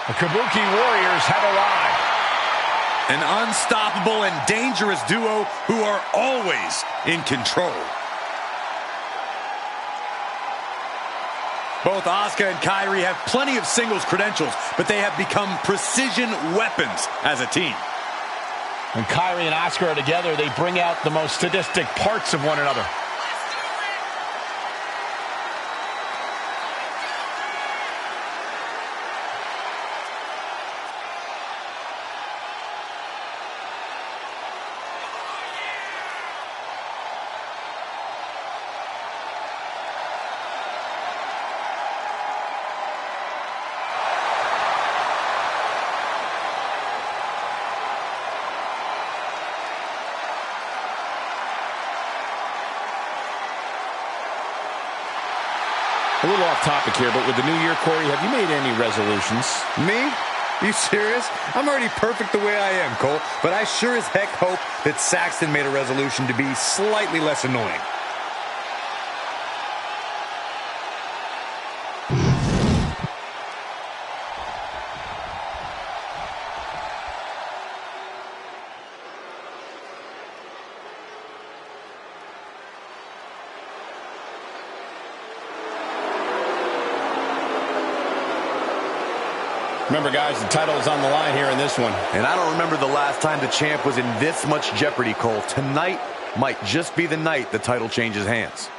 The Kabuki Warriors have arrived. An unstoppable and dangerous duo who are always in control. Both Asuka and Kairi have plenty of singles credentials, but they have become precision weapons as a team. When Kairi and Asuka are together, they bring out the most sadistic parts of one another. A little off topic here, but with the new year, Corey, have you made any resolutions? Me? You serious? I'm already perfect the way I am, Cole. But I sure as heck hope that Saxton made a resolution to be slightly less annoying. Remember, guys, the title is on the line here in this one. And I don't remember the last time the champ was in this much jeopardy, Cole. Tonight might just be the night the title changes hands.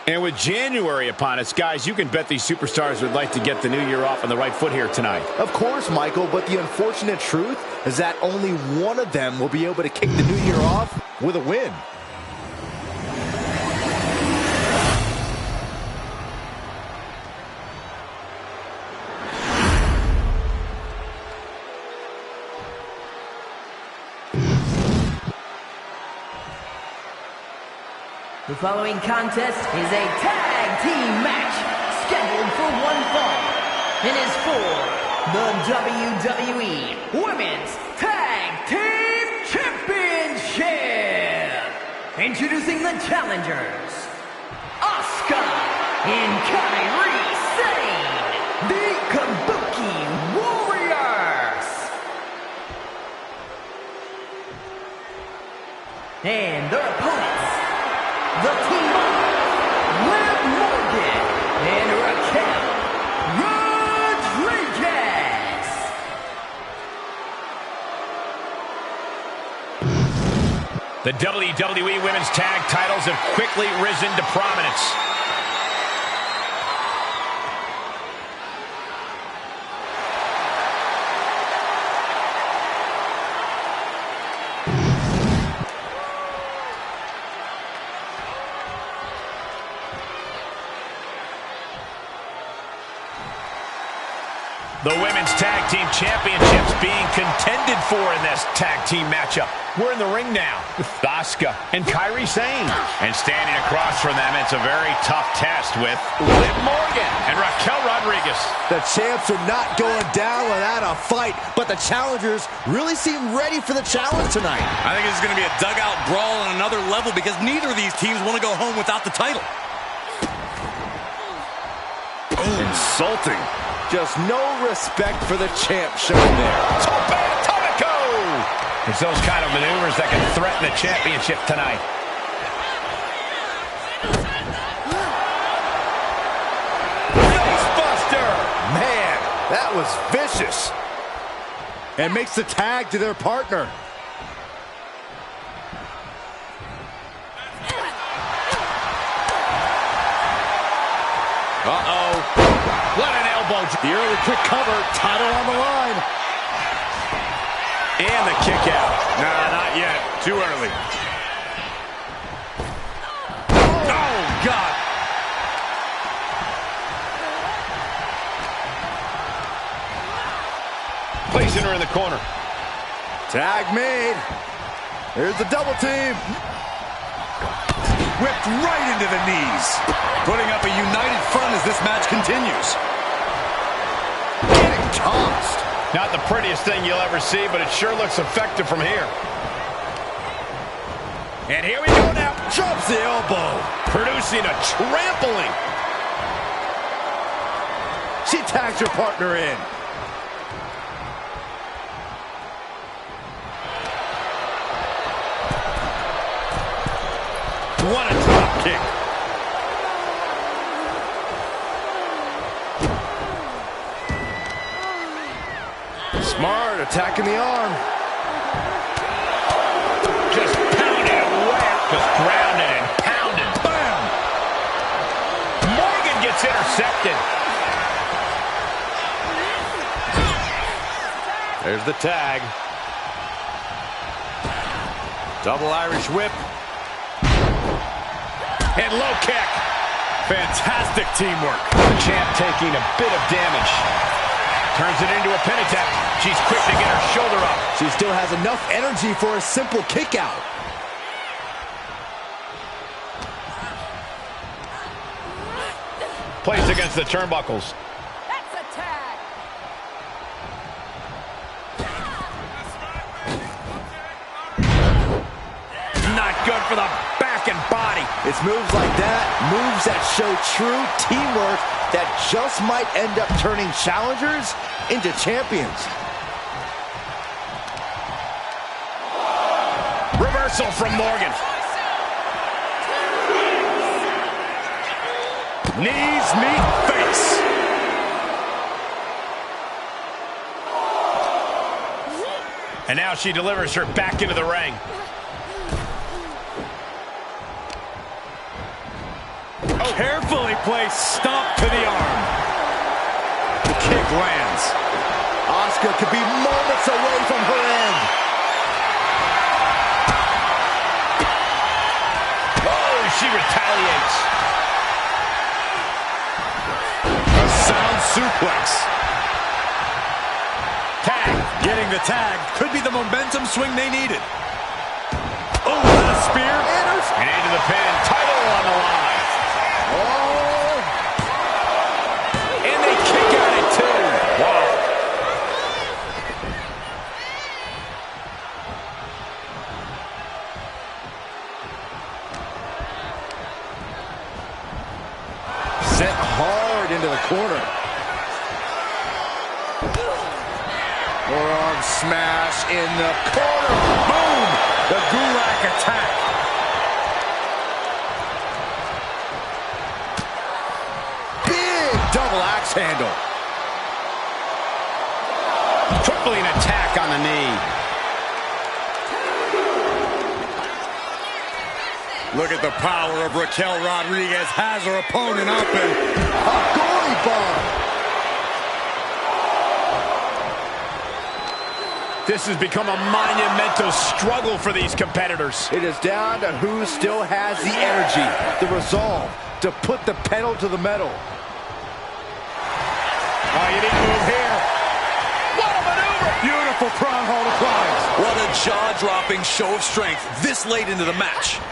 And with January upon us, guys, you can bet these superstars would like to get the new year off on the right foot here tonight. Of course, Michael, but the unfortunate truth is that only one of them will be able to kick the new year off with a win. The following contest is a tag team match scheduled for one fall and is for the WWE Women's Tag Team Championship. Introducing the challengers, Asuka and Kairi Sane, the Kabuki Warriors. And their opponents, the team of Liv Morgan and Raquel Rodriguez. The WWE Women's Tag titles have quickly risen to prominence. The Women's Tag Team Championships being contended for in this tag team matchup. We're in the ring now with Asuka and Kairi Sane. And standing across from them, it's a very tough test with Liv Morgan and Raquel Rodriguez. The champs are not going down without a fight, but the challengers really seem ready for the challenge tonight. I think this is going to be a dugout brawl on another level because neither of these teams want to go home without the title. Insulting. Just no respect for the champ shown there. It's those kind of maneuvers that can threaten the championship tonight. Facebuster! Man, that was vicious. And makes the tag to their partner. Uh-oh. What an elbow. The early quick cover, title on the line. And the kick out. Nah, not yet. Too early. Oh, God. Placing her in the corner. Tag made. Here's the double team. whipped right into the knees. Putting up a united front as this match continues. Getting tossed. Not the prettiest thing you'll ever see, but it sure looks effective from here. And here we go now. Drops the elbow. Producing a trampling. She tags her partner in. What a drop kick. Smart, attacking the arm. Just pounding away. Just grounded and pounded. Bam! Morgan gets intercepted. There's the tag. Double Irish whip. And low kick. Fantastic teamwork. The champ taking a bit of damage. Turns it into a pin attempt. She's quick to get her shoulder up. She still has enough energy for a simple kick out. Placed against the turnbuckles. That's a tag. Not good for the back and body. It's moves like that, moves that show true teamwork that just might end up turning challengers into champions. Reversal from Morgan. Knees meet face. And now she delivers her back into the ring. Oh, carefully placed stomp to the arm. The kick lands. Asuka could be moments away from her end. Oh, she retaliates. A sound suplex. Tag. Getting the tag could be the momentum swing they needed. Oh, the spear. And into the pin. Title on the line. Oh! And they kick out at two. Wow. Sent hard into the corner. Forearm smash in the corner. Boom! The Gulak attack. Big double axe handle. Crippling attack on the knee. Look at the power of Raquel Rodriguez. Has her opponent up and A goalie bomb. This has become a monumental struggle for these competitors. It is down to who still has the energy, the resolve to put the pedal to the metal. Oh, you need to move here. What a maneuver! beautiful prong hold applies. What a jaw-dropping show of strength this late into the match.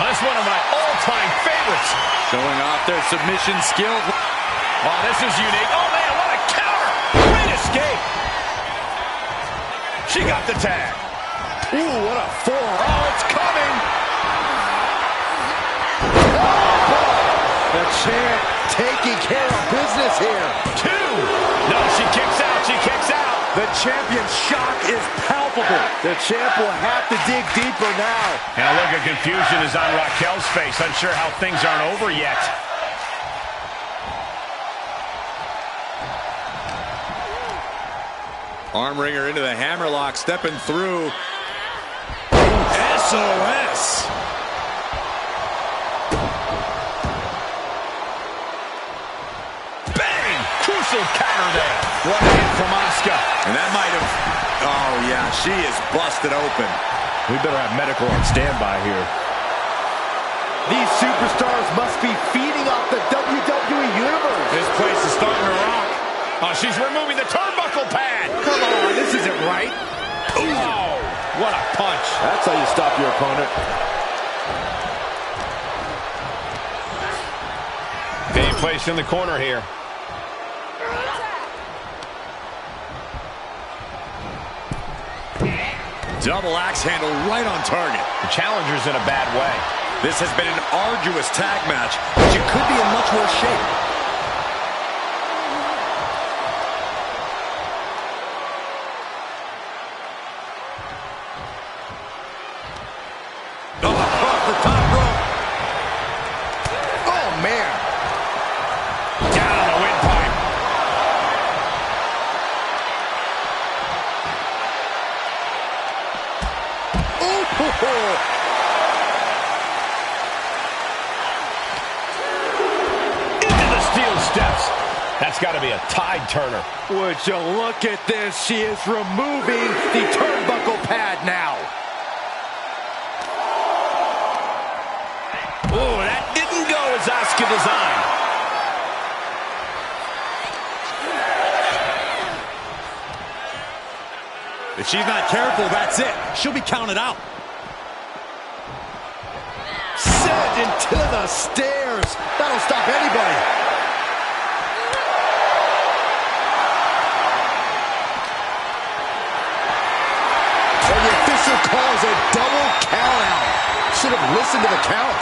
That's one of my all-time favorites. Showing off their submission skills. Oh, this is unique. Oh, man, what a counter. Great escape. She got the tag. Ooh, what a forearm. Oh, it's coming. The champ taking care of business here. Two. No, she kicks out. She kicks out. The champion's shock is palpable. The champ will have to dig deeper now. And a look of confusion is on Raquel's face. Unsure how things aren't over yet. Arm wringer into the hammerlock, stepping through. SOS. Bang! Crucial counter there. What a hit from Asuka. And that might have... Oh, yeah, she is busted open. We better have medical on standby here. These superstars must be feeding off the WWE Universe. This place is starting to rock. Oh, she's removing the turnbuckle pad. Come on, this isn't right. Oh, what a punch. That's how you stop your opponent. placed in the corner here. Double axe handle right on target. The challenger's in a bad way. This has been an arduous tag match, but you could be in much worse shape. Oh, across the top rope. Oh, man. Down the windpipe. Into the steel steps. That's got to be a tide turner. Would you look at this? She is removing the turnbuckle pad now. Oh, that didn't go as Asuka designed. If she's not careful, that's it. She'll be counted out. Sent into the stairs. That'll stop anybody. And the official calls a double count out. Should have listened to the count.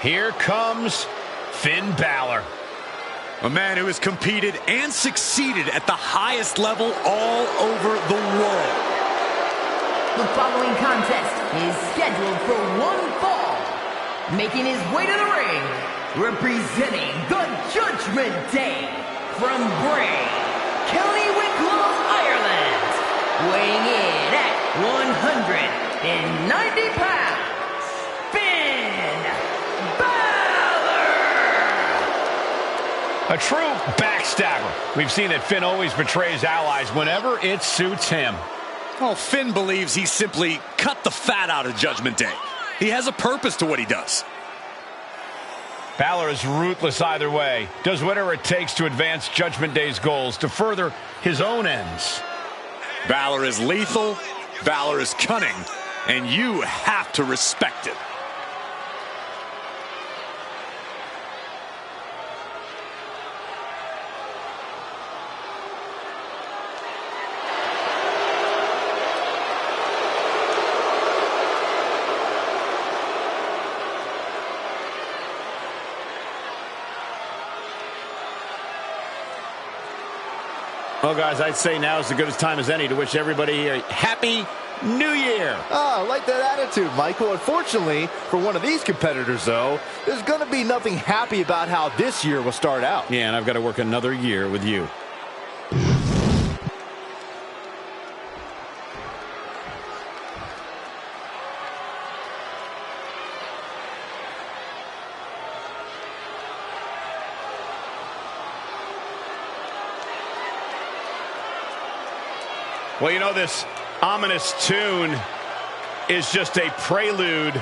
Here comes Finn Balor. A man who has competed and succeeded at the highest level all over the world. The following contest is scheduled for one fall. Making his way to the ring, representing the Judgment Day from Bray, County Wicklow, Ireland. Weighing in at 190 pounds, Finn Balor! A true backstabber. We've seen that Finn always betrays allies whenever it suits him. Oh, Finn believes he simply cut the fat out of Judgment Day. He has a purpose to what he does. Balor is ruthless either way. Does whatever it takes to advance Judgment Day's goals, to further his own ends. Balor is lethal, Balor is cunning, and you have to respect it. Well, guys, I'd say now is as good a time as any to wish everybody a happy New Year. Oh, I like that attitude, Michael. Unfortunately, for one of these competitors, though, there's going to be nothing happy about how this year will start out. Yeah, and I've got to work another year with you. Well, you know, this ominous tune is just a prelude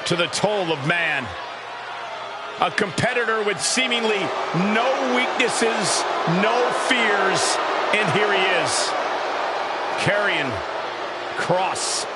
to the toll of man. A competitor with seemingly no weaknesses, no fears, and here he is, carrying cross.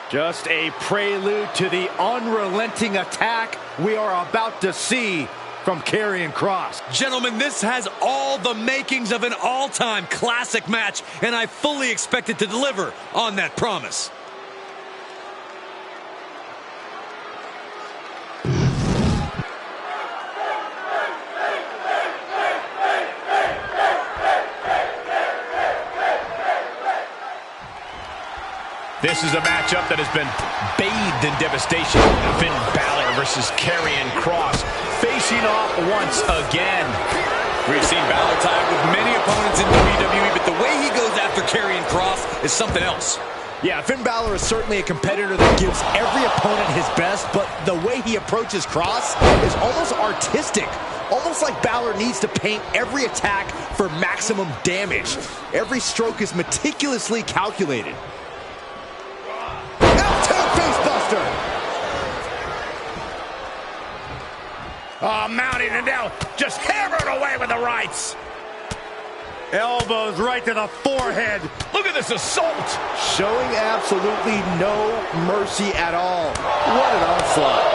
Just a prelude to the unrelenting attack we are about to see from Karrion Kross. Gentlemen, this has all the makings of an all-time classic match, and I fully expect it to deliver on that promise. This is a matchup that has been bathed in devastation. Finn Balor versus Karrion Kross facing off once again. We've seen Balor tied with many opponents in WWE, but the way he goes after Karrion Kross is something else. Yeah, Finn Balor is certainly a competitor that gives every opponent his best, but the way he approaches Kross is almost artistic. Almost like Balor needs to paint every attack for maximum damage. Every stroke is meticulously calculated. Oh, mounting and now just hammered away with the rights. Elbows right to the forehead. Look at this assault. Showing absolutely no mercy at all. What an onslaught.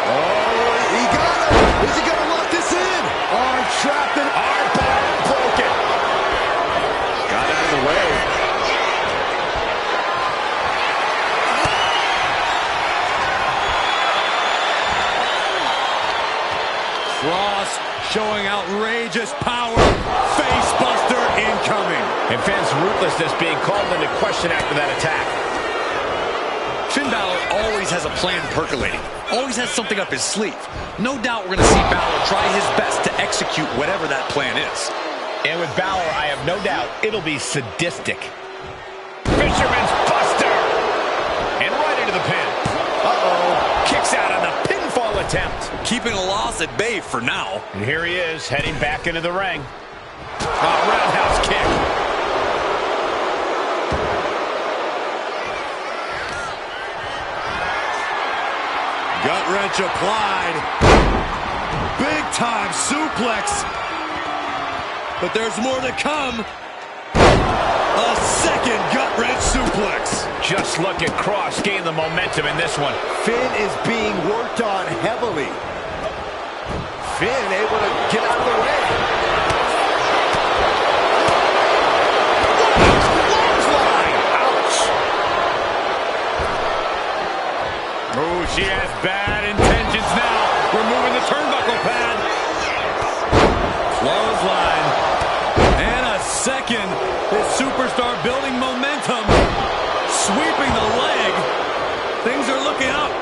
Oh, he got him. Is he going to lock this in? Arm trapped and arm broken. Got out of the way. outrageous power. Face buster incoming. And Finn's ruthlessness being called into question after that attack. Finn Balor always has a plan percolating. Always has something up his sleeve. No doubt we're going to see Balor try his best to execute whatever that plan is. And with Balor, I have no doubt it'll be sadistic. Fisherman's Buster! And right into the pin. Uh-oh. Kicks out on the pinfall attempt. Keeping a loss at bay for now. And here he is, heading back into the ring. Roundhouse kick. Gut wrench applied. Big time suplex. But there's more to come. A second gut wrench suplex. Just look at Cross gain the momentum in this one. Finn is being worked on heavily. Finn able to get out of the way. Oh, she has bad intentions now. Removing the turnbuckle pad. Clothesline. And a second. This superstar building momentum. Sweeping the leg. Things are looking up.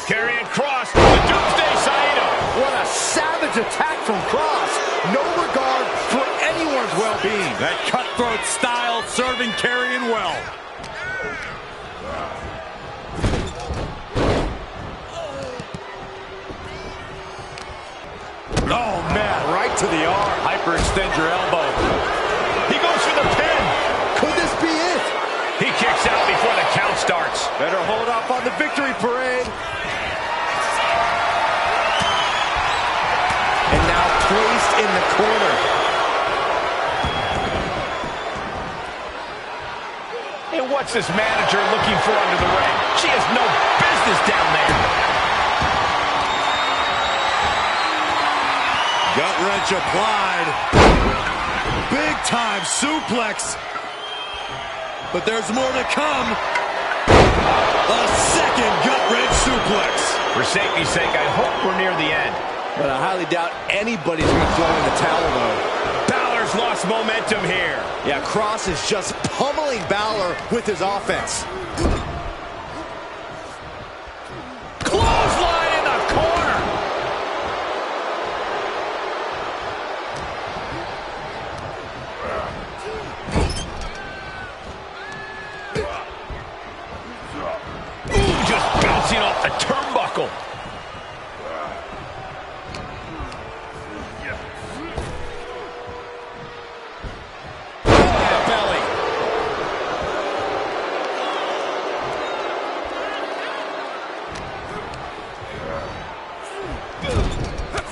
Karrion Kross, the Doomsday Saito. What a savage attack from Cross. No regard for anyone's well-being. That cutthroat style serving Karrion well. Oh, man, right to the arm. Hyperextend your elbow. He goes for the pin. Could this be it? He kicks out before the count starts. Better hold up on the victory parade. And now placed in the corner. And what's this manager looking for under the ring? She has no business down there. Gut wrench applied. Big time suplex. But there's more to come. A second gut wrench suplex. For safety's sake, I hope we're near the end. But I highly doubt anybody's going to throw in the towel, though. Balor's lost momentum here. Yeah, Cross is just pummeling Balor with his offense. Clothesline in the corner. Ooh, just bouncing off the turnbuckle. Belly.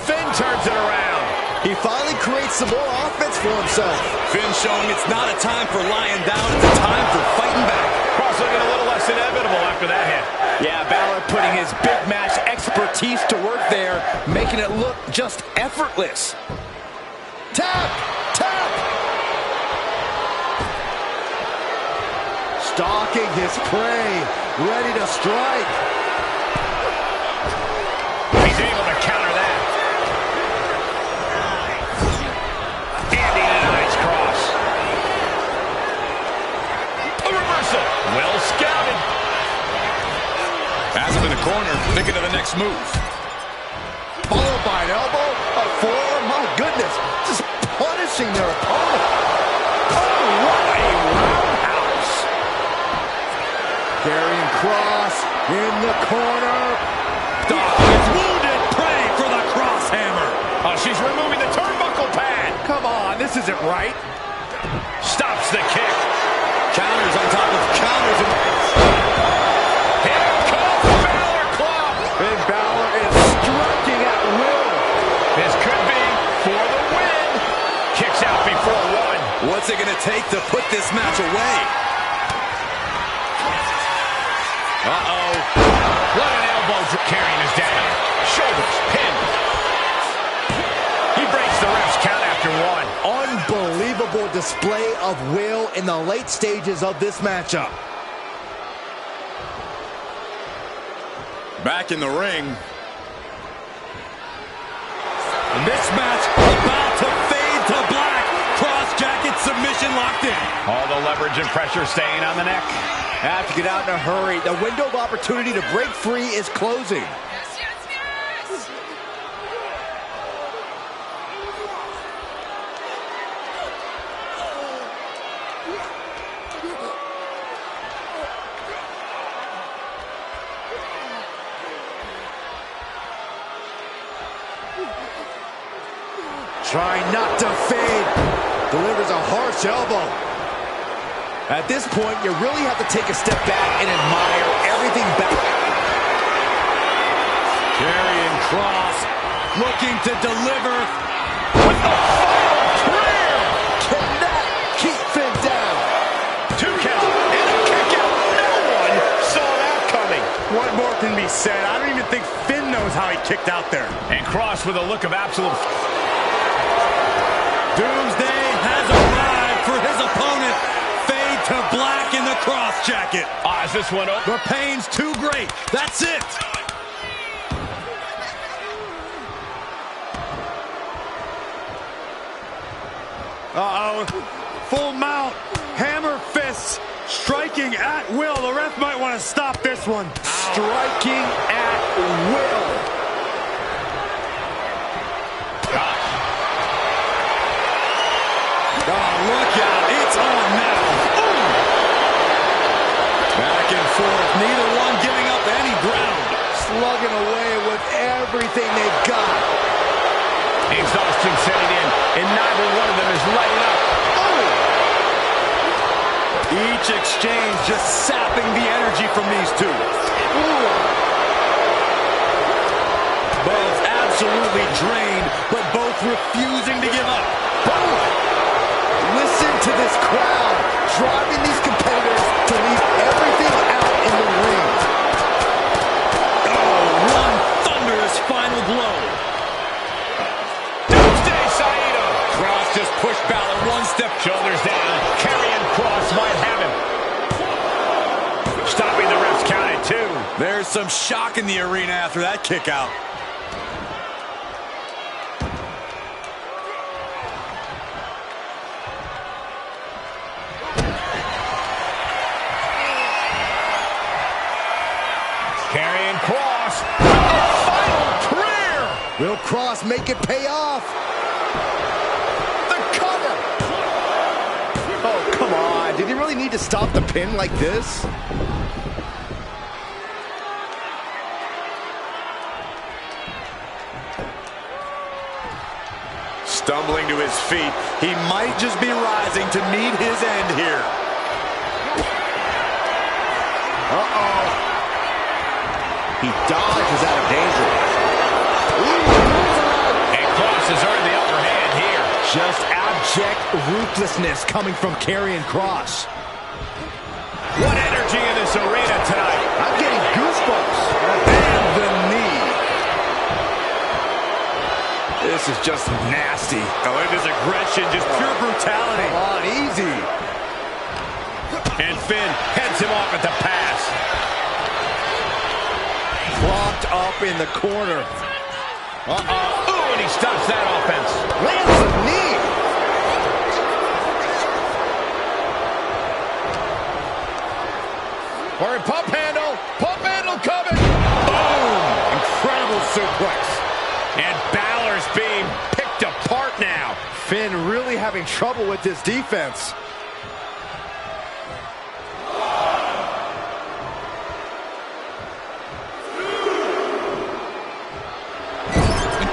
Finn turns it around. He finally creates some more offense for himself. Finn showing it's not a time for lying down, it's a time for fighting back. Cross looking a little less inevitable after that hit. Yeah, Balor putting his big match expertise to work there, making it look just effortless. Tap! Tap! Stalking his prey, ready to strike. He's able to counter that. And he denies Cross. A reversal. Well scouted. Has him in the corner, thinking of the next move. Followed by an elbow, a forearm, my goodness, just punishing their opponent. Oh, what a roundhouse. Karrion Kross in the corner. It's wounded prey for the cross hammer. Oh, she's removing the turnbuckle pad. Come on, this isn't right. Stops the kick. Counters on top of counters. Here comes Balor Club. Big Balor is striking at will. This could be for the win. Kicks out before one. What's it going to take to put this match away? Uh-oh. What an elbow carrying us down. Shoulders pinned. He breaks the ref's count after one. Unbelievable display of will in the late stages of this matchup. Back in the ring. This match about to fade to black. Cross jacket submission locked in. All the leverage and pressure staying on the neck. Have to get out in a hurry. The window of opportunity to break free is closing. Trying not to fade. Delivers a harsh elbow. At this point, you really have to take a step back and admire everything back. Karrion Kross looking to deliver. With the final career. Can that keep Finn down? 2 count and a kick out. No one saw that coming. What more can be said? I don't even think Finn knows how he kicked out there. And Kross with a look of absolute... Doomsday has arrived for his opponent. Fade to black in the cross jacket. Is this one over? The pain's too great. That's it. Uh-oh. Full mount. Hammer fists. Striking at will. The ref might want to stop this one. Striking at will. Oh, look out. It's on now. Ooh. Back and forth. Neither one giving up any ground. Slugging away with everything they've got. Exhaustion setting in, and neither one of them is lighting up. Each exchange just sapping the energy from these two. Both absolutely drained, but both refusing to give up. Listen to this crowd, driving these competitors to leave everything out in the ring. Oh, one thunderous final blow. Doomsday Saito. Kross just pushed Balor one step. Shoulders down. Karrion Kross might have him. Stopping the ref's count at 2. There's some shock in the arena after that kick out. Karrion Kross with the final career. Will Kross make it pay off? The cover. Oh, come on. Did he really need to stop the pin like this? Stumbling to his feet, he might just be rising to meet his end here. Uh-oh. He dodges out of danger. And Kross has earned the upper hand here. Just abject ruthlessness coming from Karrion Kross. What energy in this arena tonight. I'm getting goosebumps. And the knee. This is just nasty. Oh, it is aggression, just pure brutality. Come on, easy. And Finn heads him off at the pass. Propped up in the corner. Ooh, and he stops that offense. Lands a knee. Or pump handle coming. Boom! Incredible suplex. And Balor's being picked apart now. Finn really having trouble with this defense.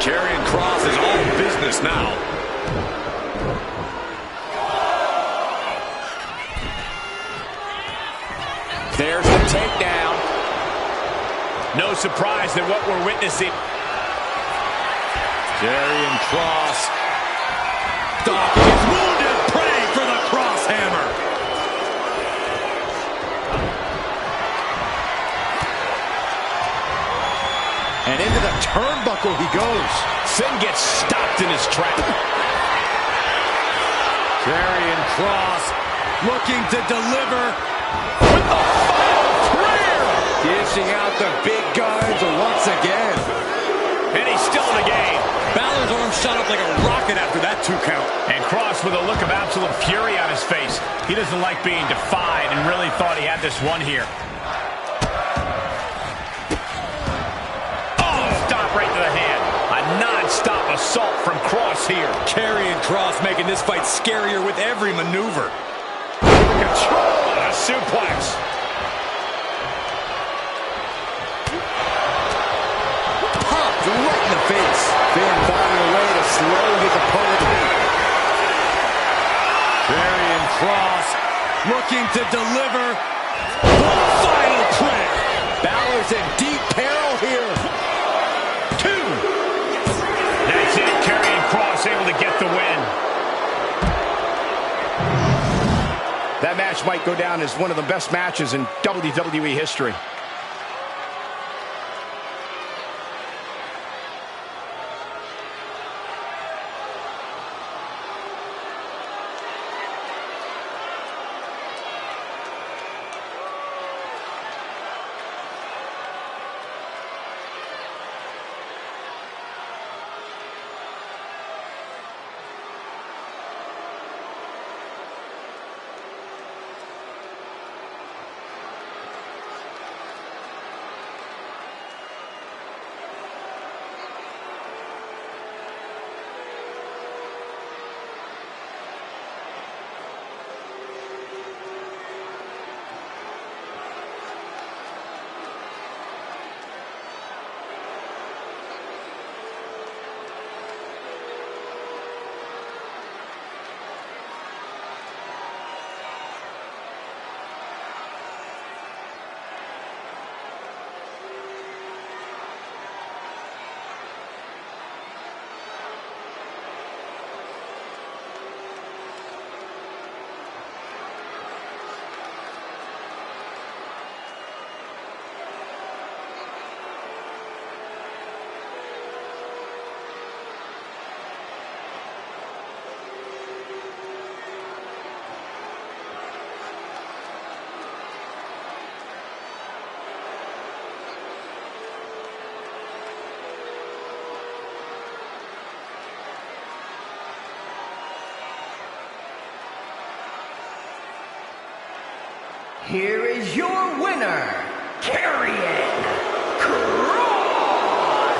Karrion Kross is all business now. There's the takedown. No surprise that what we're witnessing. Karrion Kross stalking his wounded prey for the cross hammer. And into the turnbuckle he goes. Finn gets stopped in his track. Karrion Kross looking to deliver With the final career. Dishing out the big guns once again. And he's still in the game. Balor's arm shot up like a rocket after that 2 count. And Cross with a look of absolute fury on his face. He doesn't like being defied and really thought he had this one here. Oh, stop right to the hand. A non-stop assault from Cross here. Karrion Kross making this fight scarier with every maneuver. Control and a suplex. Popped right in the face. Finn finding a way to slow his opponent down. Karrion Kross looking to deliver one final play. Balor's in deep peril here. 2. That's it. Karrion Kross able to get the win. That match might go down as one of the best matches in WWE history. Here is your winner, Karrion Kross.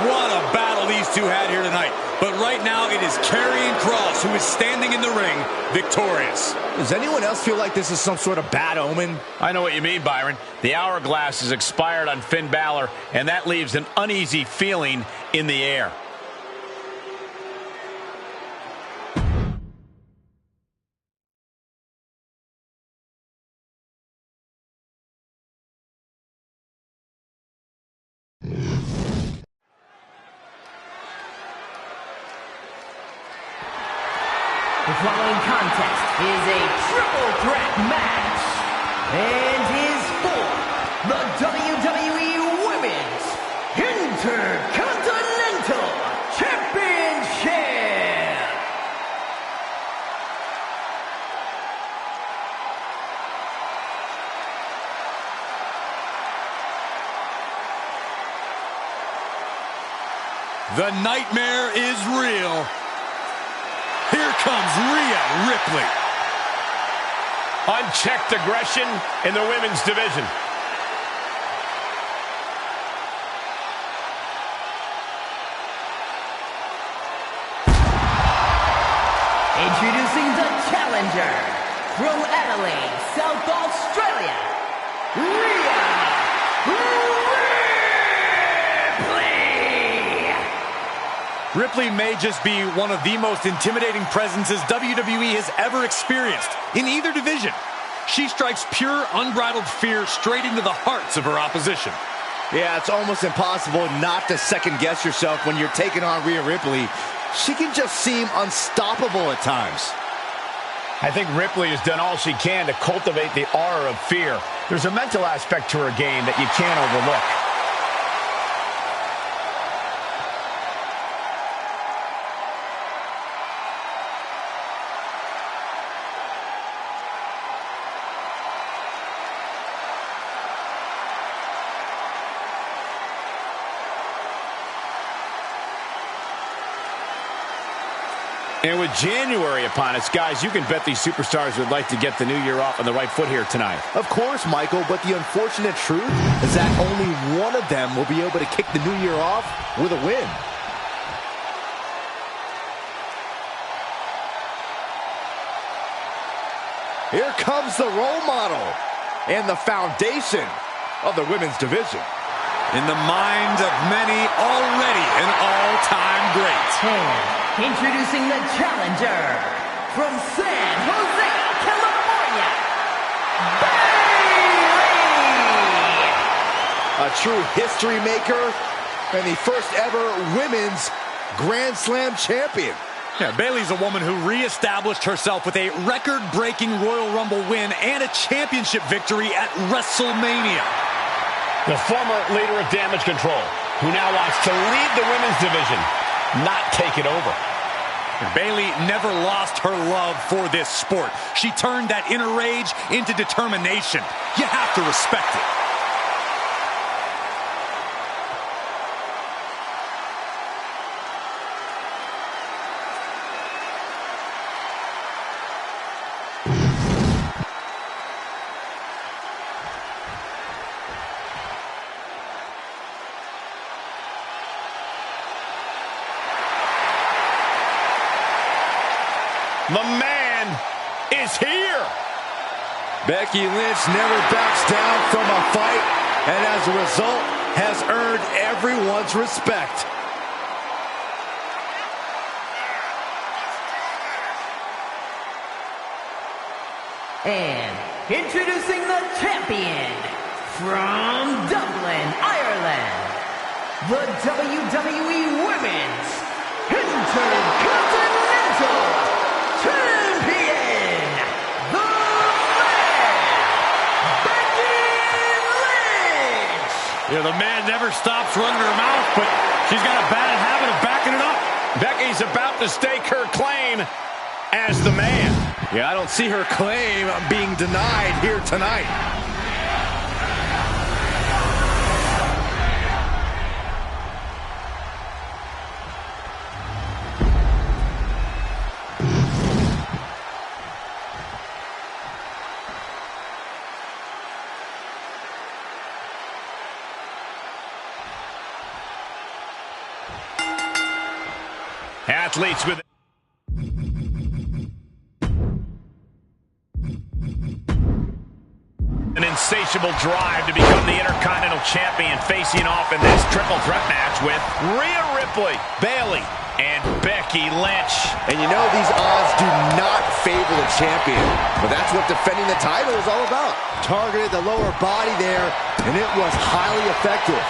What a battle these two had here tonight. But right now, it is Karrion Kross who is standing in the ring victorious. Does anyone else feel like this is some sort of bad omen? I know what you mean, Byron. The hourglass is expired on Finn Balor, and that leaves an uneasy feeling in the air. The following contest is a triple threat match and is for the WWE Women's Intercontinental Championship. The nightmare is real. Here comes Rhea Ripley. Unchecked aggression in the women's division. Introducing the challenger from Adelaide, South Australia, Rhea Ripley may just be one of the most intimidating presences WWE has ever experienced in either division. She strikes pure, unbridled fear straight into the hearts of her opposition. Yeah, it's almost impossible not to second-guess yourself when you're taking on Rhea Ripley. She can just seem unstoppable at times. I think Ripley has done all she can to cultivate the aura of fear. There's a mental aspect to her game that you can't overlook. And with January upon us, guys, you can bet these superstars would like to get the new year off on the right foot here tonight. Of course, Michael, but the unfortunate truth is that only one of them will be able to kick the new year off with a win. Here comes the role model and the foundation of the women's division. In the minds of many, already an all-time great. And introducing the challenger from San Jose, California, Bayley! A true history maker and the first ever women's Grand Slam champion. Yeah, Bayley's a woman who reestablished herself with a record-breaking Royal Rumble win and a championship victory at WrestleMania. The former leader of Damage Control, who now wants to lead the women's division, not take it over. Bayley never lost her love for this sport. She turned that inner rage into determination. You have to respect it. The man is here. Becky Lynch never backs down from a fight, and as a result, has earned everyone's respect. And introducing the champion from Dublin, Ireland, the WWE Women's Intercontinental Champion, the man, Becky Lynch! Yeah, the man never stops running her mouth, but she's got a bad habit of backing it up. Becky's about to stake her claim as the man. Yeah, I don't see her claim being denied here tonight. Athletes with an insatiable drive to become the Intercontinental Champion, facing off in this triple threat match with Rhea Ripley, Bayley, and Becky Lynch. And you know these odds do not favor the champion, but that's what defending the title is all about. Targeted the lower body there, and it was highly effective.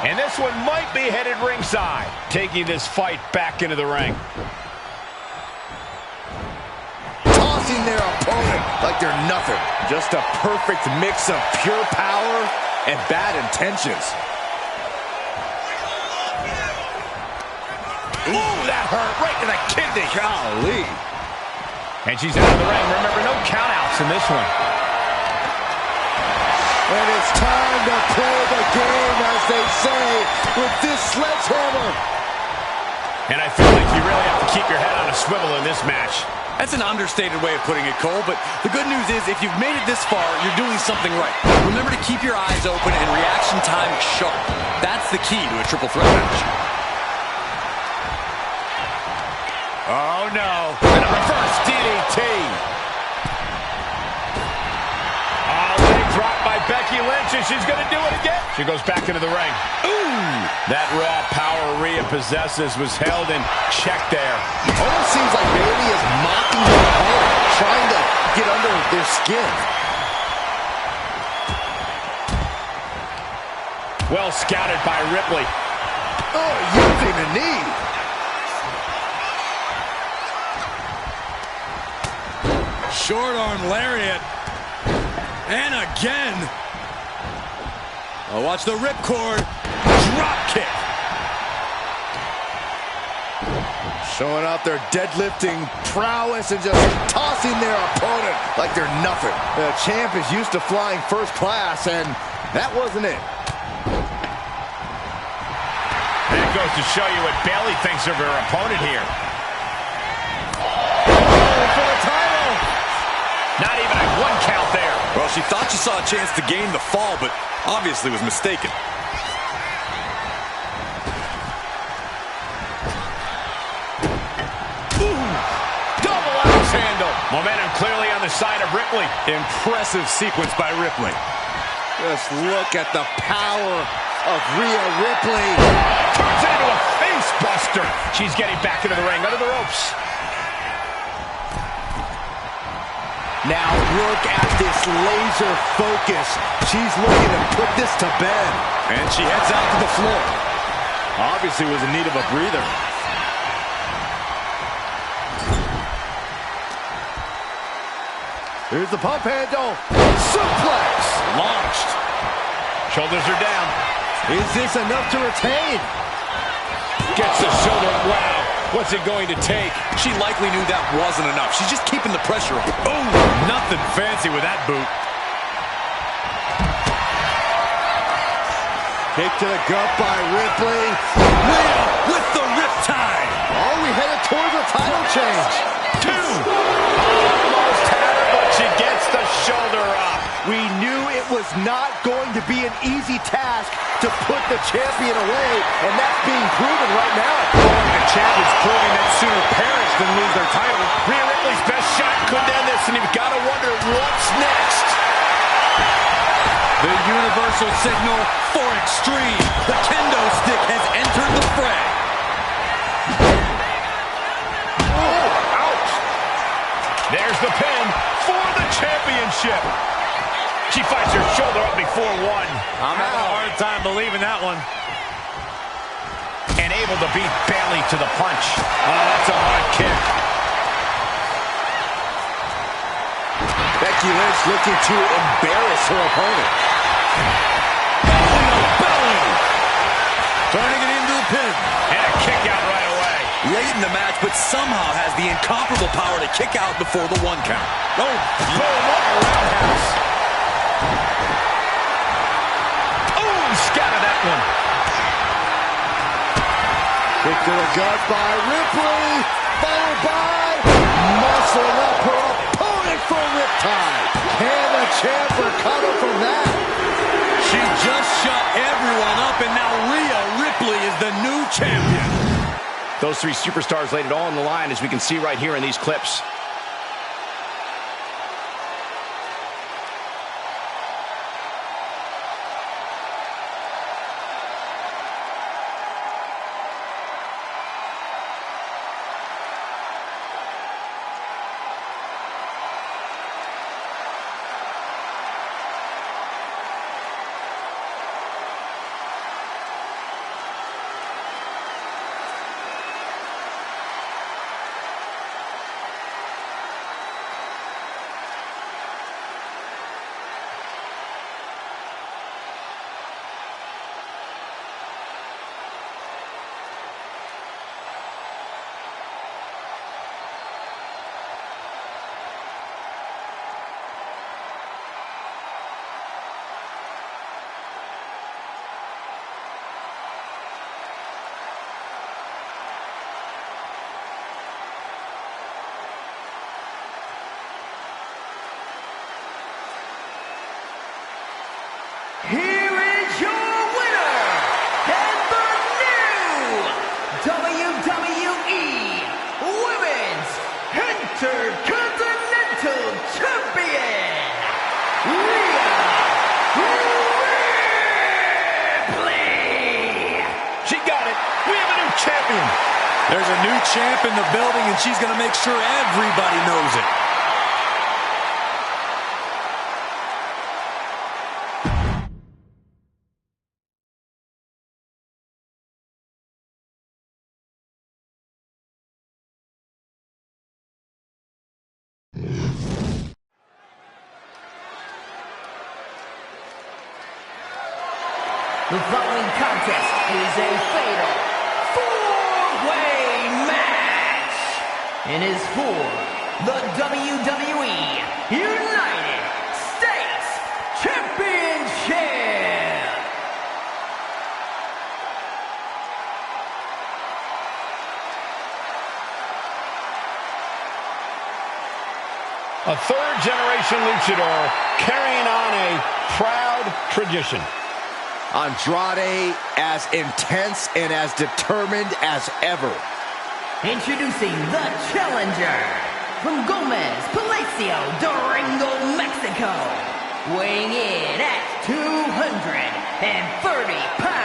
And this one might be headed ringside, taking this fight back into the ring. Tossing their opponent like they're nothing. Just a perfect mix of pure power and bad intentions. Ooh, that hurt right to the kidney. Golly. And she's out of the ring. Remember, no countouts in this one. And it's time to play the game, as they say, with this sledgehammer. And I feel like you really have to keep your head on a swivel in this match. That's an understated way of putting it, Cole, but the good news is if you've made it this far, you're doing something right. Remember to keep your eyes open and reaction time sharp. That's the key to a triple threat match. Oh, no. And a reverse DDT. Oh, leg drop by Becky Lynch, and she's going to do it again. She goes back into the ring. Ooh. That raw power Rhea possesses was held in check there. Almost seems like Bayley is mocking her opponent, trying to get under their skin. Well scouted by Ripley. Oh, using the knee. Short arm lariat. And again. Oh, watch the ripcord. Drop kick. Showing off their deadlifting prowess and just tossing their opponent like they're nothing. The champ is used to flying first class, and that wasn't it. That goes to show you what Bayley thinks of her opponent here. Not even a 1 count there. Well, she thought she saw a chance to gain the fall, but obviously was mistaken. Double axe handle. Momentum clearly on the side of Ripley. Impressive sequence by Ripley. Just look at the power of Rhea Ripley. Turns it into a face buster. She's getting back into the ring, under the ropes. Now look at this laser focus. She's looking to put this to bed. And she heads out to the floor. Obviously was in need of a breather. Here's the pump handle. Suplex. Launched. Shoulders are down. Is this enough to retain? Gets the shoulder. Wow. What's it going to take? She likely knew that wasn't enough. She's just keeping the pressure on. Oh, nothing fancy with that boot. Kick to the gut by Ripley. Rhea with the riptide. Are we headed towards a title change? 2. Almost had her, but she gets the shoulder up. We knew it was not going to be an easy task to put the champion away, and that's being proven right now. The champion's proving that sooner perish than lose their title. Rhea Ripley's best shot could end this, and you've got to wonder what's next. The universal signal for extreme. The kendo stick has entered the fray. Oh, ouch. There's the pin for the championship. She fights her shoulder up before 1. I'm having a hard time believing that one. And able to beat Bayley to the punch. Oh, that's a hard kick. Becky Lynch looking to embarrass her opponent. In the belly. Turning it into the pin. And a kick out right away. Late in the match, but somehow has the incomparable power to kick out before the 1 count. Oh, boom, what a roundhouse. Oh, scattered that one. Kick to the gut by Ripley, followed by muscling up her opponent for a riptide. Can the champ recover from that? She just shut everyone up, and now Rhea Ripley is the new champion. Those 3 superstars laid it all on the line, as we can see right here in these clips. Here is your winner, and the new WWE Women's Intercontinental Champion, Rhea Ripley. She got it. We have a new champion. There's a new champ in the building, and she's going to make sure everybody knows it. The following contest is a fatal 4-way match and is for the WWE United States Championship. A third-generation luchador carrying on a proud tradition. Andrade as intense and as determined as ever. Introducing the challenger from Gomez, Palacio, Durango, Mexico. Weighing in at 230 pounds.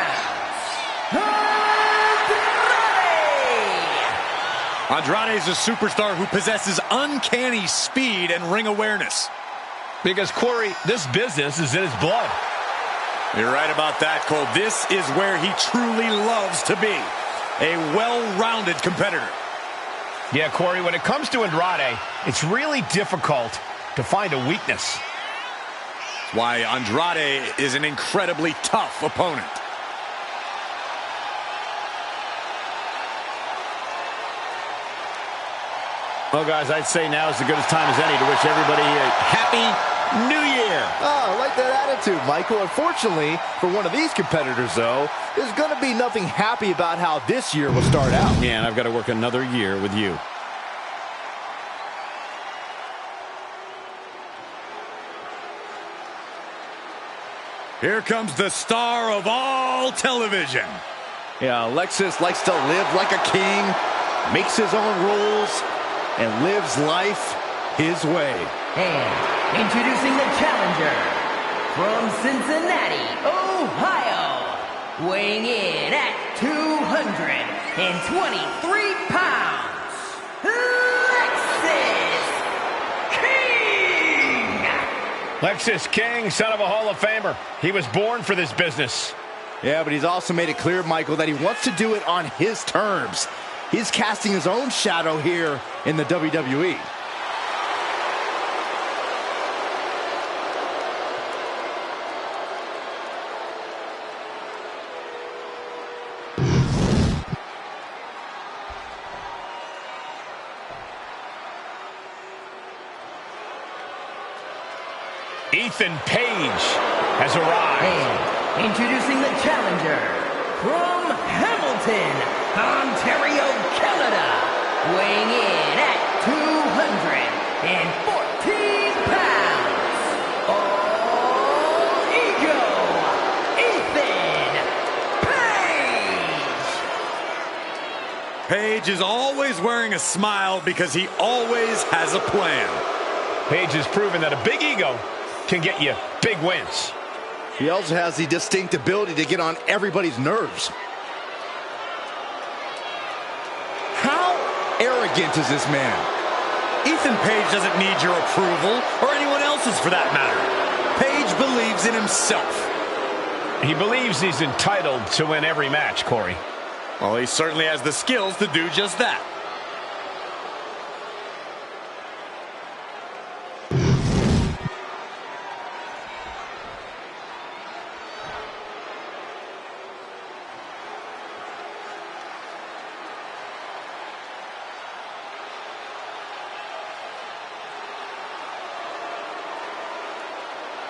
Andrade is a superstar who possesses uncanny speed and ring awareness. Because, Corey, this business is in his blood. You're right about that, Cole. This is where he truly loves to be. A well-rounded competitor. Yeah, Corey, when it comes to Andrade, it's really difficult to find a weakness. That's why Andrade is an incredibly tough opponent. Well, guys, I'd say now is as good a time as any to wish everybody a happy New Year. Oh, I like that attitude, Michael. Unfortunately, for one of these competitors, though, there's going to be nothing happy about how this year will start out. Yeah, and I've got to work another year with you. Here comes the star of all television. Yeah, Alexis likes to live like a king, makes his own rules, and lives life his way. And introducing the challenger from Cincinnati, Ohio, weighing in at 223 pounds, Lexis Lexis King! King, son of a Hall of Famer. He was born for this business. Yeah, but he's also made it clear, Michael, that he wants to do it on his terms. He's casting his own shadow here in the WWE. Ethan Page has arrived. And introducing the challenger from Hamilton, Ontario, Canada, weighing in at 214 pounds, All Ego, Ethan Page! Page is always wearing a smile because he always has a plan. Page has proven that a big ego can get you big wins. He also has the distinct ability to get on everybody's nerves. How arrogant is this man? Ethan Page doesn't need your approval, or anyone else's for that matter. Page believes in himself. He believes he's entitled to win every match, Corey. Well, he certainly has the skills to do just that.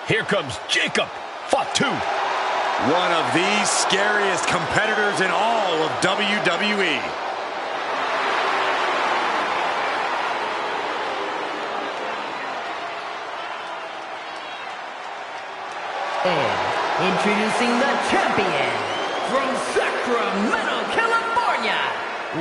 Here comes Jacob Fatu. One of the scariest competitors in all of WWE. And introducing the champion from Sacramento, California,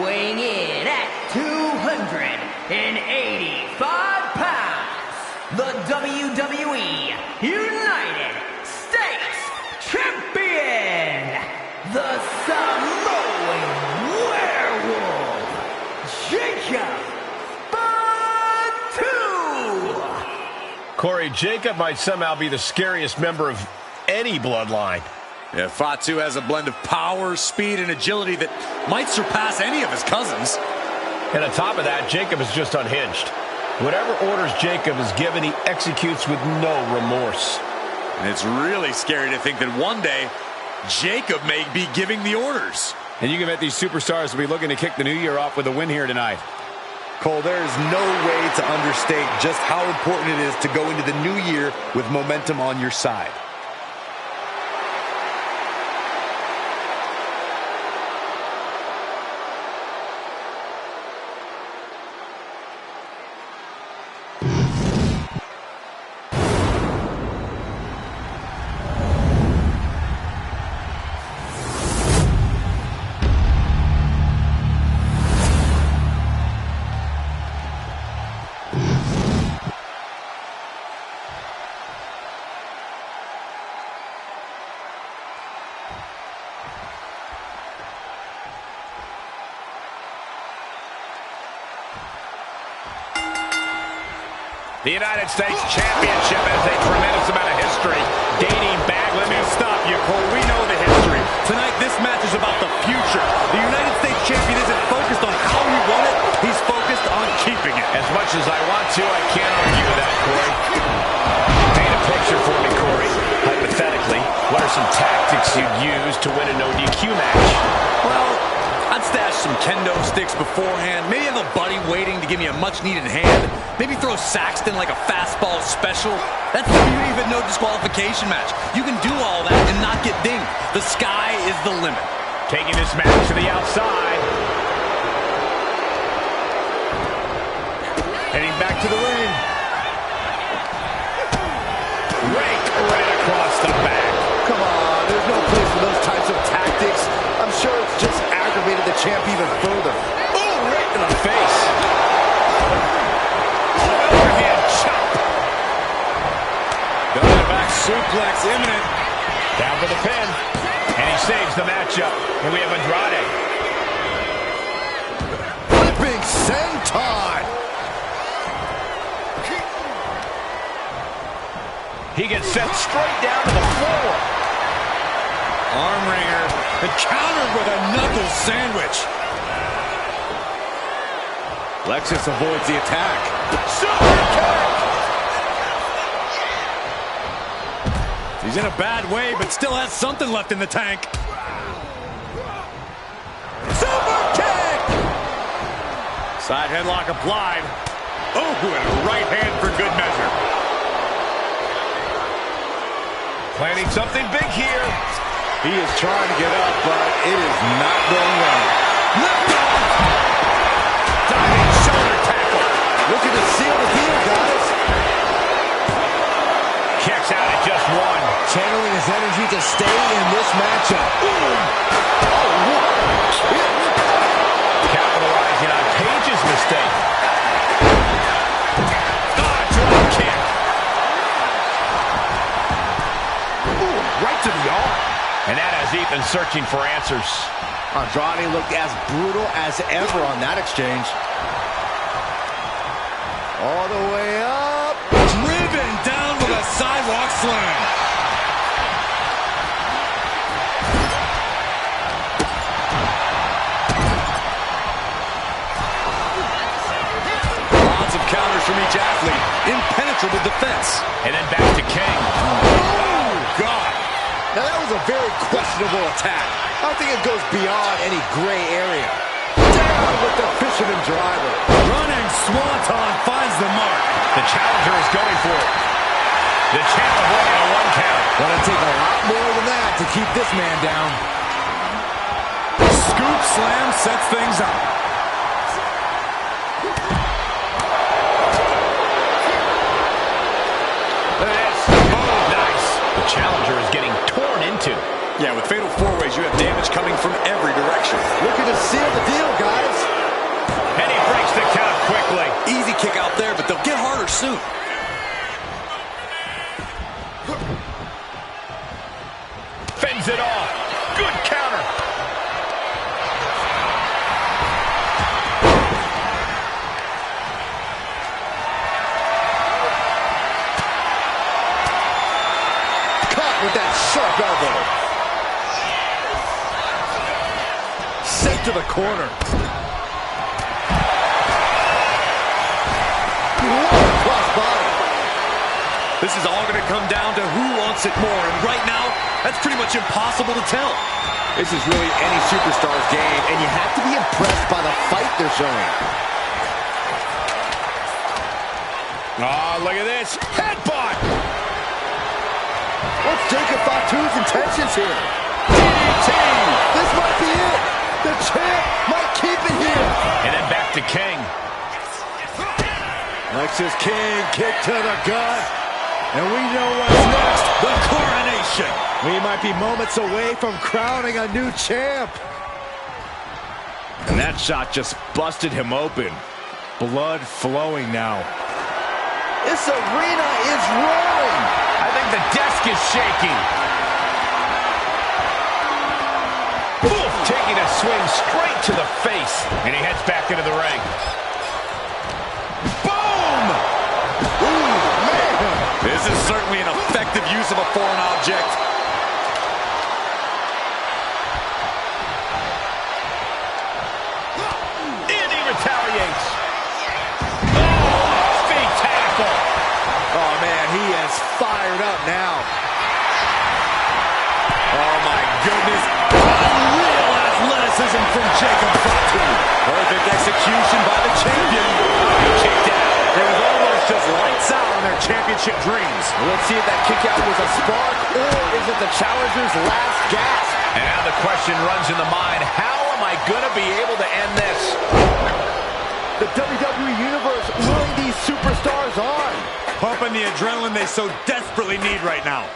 weighing in at 285 pounds, the WWE United States Champion, the Samoan Werewolf, Jacob Fatu! Corey, Jacob might somehow be the scariest member of any bloodline. Yeah, Fatu has a blend of power, speed, and agility that might surpass any of his cousins. And on top of that, Jacob is just unhinged. Whatever orders Jacob is given, he executes with no remorse. And it's really scary to think that one day, Jacob may be giving the orders. And you can bet these superstars will be looking to kick the new year off with a win here tonight. Cole, there is no way to understate just how important it is to go into the new year with momentum on your side. The United States Championship has a tremendous amount of history dating back. Let me stop you, Cole. We know the history. Tonight, this match is about the future. The United States Champion isn't focused on how he won it. He's focused on keeping it. As much as I want to, I can't argue with that, Corey. Paint a picture for me, Corey. Hypothetically, what are some tactics you'd use to win a no-DQ match? Well, I'd stash some kendo sticks beforehand. Maybe have a buddy waiting to give me a much-needed hand. Maybe throw Saxton like a fastball special. That's the beauty of a no disqualification match. You can do all that and not get dinged. The sky is the limit. Taking this match to the outside. Heading back to the ring. Rake right across the back. Come on, there's no place for those types of tactics. I'm sure it's just aggravated the champ even further. Oh, right in the face. Overhand chop. Going back suplex imminent. Down for the pin. And he saves the matchup. And we have Andrade. Flipping senton. He gets sent straight down to the floor. Arm wringer. And countered with a knuckle sandwich. Lexus avoids the attack. Super kick. He's in a bad way, but still has something left in the tank. Super kick. Side headlock applied. Oh, and a right hand for good measure. Planning something big here. He is trying to get up, but it is not going well. Lift off. Diving shoulder tackle. Looking to seal the deal, guys. Kicks out at just one. Channeling his energy to stay in this matchup. Oh, what a kick. Capitalizing on Page's mistake. Drop kick. Ooh, right to the arm. And that has Ethan searching for answers. Andrade looked as brutal as ever on that exchange. All the way up. Driven down with a sidewalk slam. Lots of counters from each athlete. Impenetrable defense. And then back to King. Oh, God. Now that was a very questionable attack. I don't think it goes beyond any gray area. Down with the fisherman driver. Running swanton finds the mark. The challenger is going for it. The champ avoiding a one count. Gonna take a lot more than that to keep this man down. Scoop slam sets things up. Look at this. Oh, nice. The challenger is getting torn into. Yeah, with fatal four-ways, you have damage coming from every direction. Looking to seal the deal, guys. And he breaks the count quickly. Easy kick out there, but they'll get harder soon. Fends it off. Good counter. Caught with that sharp elbow. Sent to the corner. Cross body. This is all going to come down to who wants it more, and right now, that's pretty much impossible to tell. This is really any superstar's game, and you have to be impressed by the fight they're showing. Oh, look at this. Headbutt. What's Jacob Fatu's intentions here? DDT! This might be it! The champ might keep it here! And then back to King. Lexus King, kick to the gut. And we know what's next. The coronation. We might be moments away from crowning a new champ. And that shot just busted him open. Blood flowing now. This arena is roaring. I think the desk is shaking. Oof, taking a swing straight to the face. And he heads back into the ring. Boom! foreign object. And he retaliates. Oh, feet tackle. Oh, man, he is fired up now. Oh, my goodness. Unreal athleticism from Jacob Fatu. Perfect execution by the champion. Kicked out. It was almost just lights out on their championship dreams. Let's see if that kick out was a spark, or is it the challenger's last gasp? And now the question runs in the mind, how am I going to be able to end this? The WWE Universe luring these superstars on. Pumping the adrenaline they so desperately need right now.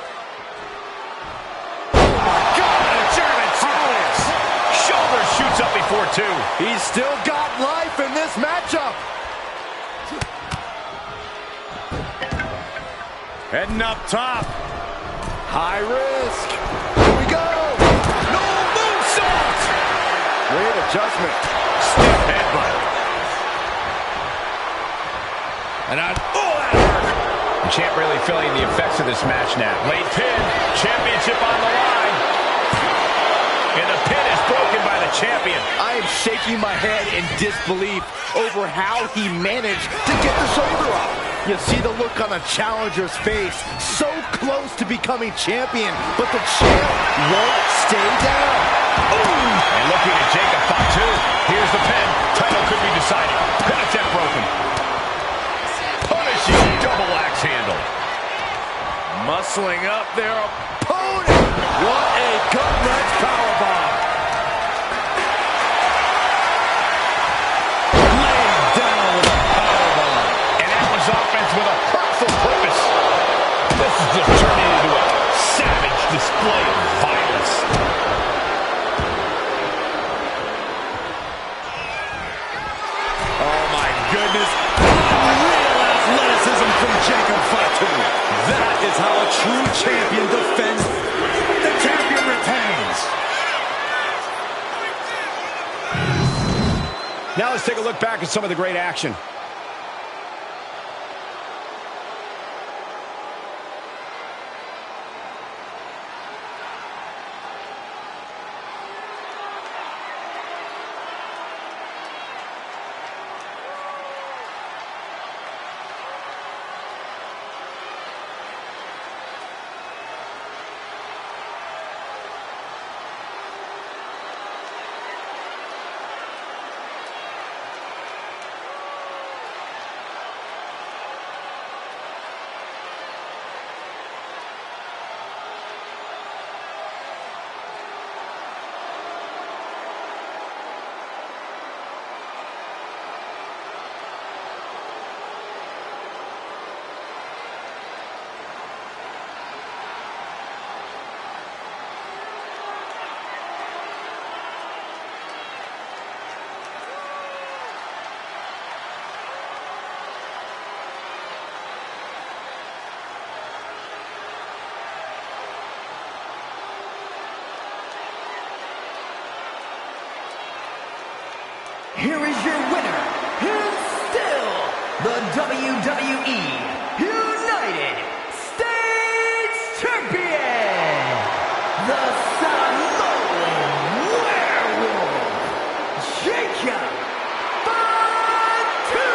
Shoulder shoots up before two. He's still got life in this matchup. Heading up top. High risk. Here we go. No moonsault. Great adjustment. Stiff headbutt. And that hurt. The champ really feeling the effects of this match now. Late pin. Championship on the line. And the pin is broken by the champion. I am shaking my head in disbelief over how he managed to get the shoulder up. You see the look on the challenger's face. So close to becoming champion, but the champ won't stay down. Ooh. And looking at Jacob Fatu. Here's the pin. Title could be decided. Pin attempt broken. Punishing double axe handle. Muscling up their opponent. What a gut-wrench powerbomb. Laid down with a powerbomb. And that was offense with a hurtful purpose. This is just turning into a savage display of violence. Oh, my goodness. Unreal athleticism from Jacob Fatu. That is how a true champion defends. The champion retains. Now let's take a look back at some of the great action. Here is your winner, and still the WWE United States Champion, the Samoan Werewolf, Jacob Fatu.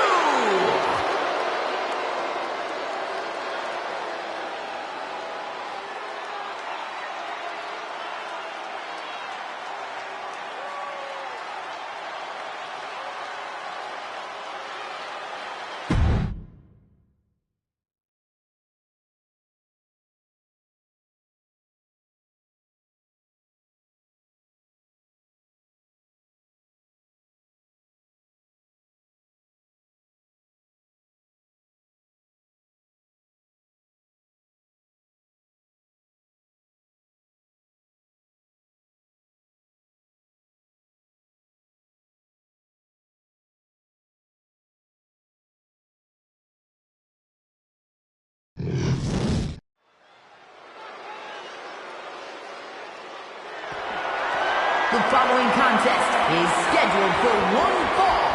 The following contest is scheduled for one fall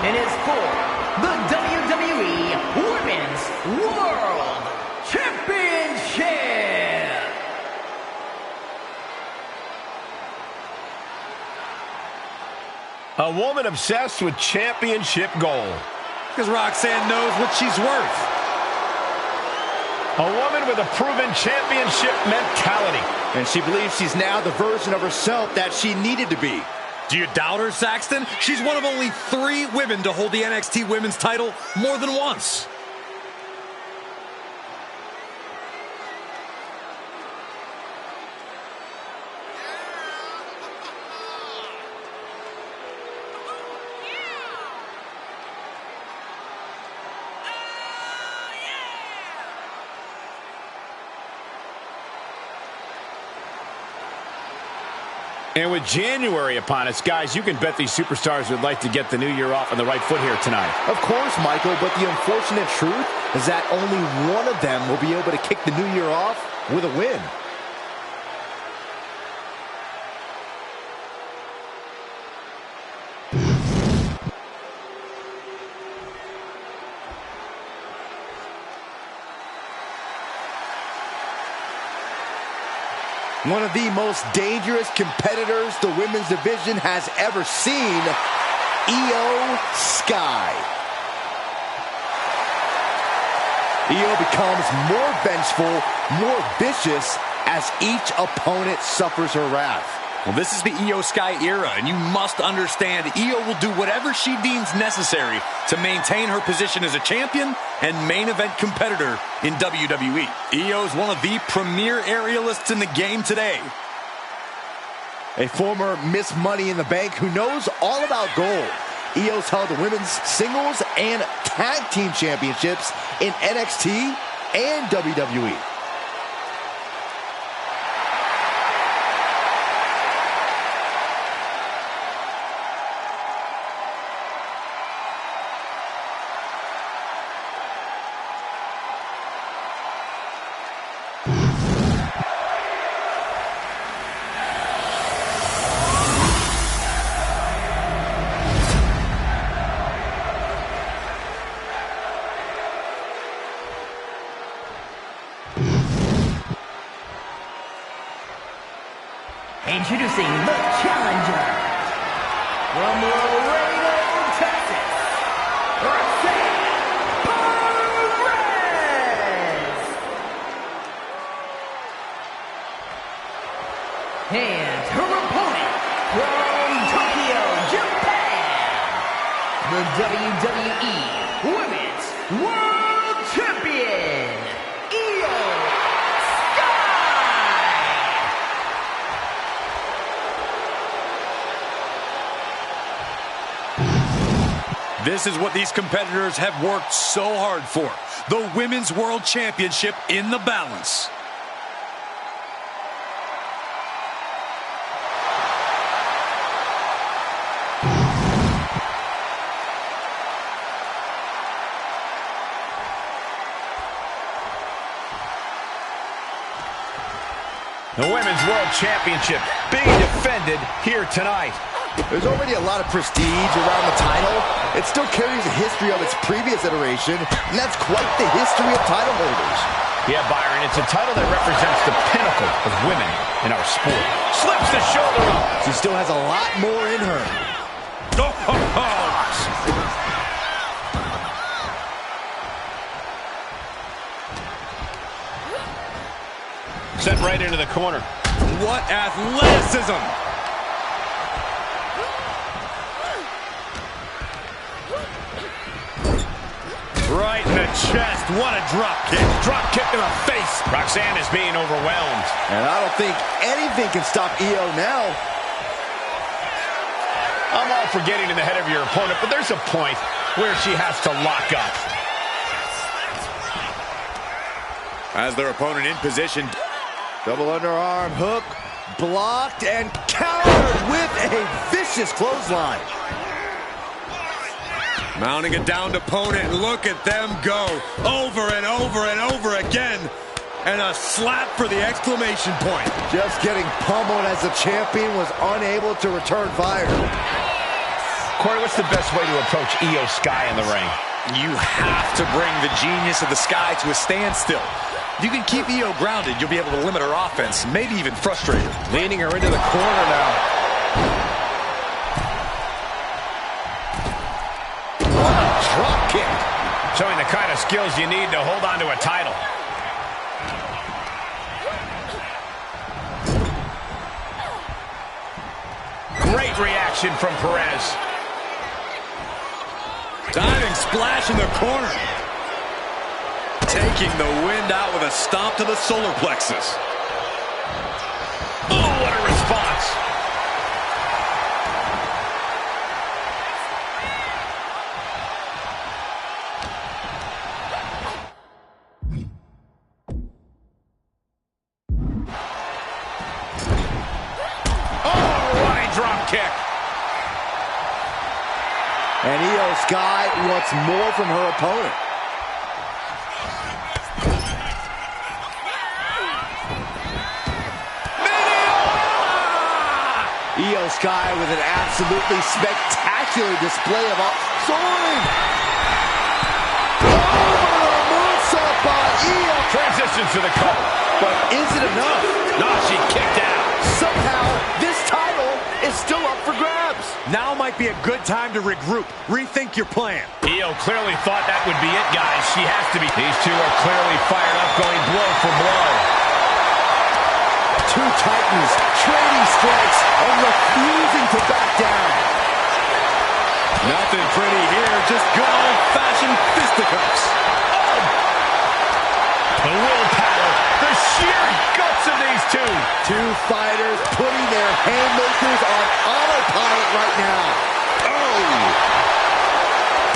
and is for the WWE Women's World Championship. A woman obsessed with championship gold. Because Roxanne knows what she's worth. A woman with a proven championship mentality. And she believes she's now the version of herself that she needed to be. Do you doubt her, Saxton? She's one of only 3 women to hold the NXT Women's title more than once. And with January upon us, guys, you can bet these superstars would like to get the new year off on the right foot here tonight. Of course, Michael, but the unfortunate truth is that only one of them will be able to kick the new year off with a win. One of the most dangerous competitors the women's division has ever seen, Io Sky. Io becomes more vengeful, more vicious as each opponent suffers her wrath. Well, this is the Io Sky era, and you must understand Io will do whatever she deems necessary to maintain her position as a champion and main event competitor in WWE. Io is one of the premier aerialists in the game today. A former Miss Money in the Bank who knows all about gold. Io's held the women's singles and tag team championships in NXT and WWE. Introducing the challenger from Laredo, Texas, Roxanne Perez. And her opponent from Tokyo, Japan, the WWE Women's World Champion, Io This is what these competitors have worked so hard for. The Women's World Championship in the balance. The Women's World Championship being defended here tonight. There's already a lot of prestige around the title. It still carries a history of its previous iteration, and that's quite the history of title holders. Yeah, Byron, it's a title that represents the pinnacle of women in our sport. Slips the shoulder up. She still has a lot more in her. Sent right into the corner. What athleticism! Right in the chest. What a drop kick. Drop kick in the face. Roxanne is being overwhelmed. And I don't think anything can stop Io now. I'm all for getting in the head of your opponent, but there's a point where she has to lock up. As their opponent in position. Double underarm hook, blocked and countered with a vicious clothesline. Mounting a downed opponent, and look at them go over and over and over again. And a slap for the exclamation point. Just getting pummeled as the champion was unable to return fire. Corey, what's the best way to approach Io Sky in the ring? You have to bring the genius of the Sky to a standstill. If you can keep Io grounded, you'll be able to limit her offense, maybe even frustrate her. Leaning her into the corner now. Drop kick. Showing the kind of skills you need to hold on to a title. Great reaction from Perez. Diving splash in the corner. Taking the wind out with a stomp to the solar plexus. Oh, what a response. Oh, running drop kick. And Io Sky wants more from her opponent. Io Sky with an absolutely spectacular display of soaring. Oh, moonsault by Io. Transitions to the cover. But is it enough? No, she kicked out. Somehow, this title is still up for grabs. Now might be a good time to regroup. Rethink your plan. Io clearly thought that would be it, guys. She has to be. These two are clearly fired up, going blow for blow. Two titans trading strikes and refusing to back down. Nothing pretty here, just good old-fashioned fisticuffs. Oh. The willpower, the sheer guts of these two. Two fighters putting their haymakers on autopilot right now. Oh!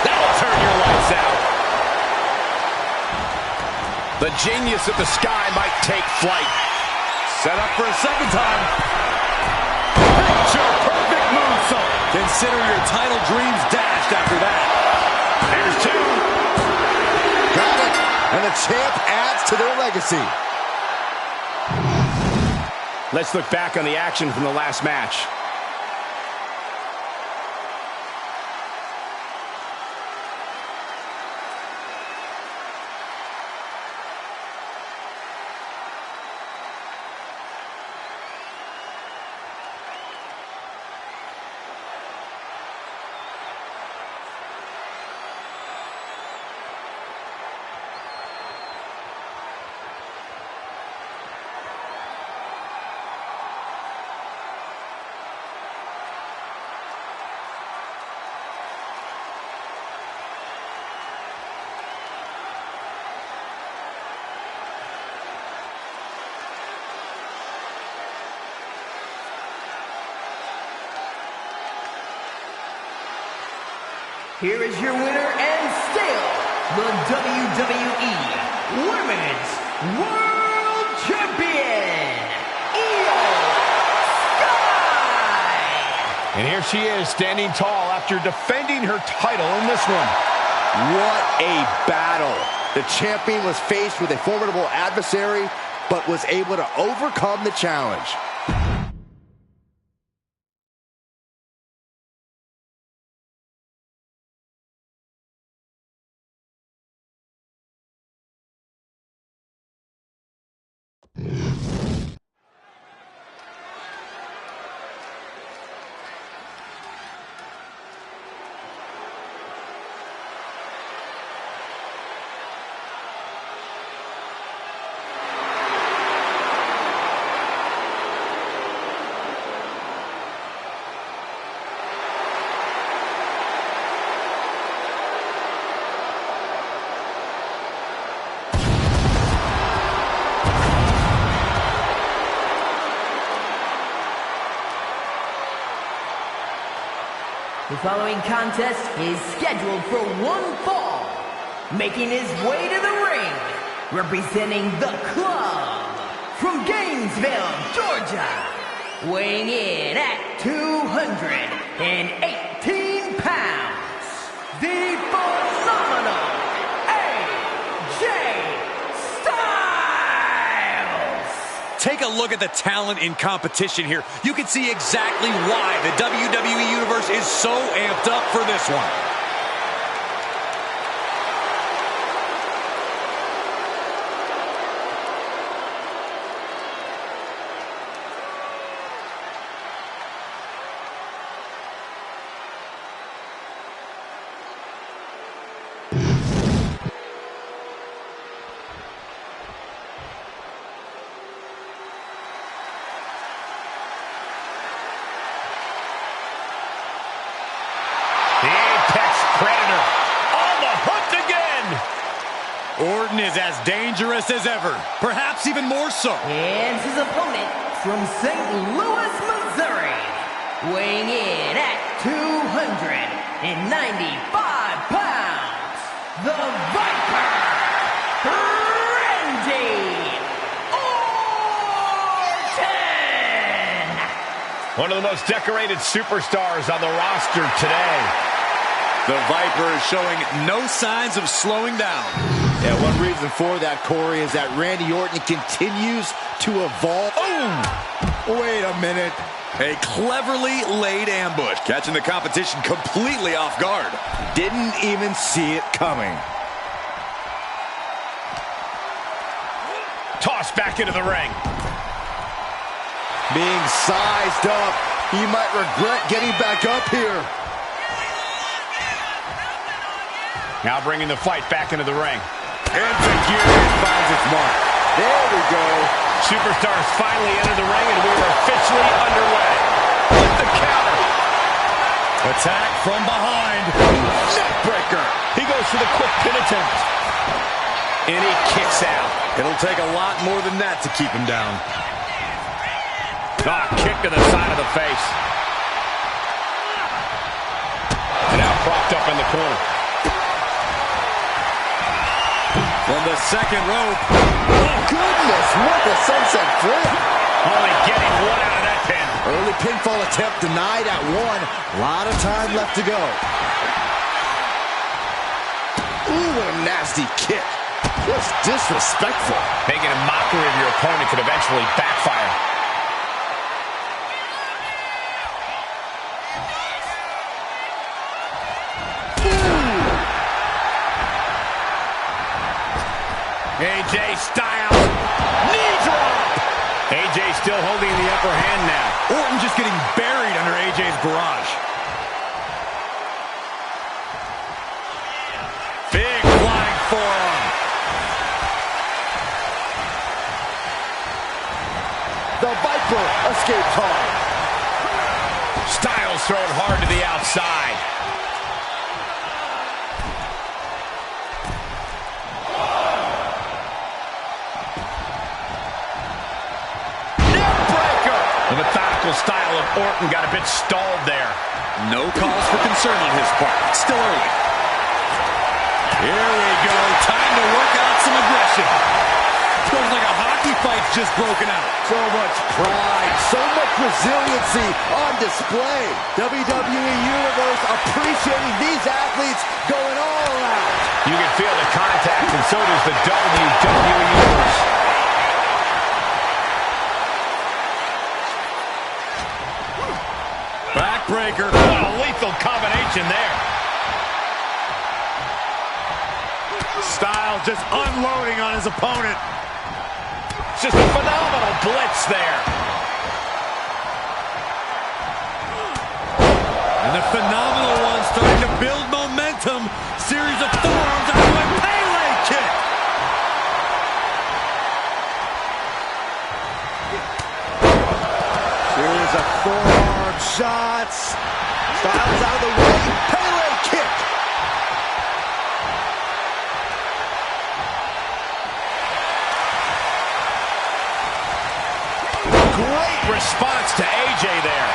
That'll turn your lights out. The genius of the Sky might take flight. Set up for a second time. Picture perfect moonsault. Consider your title dreams dashed after that. Here's two. Got it. And the champ adds to their legacy. Let's look back on the action from the last match. Here is your winner and still the WWE Women's World Champion, Io Sky! And here she is, standing tall after defending her title in this one. What a battle. The champion was faced with a formidable adversary, but was able to overcome the challenge. The following contest is scheduled for one fall. Making his way to the ring, representing the club from Gainesville, Georgia, weighing in at 218 pounds, the phenomenal AJ Styles. Take a look at the talent in competition here. You can see exactly why the WWE Universe is so amped up for this one. Orton is as dangerous as ever, perhaps even more so. And his opponent from St. Louis, Missouri, weighing in at 295 pounds, the Viper, Randy Orton! One of the most decorated superstars on the roster today. The Viper is showing no signs of slowing down. Yeah, one reason for that, Corey, is that Randy Orton continues to evolve. Oh! Wait a minute. A cleverly laid ambush, catching the competition completely off guard. Didn't even see it coming. Tossed back into the ring. Being sized up. He might regret getting back up here. Now bringing the fight back into the ring. And Figueroa finds its mark. There we go. Superstars finally enter the ring, and we are officially underway. With the counter. Attack from behind. Neckbreaker. He goes for the quick pin attempt. And he kicks out. It'll take a lot more than that to keep him down. Kick to the side of the face. And now propped up in the corner. From the second rope. Oh, goodness, what a sunset flip. Only getting one out of that pin. Early pinfall attempt denied at one. A lot of time left to go. Ooh, what a nasty kick. Just disrespectful. Making a mockery of your opponent could eventually backfire. AJ Styles, knee drop. AJ still holding the upper hand now. Orton just getting buried under AJ's barrage. Big flying forearm. The Viper escaped hard. Styles throwing hard to the outside. The methodical style of Orton got a bit stalled there. No cause for concern on his part. Still early. Here we go. Time to work out some aggression. Feels like a hockey fight's just broken out. So much pride, so much resiliency on display. WWE Universe appreciating these athletes going all out. You can feel the contact, and so does the WWE Universe. Backbreaker. What a lethal combination there. Styles just unloading on his opponent. Just a phenomenal blitz there. And the phenomenal one starting to build momentum. Series of forearms out of a Pele kick. Series of forearm shots. Styles out of the way. Pele kick. Great response to AJ there.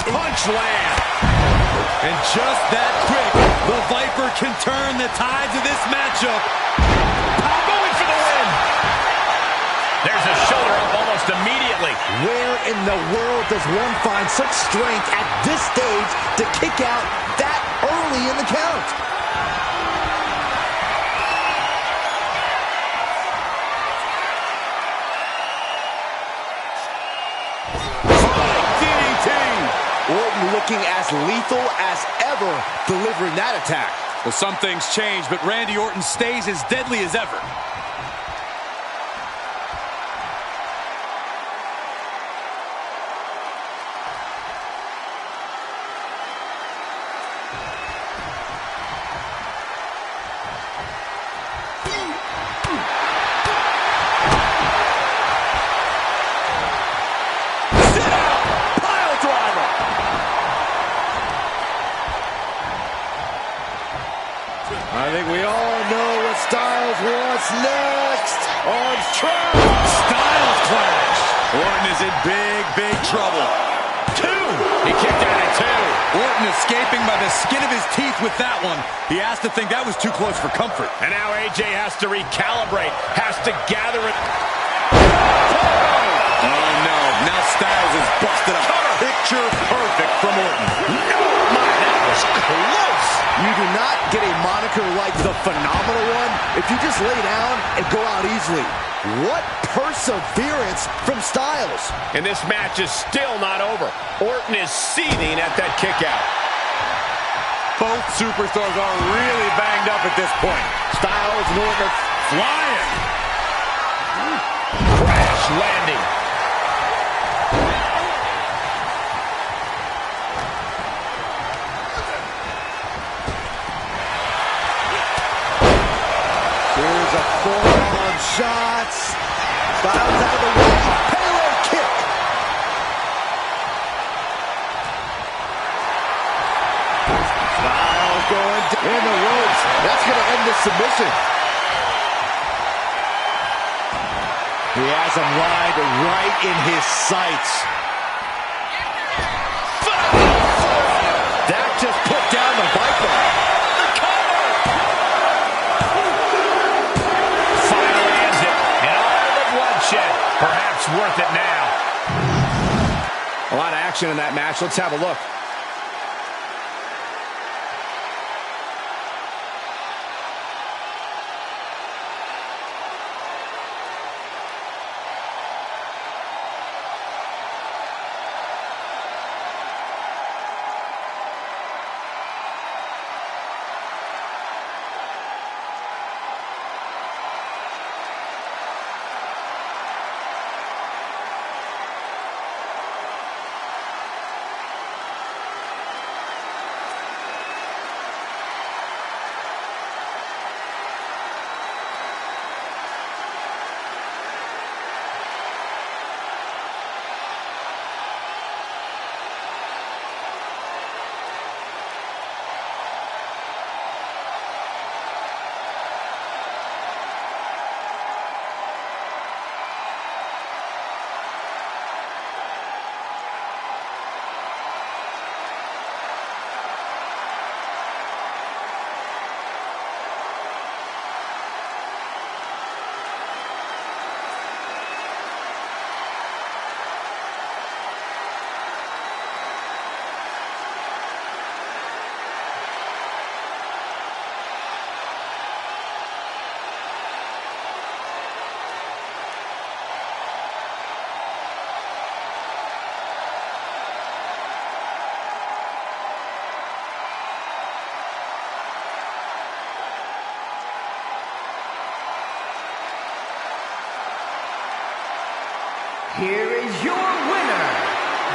Punch land. And just that quick, the Viper can turn the tides of this matchup. Going for the win. There's a shoulder up almost immediately. Where in the world does one find such strength at this stage to kick out that early in the count? Orton looking as lethal as ever, delivering that attack. Well, some things change, but Randy Orton stays as deadly as ever. I think we all know what Styles wants next. Arms trapped. Styles clash. Orton is in big trouble. 2. He kicked out at 2. Orton escaping by the skin of his teeth with that one. He has to think that was too close for comfort. And now AJ has to recalibrate, has to gather it. Oh no, now Styles is busted up. Picture perfect from Orton. No, my, that was close. You do not get a moniker like the Phenomenal One if you just lay down and go out easily. What perseverance from Styles. And this match is still not over. Orton is seething at that kick out. Both superstars are really banged up at this point. Styles and Orton are Flying. crash landing. Here's a forearm shots. Styles out of the way. A parallel kick. Styles going in the ropes. That's going to end the submission. He has him lined right in his sights. That just put down the Viper. Finally ends it. And all the bloodshed. Perhaps worth it now. A lot of action in that match. Let's have a look. Here is your winner,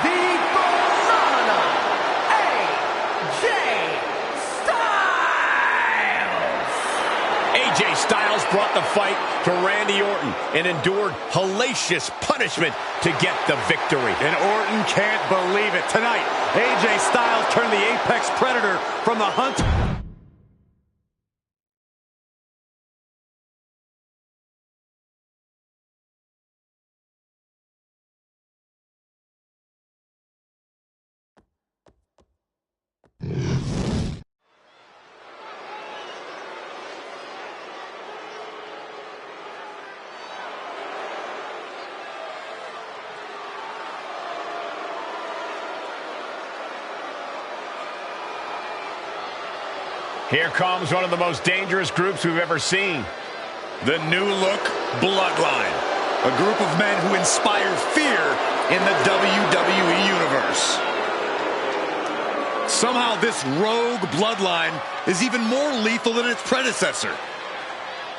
the Phenomenal AJ Styles. AJ Styles brought the fight to Randy Orton and endured hellacious punishment to get the victory. And Orton can't believe it. Tonight, AJ Styles turned the Apex Predator from the hunt. Here comes one of the most dangerous groups we've ever seen. The new look Bloodline. A group of men who inspire fear in the WWE Universe. Somehow this rogue Bloodline is even more lethal than its predecessor.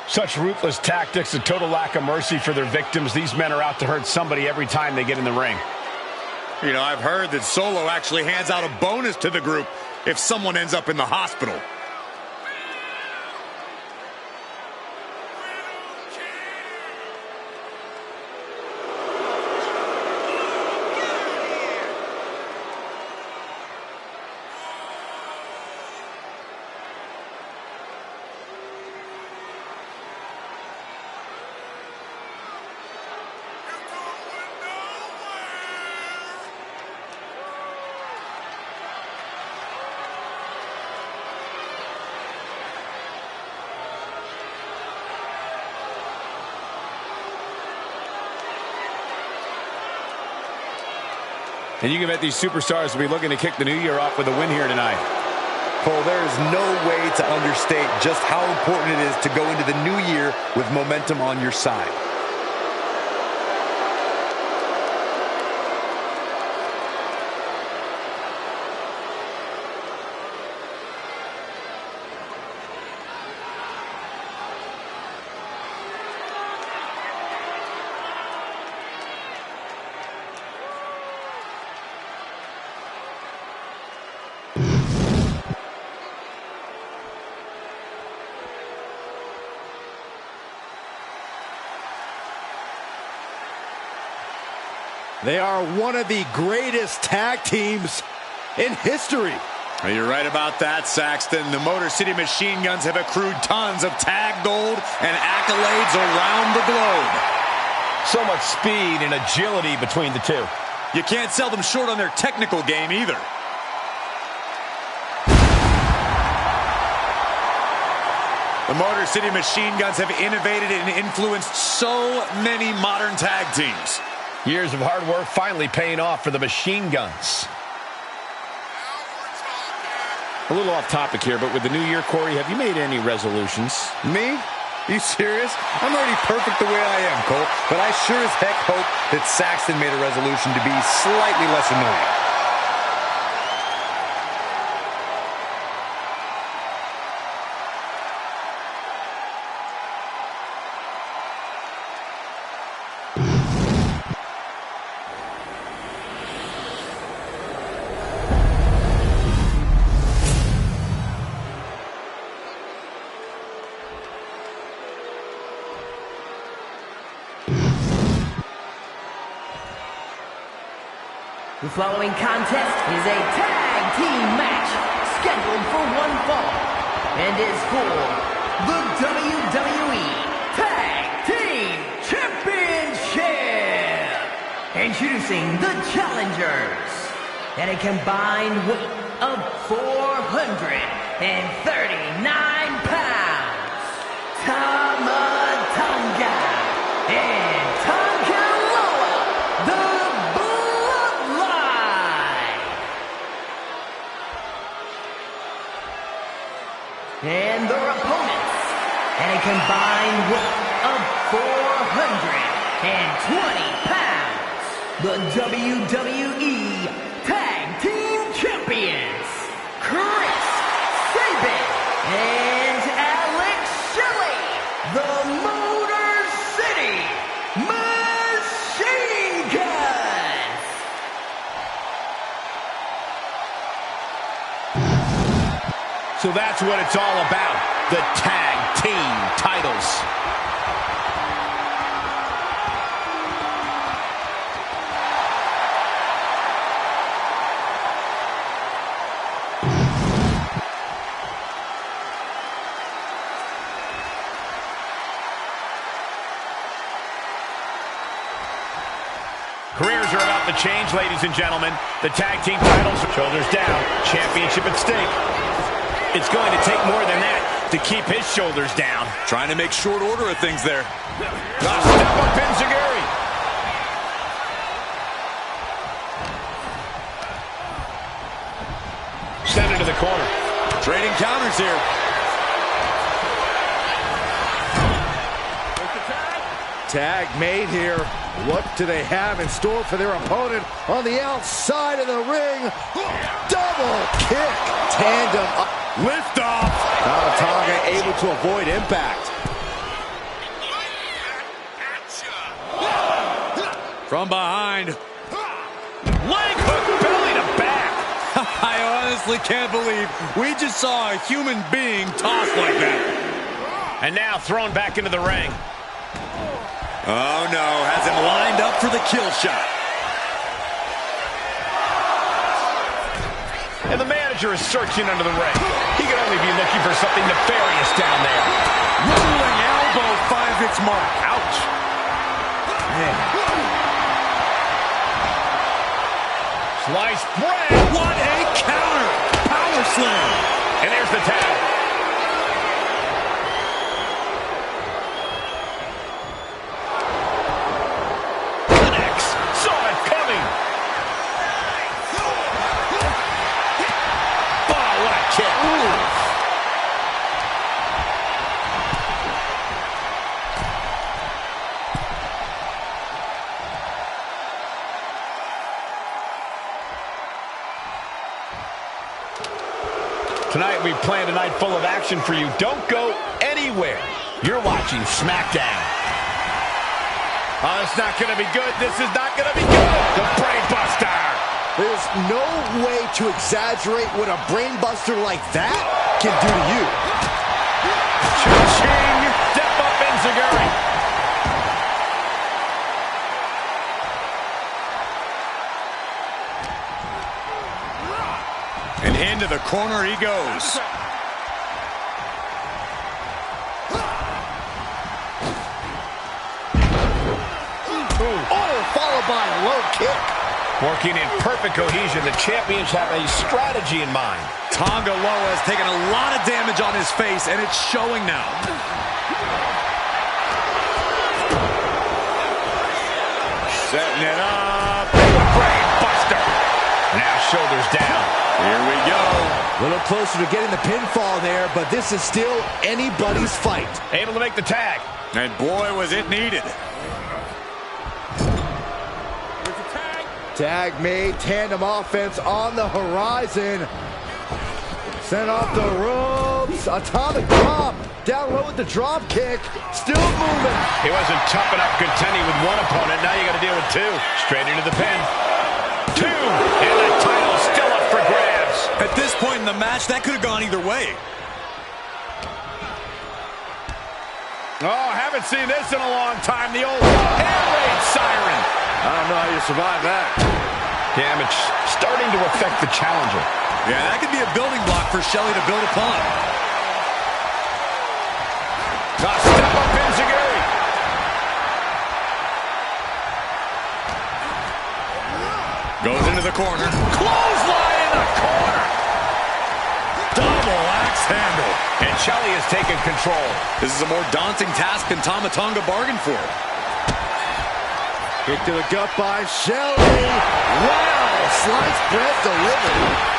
Such ruthless tactics, a total lack of mercy for their victims. These men are out to hurt somebody every time they get in the ring. You know, I've heard that Solo actually hands out a bonus to the group if someone ends up in the hospital. And you can bet these superstars will be looking to kick the new year off with a win here tonight. Cole, there is no way to understate just how important it is to go into the new year with momentum on your side. They are one of the greatest tag teams in history. You're right about that, Saxton. The Motor City Machine Guns have accrued tons of tag gold and accolades around the globe. So much speed and agility between the two. You can't sell them short on their technical game either. The Motor City Machine Guns have innovated and influenced so many modern tag teams. Years of hard work finally paying off for the Machine Guns. A little off topic here, but with the new year, Corey, have you made any resolutions? Me? Are you serious? I'm already perfect the way I am, Cole, but I sure as heck hope that Saxton made a resolution to be slightly less annoying. The following contest is a tag team match scheduled for one fall and is for the WWE Tag Team Championship. Introducing the challengers at a combined weight of 439 pounds, Tama Tonga and Tonga Loa, the and their opponents at a combined weight of 420 pounds, the WWE Tag Team Champions, Chris Sabin and Alex Shelley, the Motor City Machine Guns. So that's what it's all about, the tag team titles. Careers are about to change, ladies and gentlemen. The tag team titles, shoulders down, championship at stake. It's going to take more than that to keep his shoulders down. Trying to make short order of things there. Step up Enziguri. Send it to the corner. Trading counters here. Tag made here. What do they have in store for their opponent on the outside of the ring? Double kick. Tandem up. Lift off. Tonga able to avoid impact. From behind. Leg hook, belly to back. I honestly can't believe we just saw a human being tossed like that. And now thrown back into the ring. Oh no, has him lined up for the kill shot. And the manager is searching under the ring. He could only be looking for something nefarious down there. Rolling elbow finds its mark. Ouch. Man. Sliced bread. What a counter. Power slam. And there's the tag. kick. Ooh. Tonight, we planned a night full of action for you. Don't go anywhere. You're watching SmackDown. Oh, it's not going to be good. This is not going to be good. The Brain Buster. There's no way to exaggerate what a brain buster like that can do to you. Cha-ching! Step up, Enziguri. And into the corner he goes. Oh, followed by a low kick. Working in perfect cohesion, the champions have a strategy in mind. Tonga Loa has taken a lot of damage on his face, and it's showing now. Setting it up. Brain buster. Now shoulders down. Here we go. A little closer to getting the pinfall there, but this is still anybody's fight. Able to make the tag. And boy, was it needed. Tag made, tandem offense on the horizon. Sent off the ropes, atomic drop. Down low with the drop kick, still moving. He wasn't tough enough contending with one opponent. Now you got to deal with two. Straight into the pin. Two, and the title's still up for grabs. At this point in the match, that could have gone either way. Oh, haven't seen this in a long time. The old air raid siren. I don't know how you survive that. Damage starting to affect the challenger. Yeah, that could be a building block for Shelley to build upon. Step up, Enziguri. Goes into the corner. Clothesline in the corner. Double axe handle. And Shelley has taken control. This is a more daunting task than Tama Tonga bargained for. Kick to the gut by Shelley. Wow, sliced bread delivered.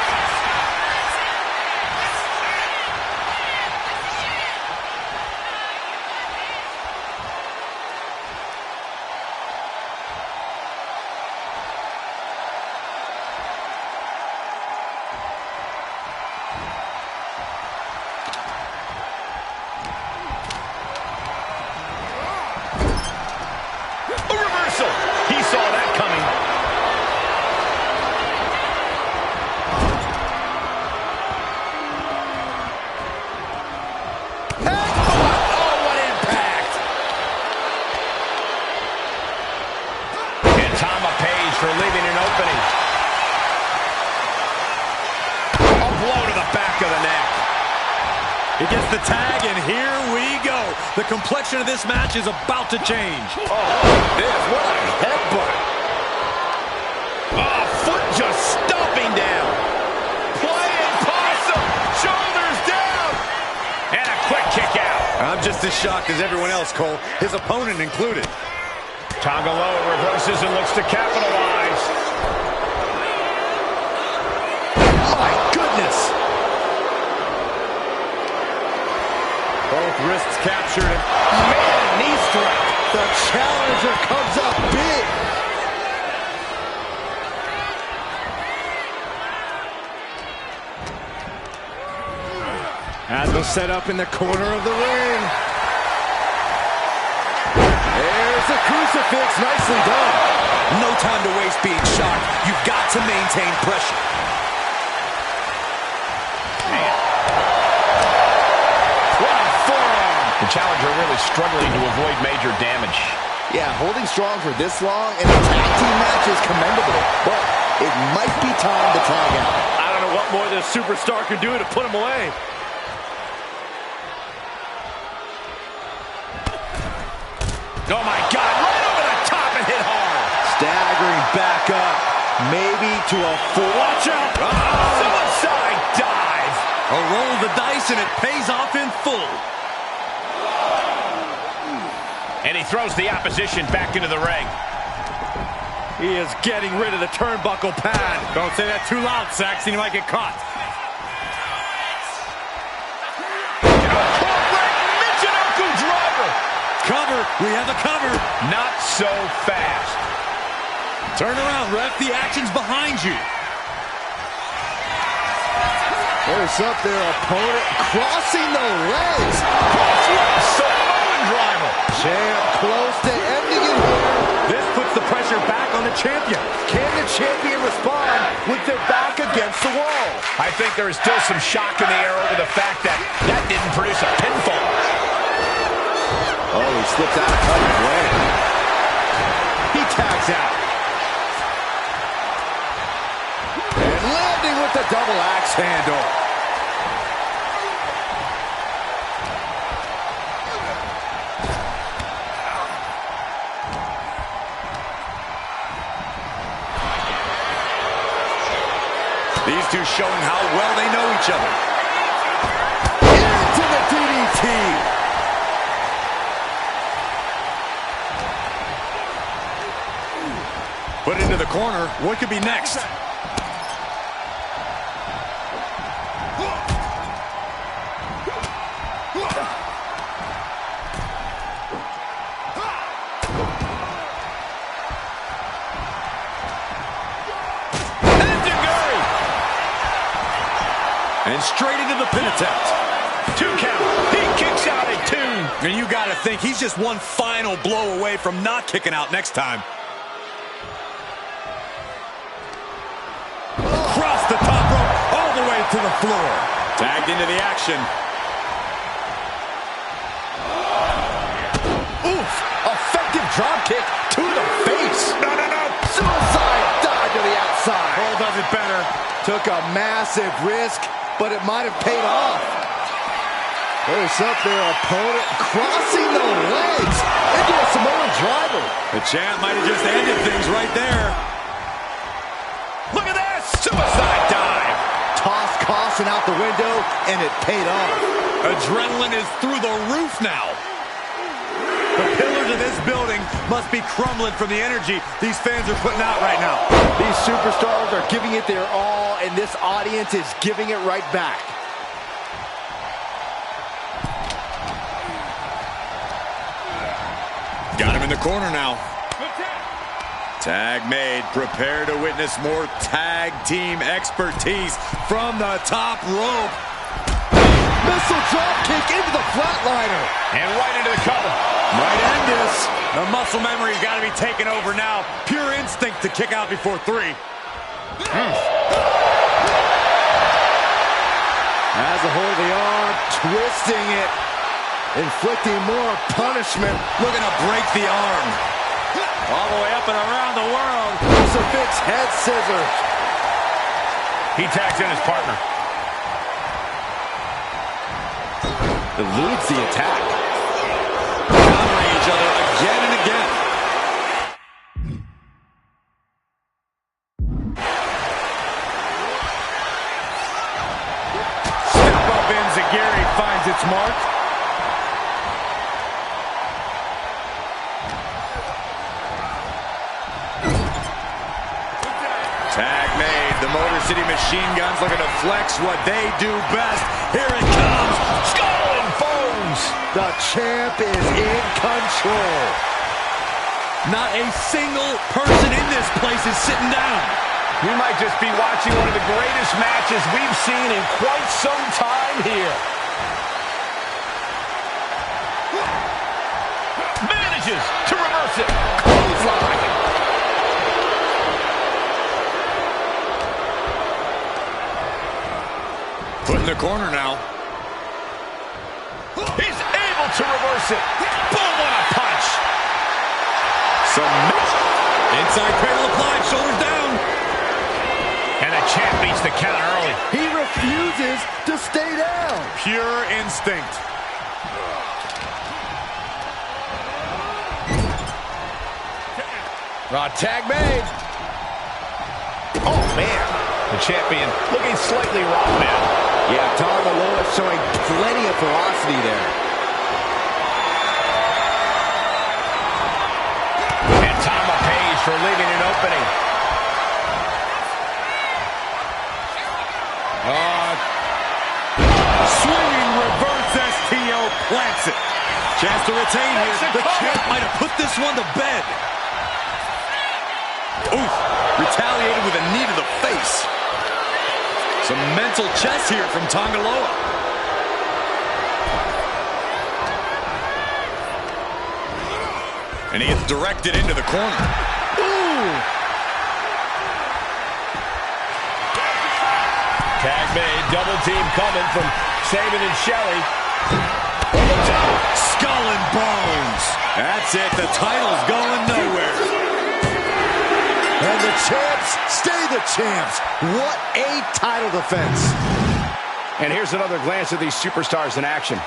He saw that coming. Oh, what impact! And Tama pays for leaving an opening. A blow to the back of the neck. He gets the tag, and here we go. The complexion of this match is about to change. What a headbutt. Oh, foot just stomping down. Playing possum. Shoulders down. And a quick kick out. I'm just as shocked as everyone else, Cole. His opponent included. Tonga Loa reverses and looks to capitalize. My goodness. Both wrists captured. Man, knee strike. The challenger comes up big. As was set up in the corner of the ring. There's a crucifix. Nicely done. No time to waste being shocked. You've got to maintain pressure. The challenger really struggling to avoid major damage. Yeah, holding strong for this long in a tag team match is commendable, but it might be time to tag out. I don't know what more this superstar can do to put him away. Oh my God, right over the top and hit hard. Staggering back up, maybe to a full. Watch out. Suicide dive. A roll of the dice, and it pays off in full. And he throws the opposition back into the ring. He is getting rid of the turnbuckle pad. Don't say that too loud, Saxon. You might get caught. We have the cover. Not so fast. Turn around, ref. The action's behind you. There's up their opponent, crossing the legs. Samoan driver. Champ close to ending it here. This puts the pressure back on the champion. Can the champion respond with their back against the wall? I think there is still some shock in the air over the fact that that didn't produce a pinfall. Oh, he slipped out of cover's way. He tags out. And landing with the double axe handle. These two showing how well they know each other. Into the DDT. Put into the corner. What could be next? And straight into the pin attempt. 2 count. He kicks out at 2. And you got to think he's just one final blow away from not kicking out next time. Cross the top rope all the way to the floor. Tagged into the action. Oof! Effective drop kick to the face. No. Suicide dive to the outside. Cole does it better. Took a massive risk, but it might have paid off. There's up their opponent, crossing the legs into a Samoan driver. The champ might have just ended things right there. Look at this. Suicide dive. Tossed caution out the window, and it paid off. Adrenaline is through the roof now. The pillars of this building must be crumbling from the energy these fans are putting out right now. These superstars are giving it their all, and this audience is giving it right back. Got him in the corner now. Tag made. Prepare to witness more tag team expertise from the top rope. Missile drop kick into the flatliner. And right into the cover. Might end this. The muscle memory's got to be taken over now. Pure instinct to kick out before 3. Has a hold of the arm, twisting it, inflicting more punishment. Looking to break the arm. All the way up and around the world. Crucifix head scissors. He tags in his partner. Eludes the attack. Countering each other again and again. Step up in Zagiri finds its mark. Tag made. The Motor City Machine Guns looking to flex what they do best. Here it comes. Skull and bones. The champ is in control. Not a single person in this place is sitting down. We might just be watching one of the greatest matches we've seen in quite some time here. Manages to reverse it. Clothesline. Put in the corner now. He's able to reverse it. Boom, what a punch. Inside cradle applied, shoulders down. And the champ beats the count early. He refuses to stay down. Pure instinct. Tag made. Oh, man. The champion looking slightly rough now. Yeah, Tom Malone showing plenty of ferocity there. And Tama pays for leaving an opening. Swinging reverse STO plants it. Chance to retain here. The champ might have put this one to bed. Oof. Retaliated with a knee to the face. Some mental chess here from Tongaloa. And he gets directed into the corner. Ooh! Tag made, double team coming from Saban and Shelley. Skull and bones. That's it, the title's going nowhere. And the champs stay the champs. What a title defense. And here's another glance at these superstars in action.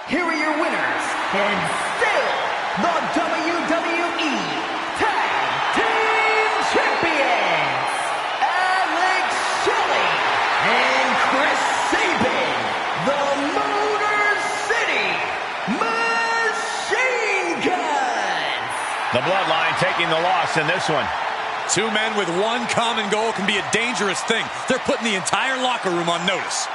Here are your winners, and still the WWE Tag Team Champions, Alex Shelley and Chris Sabin, the Motor City Machine Guns. The Bloodline taking the loss in this one. Two men with one common goal can be a dangerous thing. They're putting the entire locker room on notice.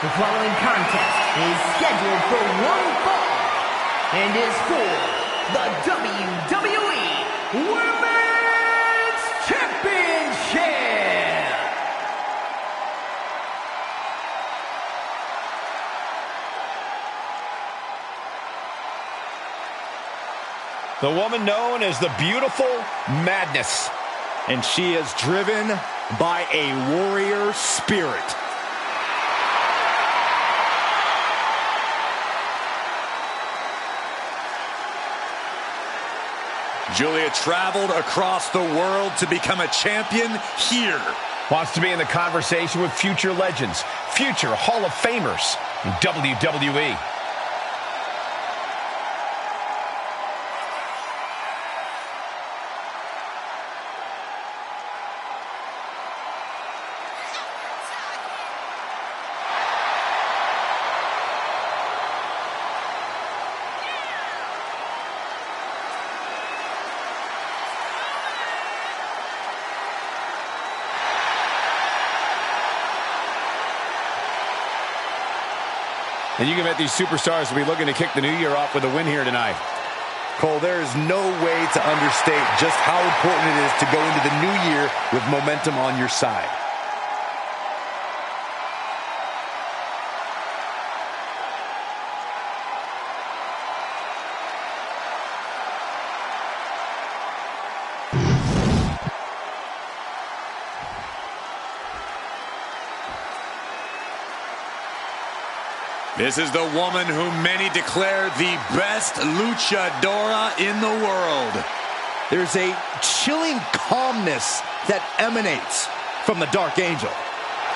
The following contest is scheduled for one fall and is for the WWE Women's Championship. The woman known as the Beautiful Madness. And she is driven by a warrior spirit. Julia traveled across the world to become a champion here. Wants to be in the conversation with future legends, future Hall of Famers in WWE. And you can bet these superstars will be looking to kick the new year off with a win here tonight. Cole, there is no way to understate just how important it is to go into the new year with momentum on your side. This is the woman whom many declare the best luchadora in the world. There's a chilling calmness that emanates from the Dark Angel.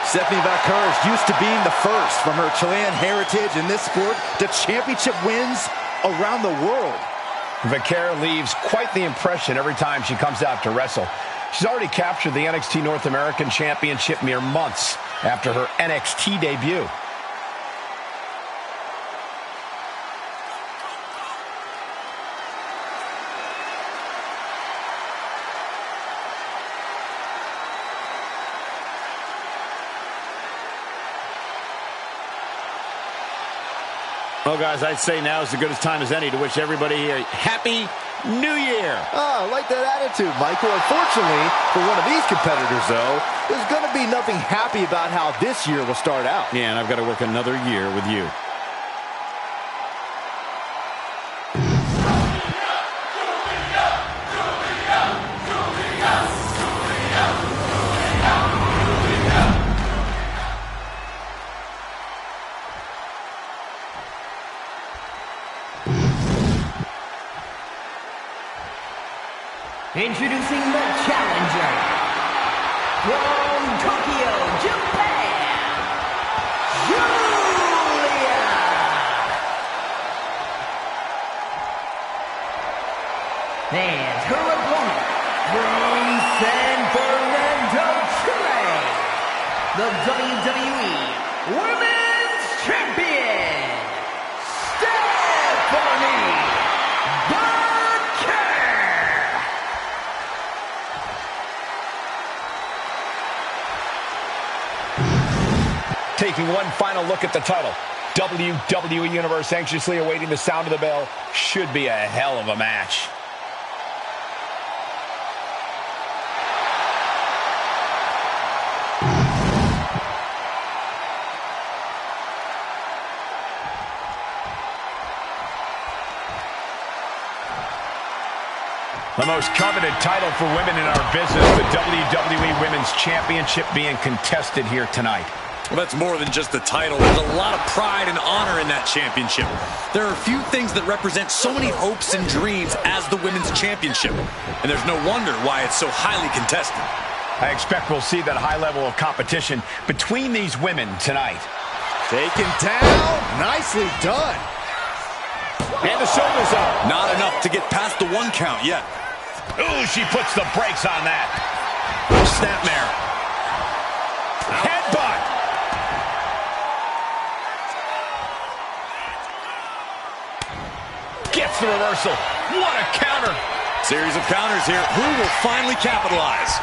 Stephanie Vaquer is used to being the first from her Chilean heritage in this sport to championship wins around the world. Vaquer leaves quite the impression every time she comes out to wrestle. She's already captured the NXT North American Championship mere months after her NXT debut. Well, guys, I'd say now is as good a time as any to wish everybody here Happy New Year. Oh, I like that attitude, Michael. Unfortunately, for one of these competitors, though, there's going to be nothing happy about how this year will start out. Yeah, and I've got to work another year with you. Introducing the challenger from Tokyo, Japan, Julia. And her opponent from San Fernando, Chile, the WWE Women's Champion, Stephanie. Taking one final look at the title. WWE Universe anxiously awaiting the sound of the bell. Should be a hell of a match. The most coveted title for women in our business, the WWE Women's Championship being contested here tonight. Well, that's more than just the title. There's a lot of pride and honor in that championship. There are a few things that represent so many hopes and dreams as the Women's Championship. And there's no wonder why it's so highly contested. I expect we'll see that high level of competition between these women tonight. Taken down. Nicely done. And the shoulders up. Not enough to get past the 1 count yet. Ooh, she puts the brakes on that. Snapmare. Headbutt. Gets the reversal. What a counter. Series of counters here. Who will finally capitalize?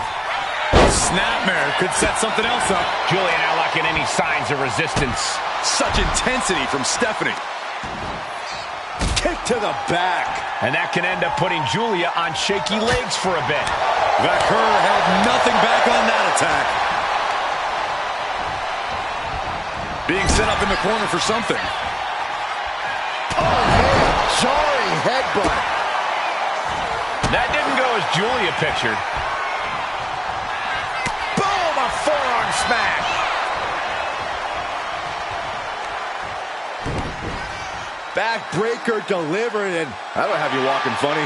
Snapmare could set something else up. Julia now lacking any signs of resistance. Such intensity from Stephanie. Kick to the back. And that can end up putting Julia on shaky legs for a bit. Vaquer had nothing back on that attack. Being set up in the corner for something. Oh, man. Jarring headbutt. That didn't go as Julia pictured. Boom! A forearm smash. Backbreaker delivered, and that'll have you walking funny.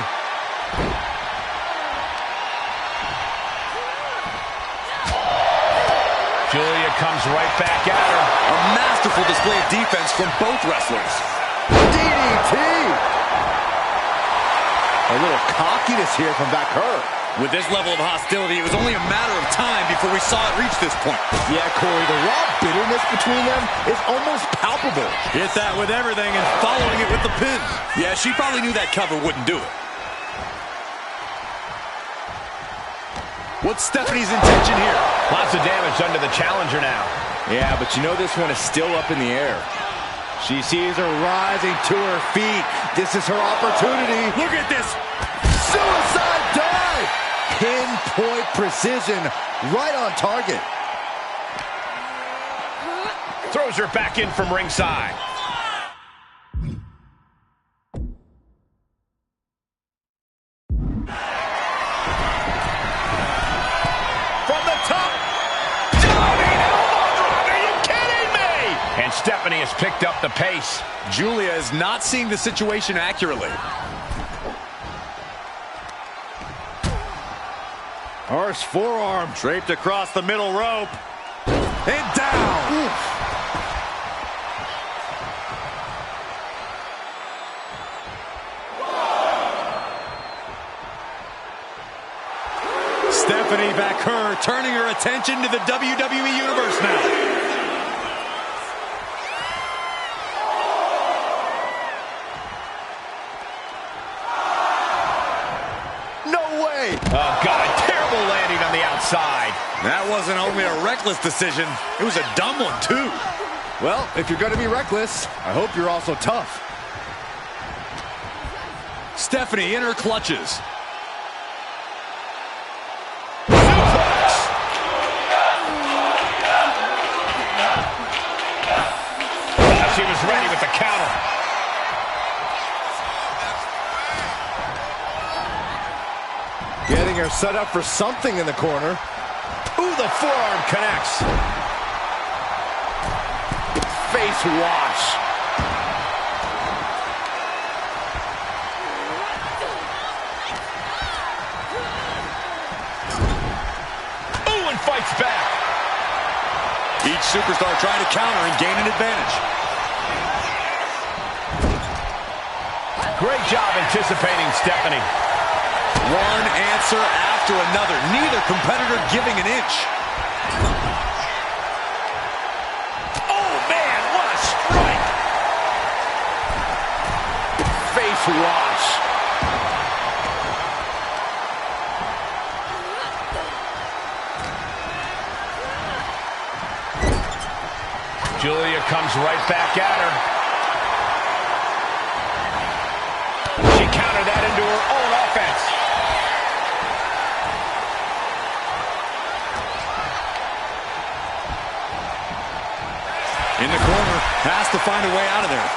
Julia comes right back at her. A masterful display of defense from both wrestlers. DDT! A little cockiness here from Vaquer. With this level of hostility, it was only a matter of time before we saw it reach this point. Yeah, Corey, the raw bitterness between them is almost palpable. Hit that with everything and following it with the pin. Yeah, she probably knew that cover wouldn't do it. What's Stephanie's intention here? Lots of damage under the challenger now. Yeah, but you know this one is still up in the air. She sees her rising to her feet. This is her opportunity. Look at this. Suicide dive! Pinpoint precision, right on target. Throws her back in from ringside. From the top. Diving elbow drop. Are you kidding me? And Stephanie has picked up the pace. Julia is not seeing the situation accurately. Harsh forearm. Draped across the middle rope. And down. Oof. Stephanie Vaquer turning her attention to the WWE Universe now. Oh, God, a terrible landing on the outside. That wasn't only a reckless decision, it was a dumb one, too. Well, if you're going to be reckless, I hope you're also tough. Stephanie in her clutches. She was ready with the counter. Getting her set up for something in the corner. Ooh, the forearm connects. Face wash. Ooh, and fights back. Each superstar trying to counter and gain an advantage. Great job anticipating Stephanie. One answer after another. Neither competitor giving an inch. Oh, man, what a strike. Face wash. Julia comes right back at her. She countered that into her own offense. In the corner, has to find a way out of there.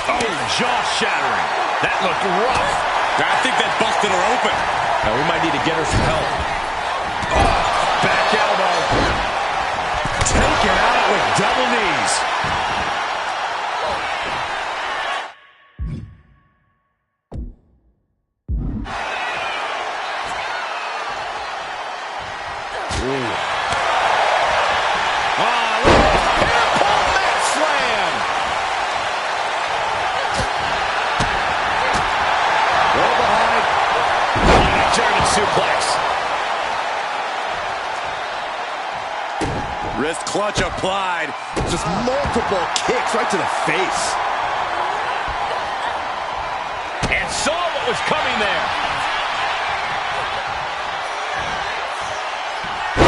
Oh, jaw-shattering. That looked rough. I think that busted her open. Now we might need to get her some help. Oh, back elbow. Taken out with double knees. Suplex. Wrist clutch applied. Just multiple kicks right to the face. And saw what was coming there.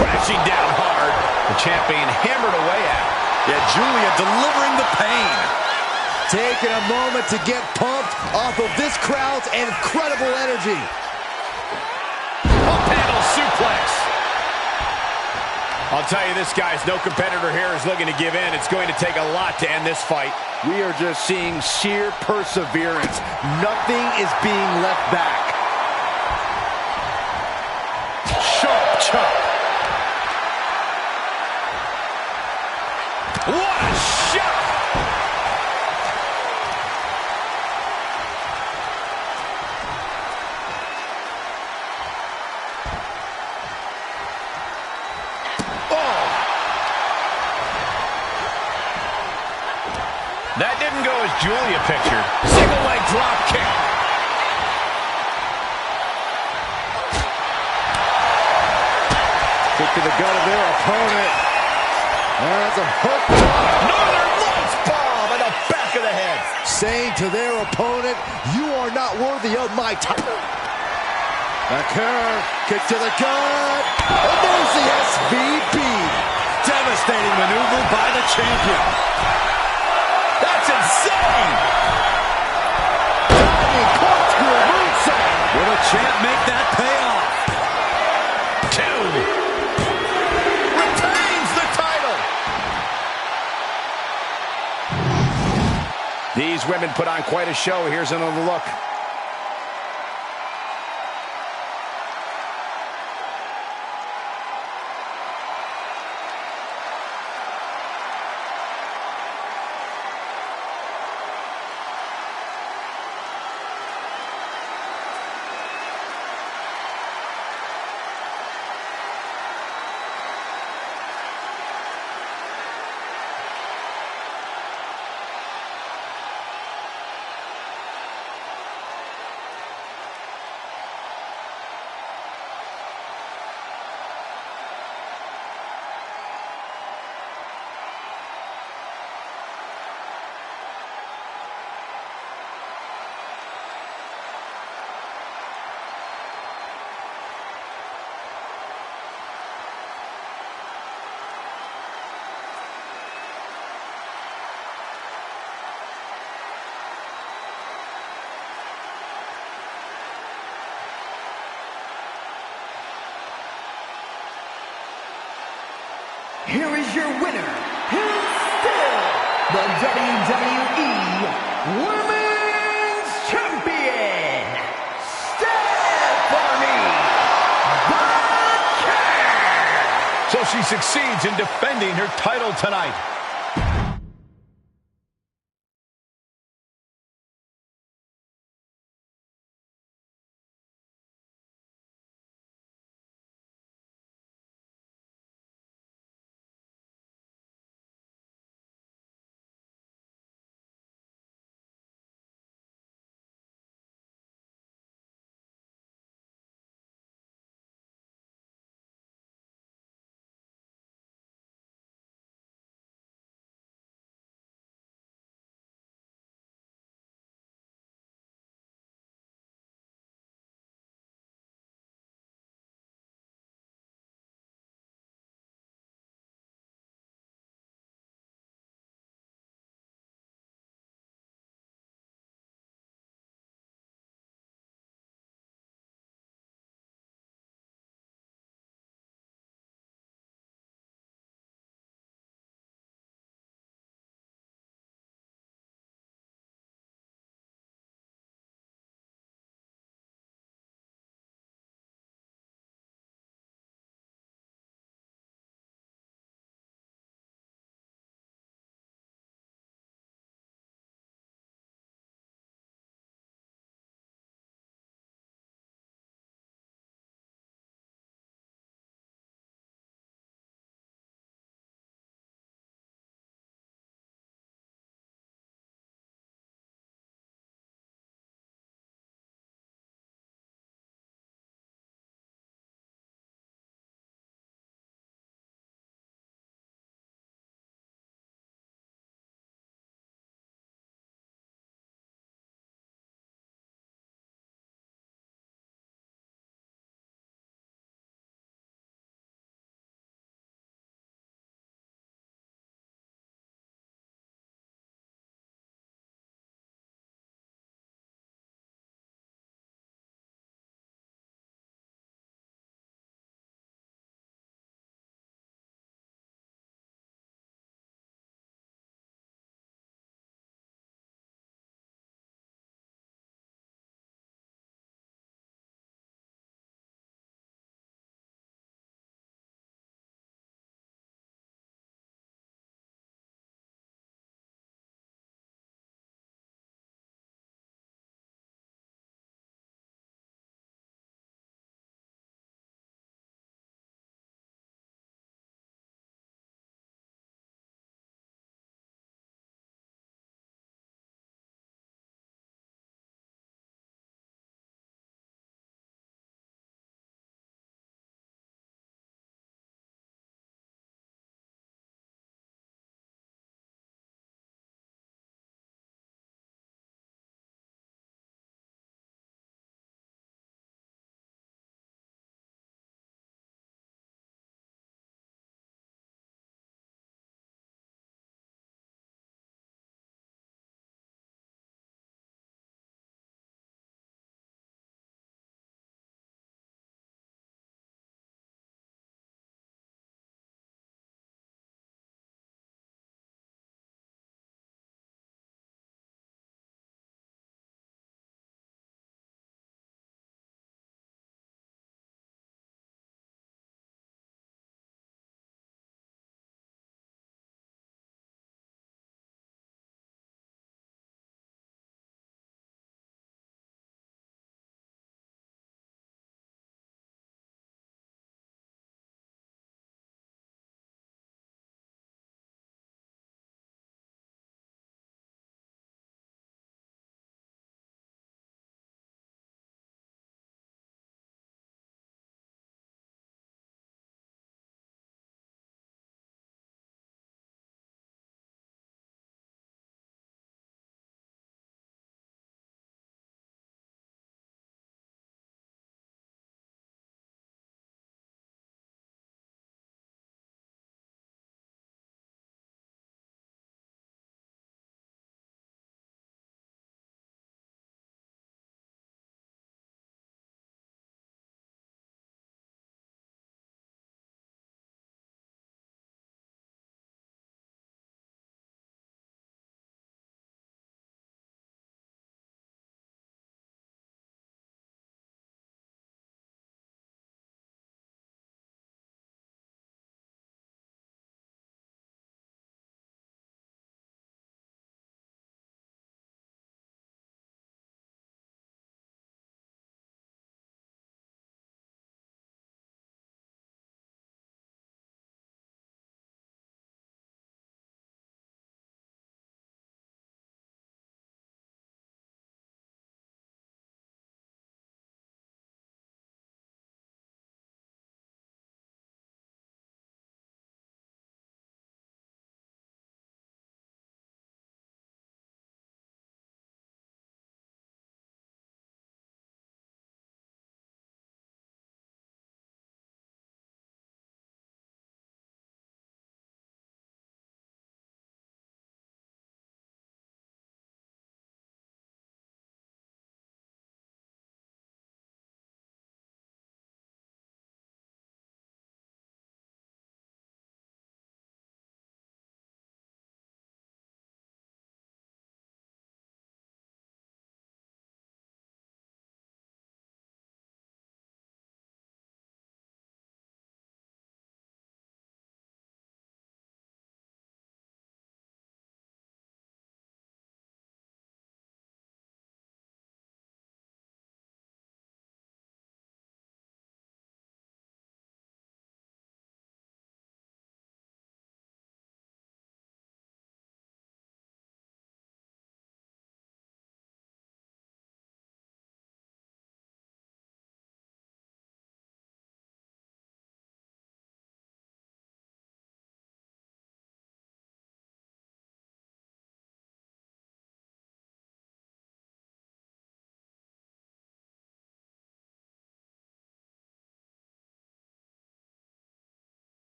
Crashing down hard. The champion hammered away at it. Yeah, Julia delivering the pain. Taking a moment to get pumped off of this crowd's incredible energy. Panel suplex. I'll tell you this, guys, no competitor here is looking to give in. It's going to take a lot to end this fight. We are just seeing sheer perseverance. Nothing is being left back. Sharp chop. What a shot! That didn't go as Julia pictured. Single leg drop kick. Kick to the gut of their opponent. That's a hook drop. Northern Lights bomb in the back of the head. Saying to their opponent, you are not worthy of my title. A curve. Kick to the gut. And there's the SVP. Devastating maneuver by the champion. That's insane! Diving corkscrew moonsault. Will the champ make that pay off? 2. Retains the title! These women put on quite a show. Here's another look. here is your winner, and still the WWE Women's Champion, Stephanie the Cat. So she succeeds in defending her title tonight.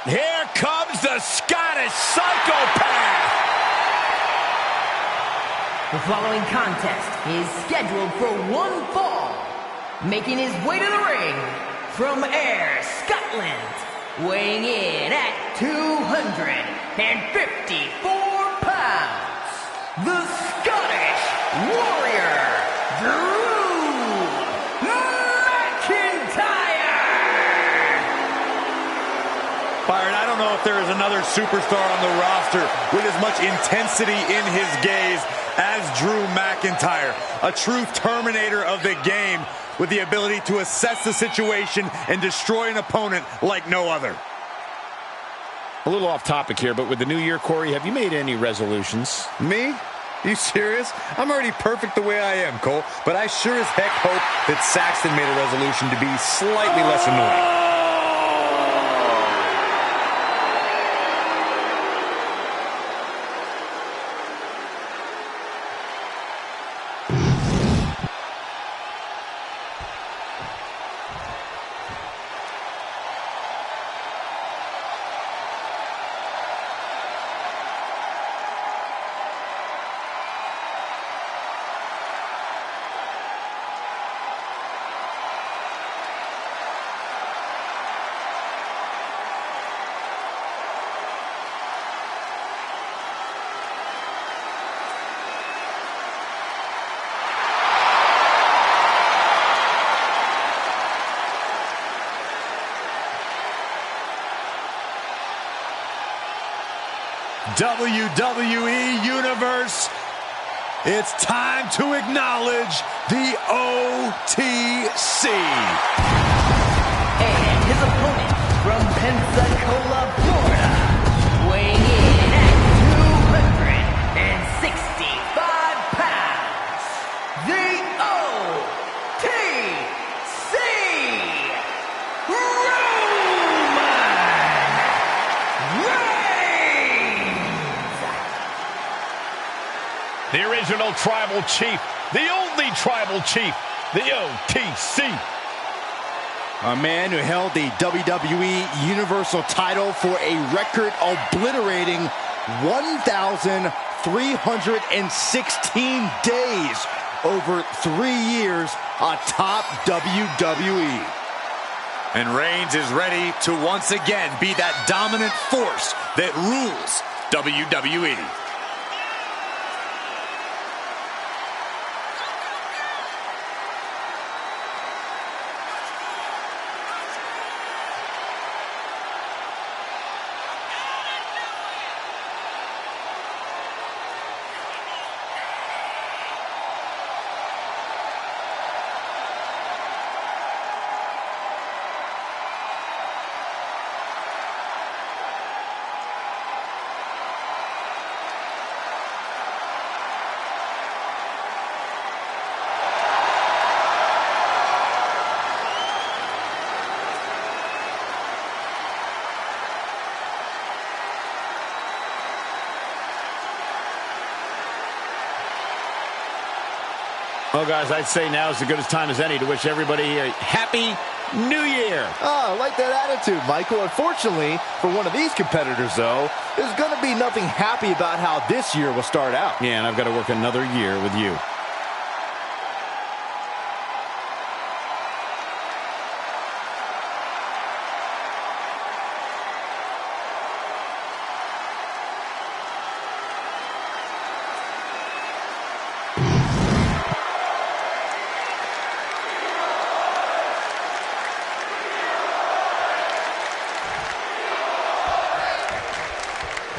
Here comes the Scottish Psychopath. The following contest is scheduled for one fall. Making his way to the ring from Ayr, Scotland, weighing in at 254 pounds, the Scottish Warrior, Drew McIntyre! Byron, I don't know if there is another superstar on the roster with as much intensity in his gaze as Drew McIntyre. A true terminator of the game with the ability to assess the situation and destroy an opponent like no other. A little off topic here, but with the new year, Corey, have you made any resolutions? Me? You serious? I'm already perfect the way I am, Cole. But I sure as heck hope that Saxton made a resolution to be slightly less annoying. WWE Universe, it's time to acknowledge the OTC. And his opponent from Pensacola, Florida, weighing in at 265 pounds, the OTC, The original tribal chief, the only tribal chief, the OTC. A man who held the WWE Universal title for a record-obliterating 1,316 days over 3 years atop WWE. And Reigns is ready to once again be that dominant force that rules WWE. Well, guys, I'd say now is as good a time as any to wish everybody a happy New Year. Oh, I like that attitude, Michael. Unfortunately, for one of these competitors, though, there's going to be nothing happy about how this year will start out. Yeah, and I've got to work another year with you.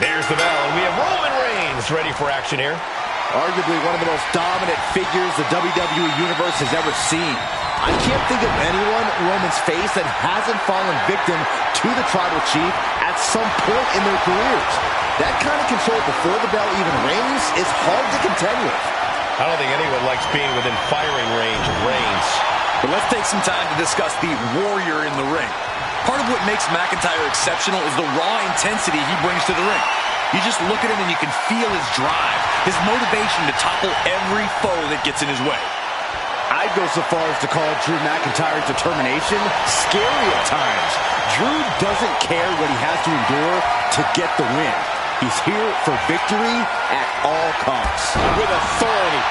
There's the bell, and we have Roman Reigns ready for action here. Arguably one of the most dominant figures the WWE Universe has ever seen. I can't think of anyone Roman's faced that hasn't fallen victim to the Tribal Chief at some point in their careers. That kind of control before the bell even rings is hard to contend with. I don't think anyone likes being within firing range of Reigns. But let's take some time to discuss the warrior in the ring. Part of what makes McIntyre exceptional is the raw intensity he brings to the ring. You just look at him and you can feel his drive, his motivation to topple every foe that gets in his way. I I'd go so far as to call Drew McIntyre's determination scary at times. Drew doesn't care what he has to endure to get the win. He's here for victory at all costs. With authority.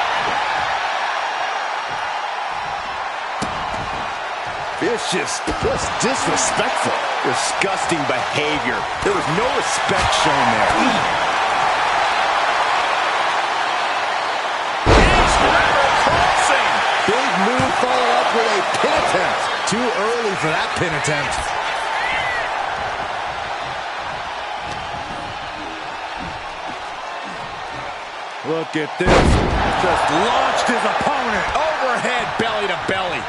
It's just disrespectful. Disgusting behavior. There was no respect shown there. Big move followed up with a pin attempt. Too early for that pin attempt. Look at this. Just launched his opponent. Overhead, belly to belly.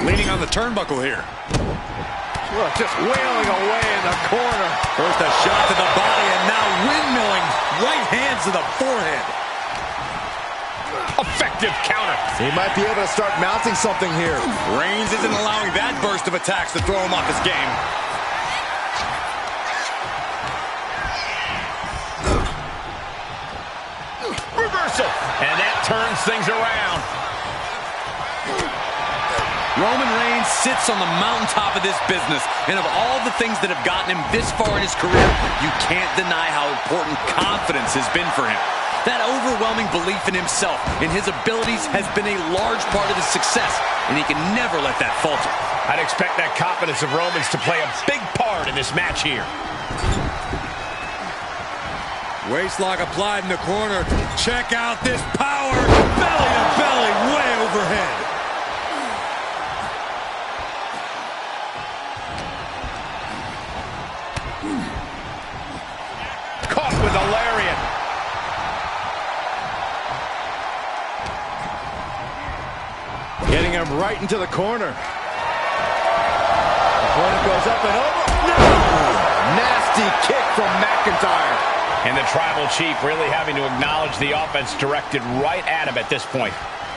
Leaning on the turnbuckle here. Look, just wailing away in the corner. First a shot to the body and now windmilling right hands to the forehead. Effective counter. He might be able to start mounting something here. Reigns isn't allowing that burst of attacks to throw him off his game. Reversal. And that turns things around. Roman Reigns sits on the mountaintop of this business, and of all the things that have gotten him this far in his career, you can't deny how important confidence has been for him. That overwhelming belief in himself and his abilities has been a large part of his success, and he can never let that falter. I'd expect that confidence of Roman's to play a big part in this match here. Waistlock applied in the corner. Check out this power. Belly to belly, way overhead. Caught with a lariat. Getting him right into the corner. The corner goes up and over. No! Nasty kick from McIntyre. And the Tribal Chief really having to acknowledge the offense directed right at him at this point.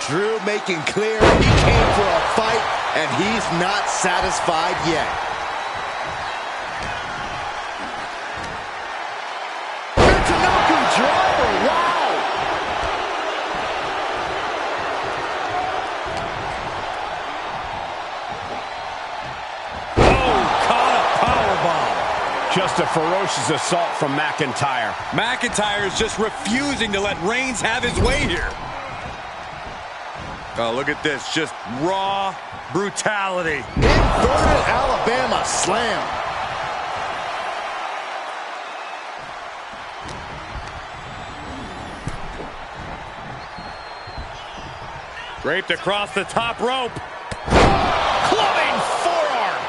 Drew making clear he came for a fight, and he's not satisfied yet. Michinoku driver, wow! Oh, caught a powerbomb. Just a ferocious assault from McIntyre. McIntyre is just refusing to let Reigns have his way here. Oh, look at this. Just raw brutality. Inverted Alabama slam. Draped across the top rope. Clubbing forearm.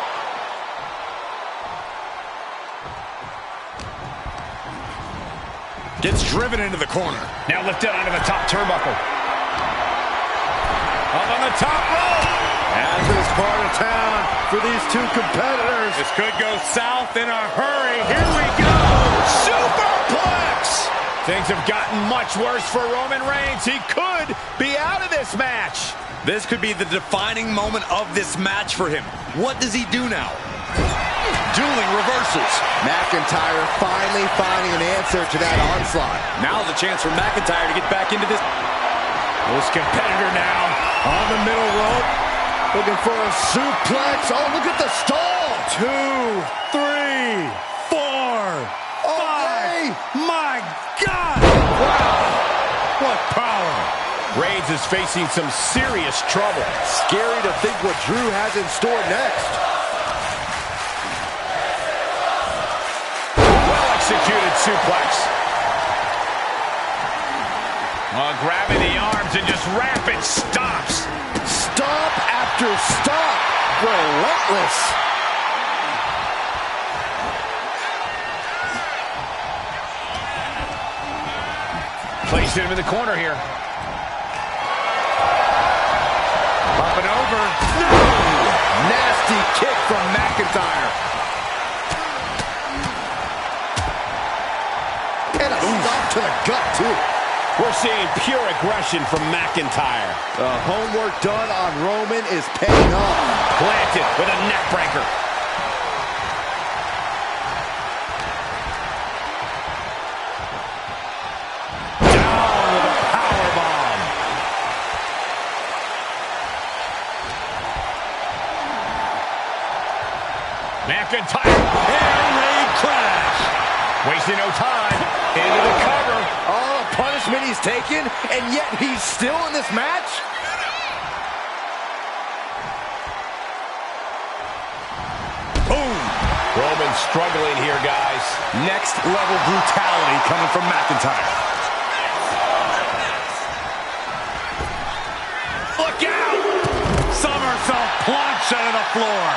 Gets driven into the corner. Now lifted onto the top turnbuckle. Up on the top rope. As is part of town for these two competitors. This could go south in a hurry. Here we go. Superplex. Things have gotten much worse for Roman Reigns. He could be out of this match. This could be the defining moment of this match for him. What does he do now? Dueling reversals. McIntyre finally finding an answer to that onslaught. Now's a chance for McIntyre to get back into this. This competitor now On the middle rope, looking for a suplex. Oh, look at the stall. 2, 3, 4, 5. My God! Wow! What power! Reigns is facing some serious trouble. Scary to think what Drew has in store next. Well-executed suplex. Grabbing the arms and just rapid stops. Stop after stop. Relentless. Placing him in the corner here. Up and over. No! Nasty kick from McIntyre. And a stop to the gut, too. We're seeing pure aggression from McIntyre. The homework done on Roman is paying off. Planted with a neck breaker. Down with a McIntyre. Air raid crash. Wasting no time. Into the cover. Oh, the punishment he's taken, and yet he's still in this match? Boom. Roman struggling here, guys. Next level brutality coming from McIntyre. Look out! Somersault plunge out of the floor.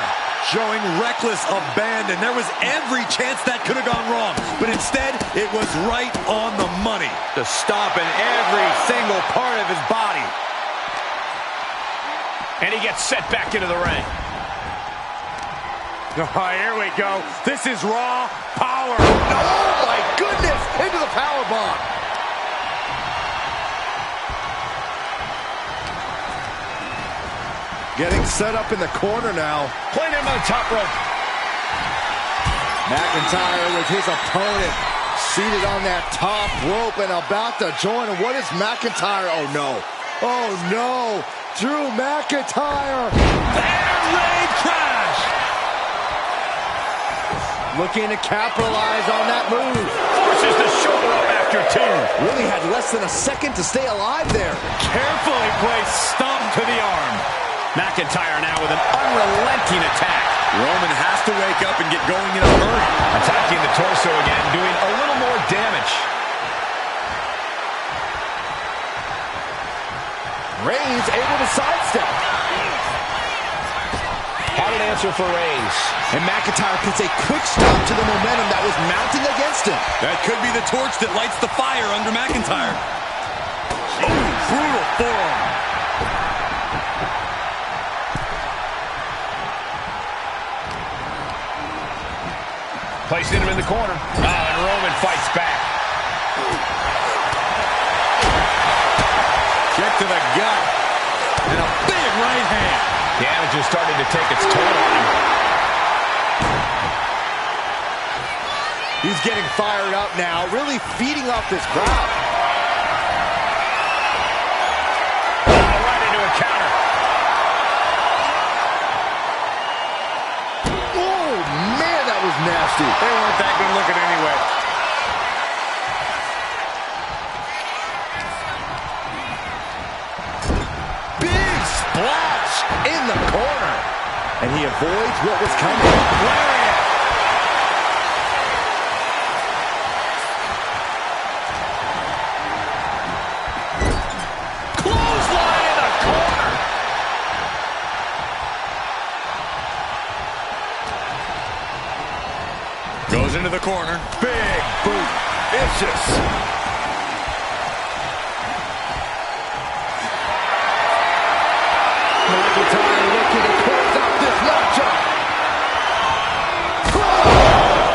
Showing reckless abandon. There was every chance that could have gone wrong, but instead, it was right on the money. To stop in every single part of his body. And he gets set back into the ring. Oh, here we go. This is raw power. Oh, my goodness! Into the powerbomb. Getting set up in the corner now. Playing him on the top rope. McIntyre with his opponent seated on that top rope and about to join. And what is McIntyre? Oh, no. Oh, no. Drew McIntyre. Air raid crash. Looking to capitalize on that move. Forces the shoulder up after two. Really had less than a second to stay alive there. Carefully placed stomp to the arm. McIntyre now with an unrelenting attack. Roman has to wake up and get going in a hurry. Attacking the torso again, doing a little more damage. Reigns able to sidestep. Had an answer for Reigns. And McIntyre puts a quick stop to the momentum that was mounting against him. That could be the torch that lights the fire under McIntyre. Oh, brutal forearm. Placing him in the corner. Oh, and Roman fights back. Kick to the gut. And a big right hand. Damage is starting to take its toll on him. He's getting fired up now, really feeding off this crowd. Oh, right into a counter. Oh, man, that was nasty. They weren't that good looking anyway. Big splash in the corner. And he avoids what was coming. Lariat. Clothesline in the corner. Goes into the corner. Big boot. Vicious. McIntyre looking to close out this matchup.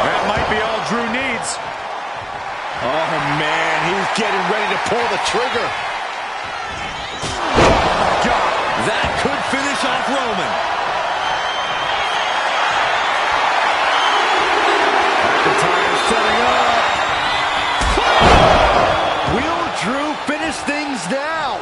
That might be all Drew needs. Oh, man, he's getting ready to pull the trigger. Oh, my God. That could finish off Roman. McIntyre setting up. Will Drew finish things now?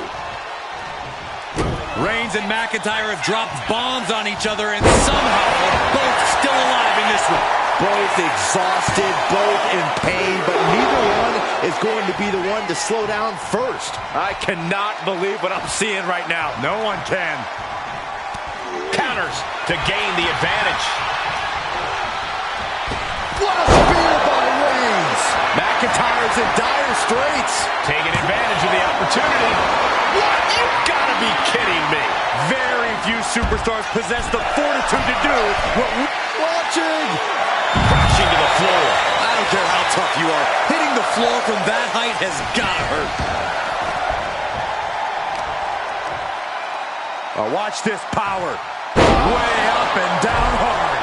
Reigns and McIntyre have dropped bombs on each other, and somehow they're both still alive in this one. Both exhausted, both in pain, but neither one is going to be the one to slow down first. I cannot believe what I'm seeing right now. No one can. Counters to gain the advantage. What a spear by Reigns! McIntyre's in dire straits. Taking advantage of the opportunity. What? You've got to be kidding me. Very few superstars possess the fortitude to do what we're watching. Crashing to the floor. I don't care how tough you are. Hitting the floor from that height has got to hurt. watch this power. Way up and down hard.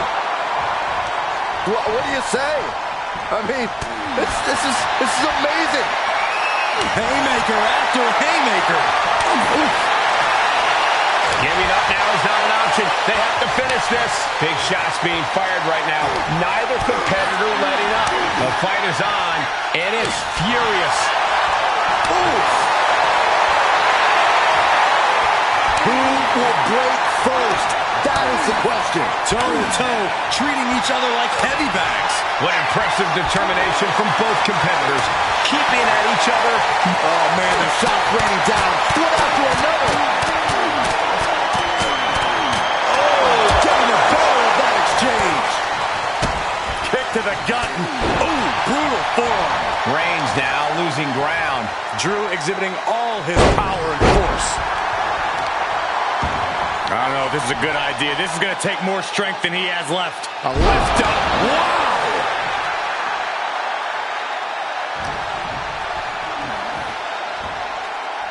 What do you say? I mean, this is amazing. Haymaker after haymaker. Giving up now is not an option. They have to finish this. Big shots being fired right now. Neither competitor letting up. The fight is on, and it's furious. Ooh. Who will break first? That is the question. Toe-to-toe, treating each other like heavy bags. What impressive determination from both competitors, keeping at each other. Oh, man, the shot raining down. One after another. Oh, getting the better of that exchange. Kick to the gut. Oh, brutal forearm. Reigns now losing ground. Drew exhibiting all his power and force. I don't know if this is a good idea. This is going to take more strength than he has left. A lift up. Wow!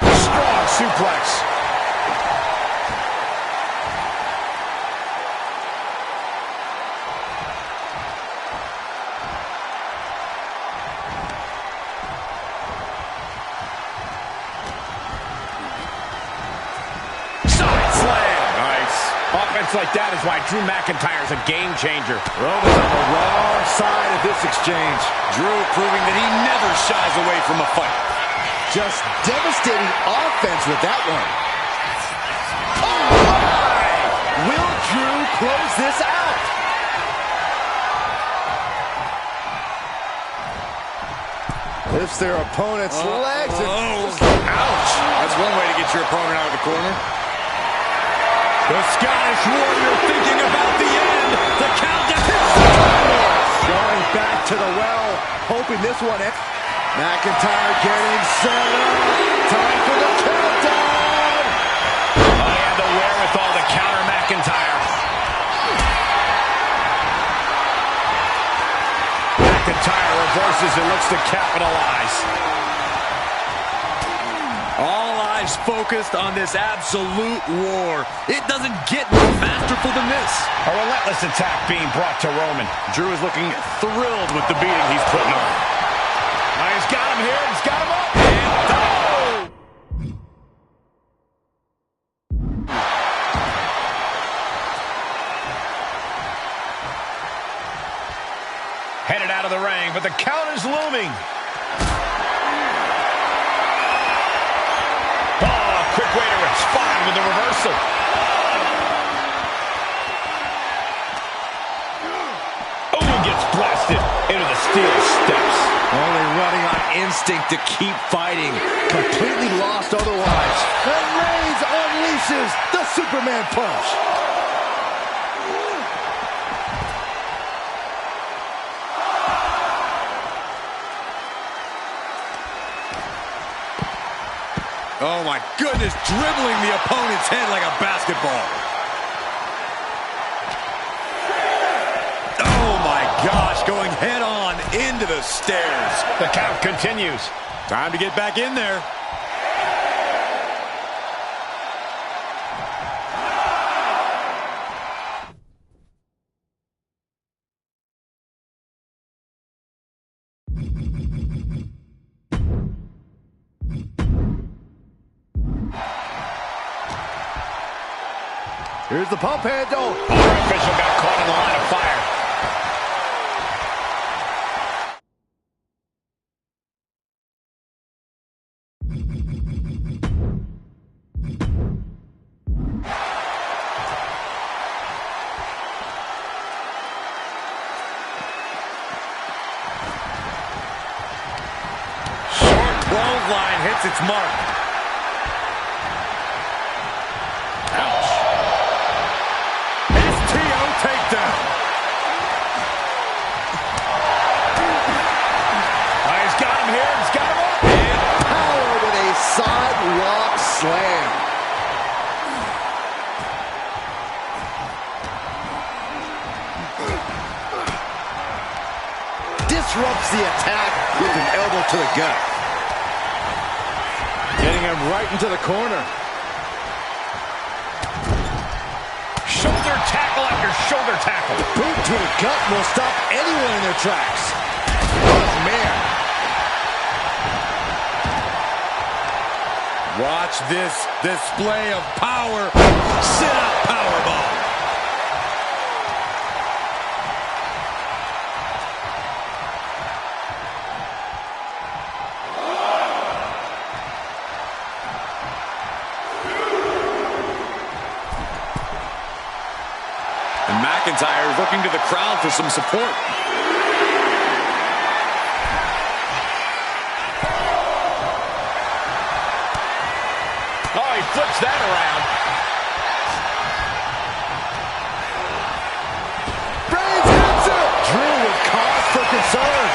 Strong suplex. Offense like that is why Drew McIntyre's a game changer. Roman's on the wrong side of this exchange. Drew proving that he never shies away from a fight. Just devastating offense with that one. Oh, my! Will Drew close this out? Lifts their opponent's legs. Ouch! That's one way to get your opponent out of the corner. The Scottish Warrior thinking about the end. The countdown. Going back to the well, hoping this one ends. McIntyre getting set up. Time for the countdown. Oh, he had the wherewithal to counter McIntyre. McIntyre reverses and looks to capitalize. All eyes focused on this absolute war. It doesn't get more masterful than this. A relentless attack being brought to Roman. Drew is looking thrilled with the beating he's putting on. He's got him here. He's got him up. And oh! Headed out of the ring, but the count is looming. Quick way to respond with the reversal. Oh, gets blasted into the steel steps. Only running on instinct to keep fighting. Completely lost otherwise. And Reigns unleashes the Superman punch. Oh my goodness, dribbling the opponent's head like a basketball. Oh my gosh, going head on into the stairs. The count continues. Time to get back in there. Here's the pump handle. Our official got caught in the line of fire. Short clothesline hits its mark. Ouch. STO takedown. He's got him here. He's got him up. And power with a sidewalk slam. Disrupts the attack with an elbow to the gut. Getting him right into the corner. Shoulder tackle after shoulder tackle. Boot to the gut will stop anyone in their tracks. Oh, man. Watch this display of power. Sit-up powerbomb. looking to the crowd for some support. Oh, he flips that around. Reigns hits it! Drew with cause for concern.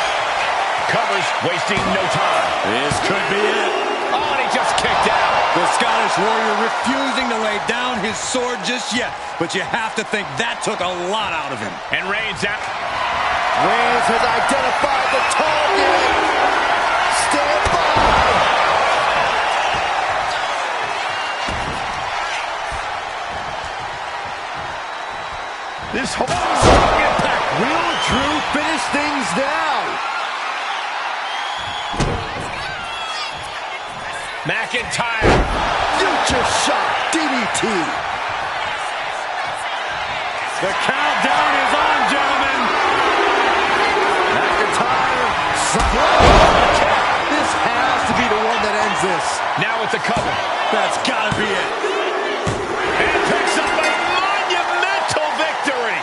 Covers, wasting no time. This could be it. Oh, and he just kicked out. The Scottish Warrior refusing to lay down his sword just yet. But you have to think that took a lot out of him. And Reigns out. Reigns has identified the target. Stand by. This whole Strong impact. Will Drew finish things now? McIntyre. Future shot. DDT. The countdown is on, gentlemen. McIntyre. This has to be the one that ends this. Now with the cover. That's got to be it. And picks up a monumental victory.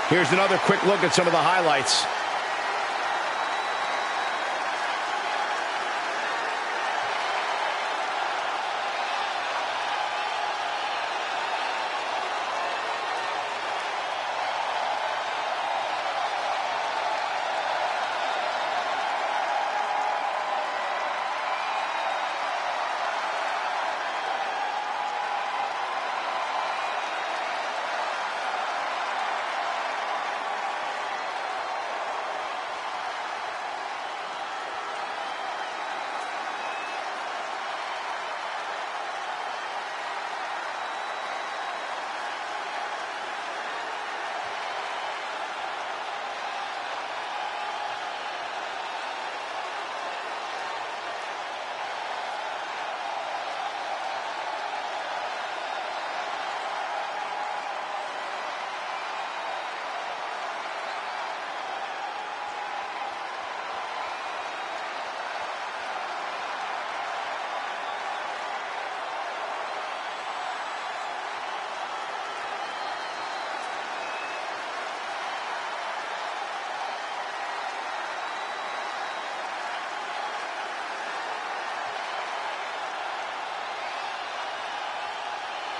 Here's another quick look at some of the highlights.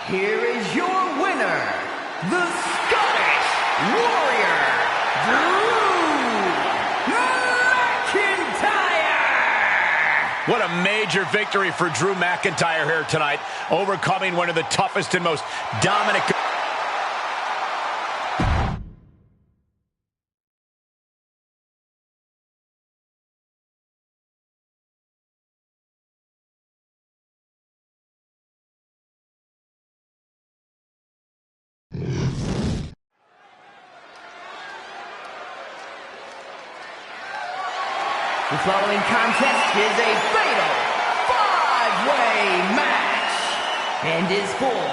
Here is your winner, the Scottish Warrior, Drew McIntyre! What a major victory for Drew McIntyre here tonight, overcoming one of the toughest and most dominant... The following contest is a fatal five-way match and is for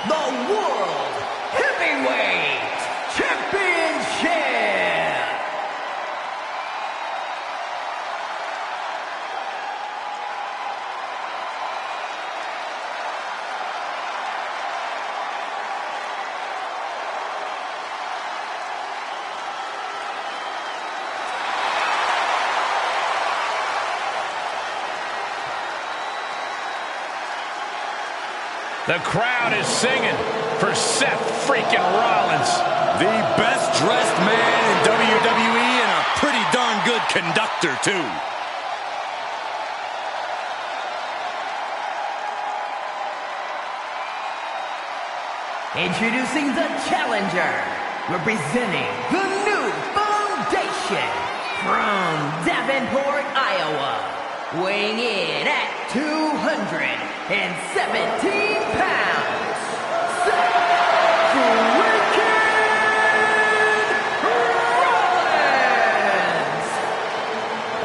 the World Heavyweight Championship. The crowd is singing for Seth freaking Rollins. The best dressed man in WWE and a pretty darn good conductor, too. Introducing the challenger, representing the new foundation from Davenport, Iowa. Weighing in at 217 pounds, Seth Rollins!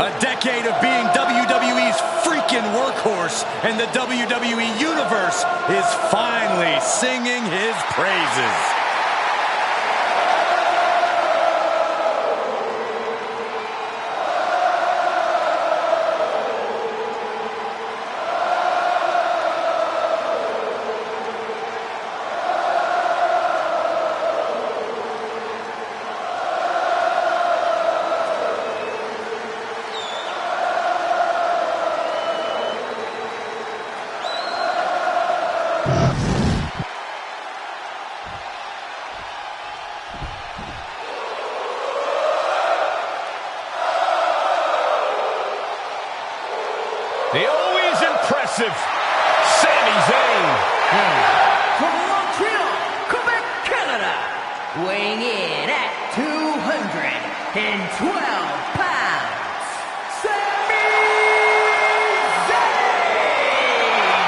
A decade of being WWE's freaking workhorse, and the WWE Universe is finally singing his praises. impressive. Sami Zayn. From Montreal, Quebec, Canada, weighing in at 212 pounds, Sami Zayn.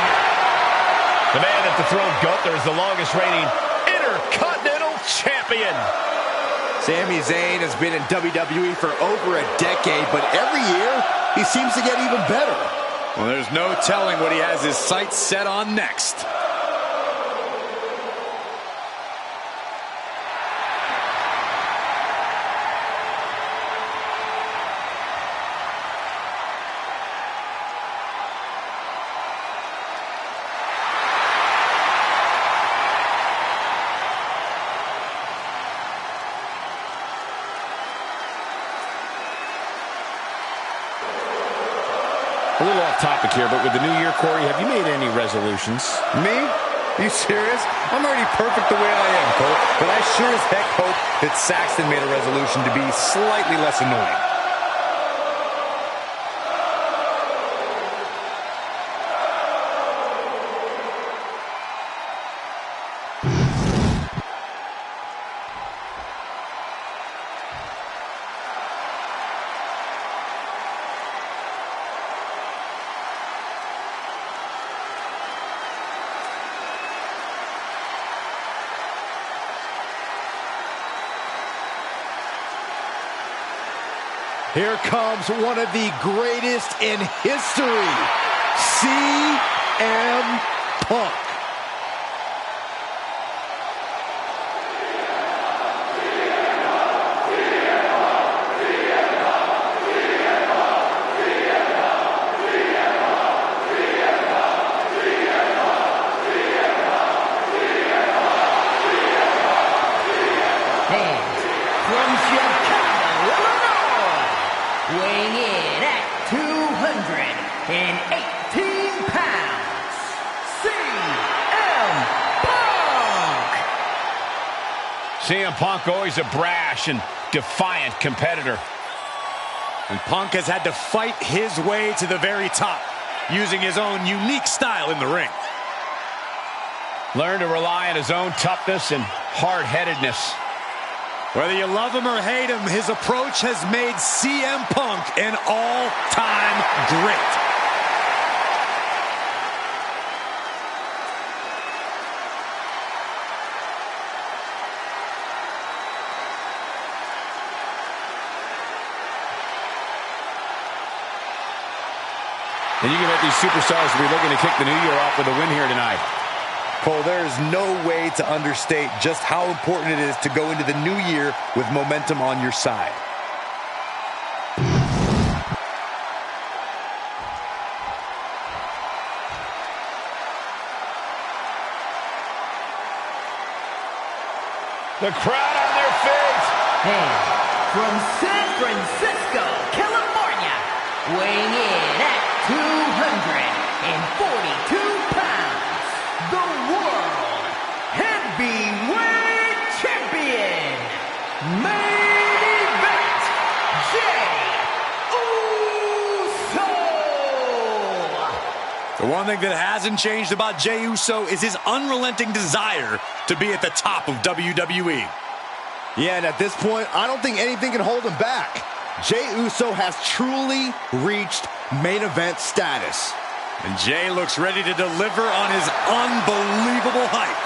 The man at the throne, Gunther, is the longest reigning Intercontinental Champion. Sami Zayn has been in WWE for over a decade, but every year he seems to get even better. Well, there's no telling what he has his sights set on next. A little off topic here, but with the new year, Corey, have you made any resolutions? Me? Are you serious? I'm already perfect the way I am, Cole. But I sure as heck hope that Saxton made a resolution to be slightly less annoying. Here comes one of the greatest in history, CM Punk. And from Chicago, Illinois, weighing in at 218 pounds, CM Punk. CM Punk, always a brash and defiant competitor. And Punk has had to fight his way to the very top, using his own unique style in the ring. Learned to rely on his own toughness and hard-headedness. Whether you love him or hate him, his approach has made CM Punk an all-time great. And you can bet these superstars will be looking to kick the new year off with a win here tonight. Cole, there is no way to understate just how important it is to go into the new year with momentum on your side. The crowd on their feet. And from San Francisco, California, weighing in at 242 pounds, the World Heavyweight Champion, Main Event, Jey Uso. The one thing that hasn't changed about Jey Uso is his unrelenting desire to be at the top of WWE. Yeah, and at this point, I don't think anything can hold him back. Jey Uso has truly reached main event status. And Jey looks ready to deliver on his unbelievable hype.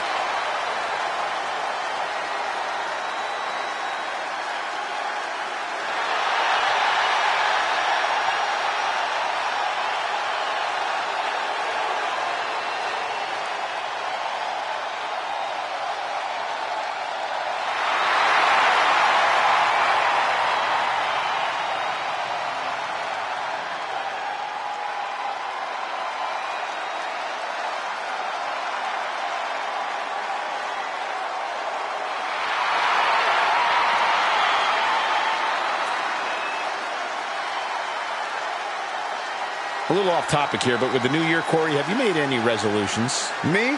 A little off topic here, but with the new year, Corey, have you made any resolutions? Me?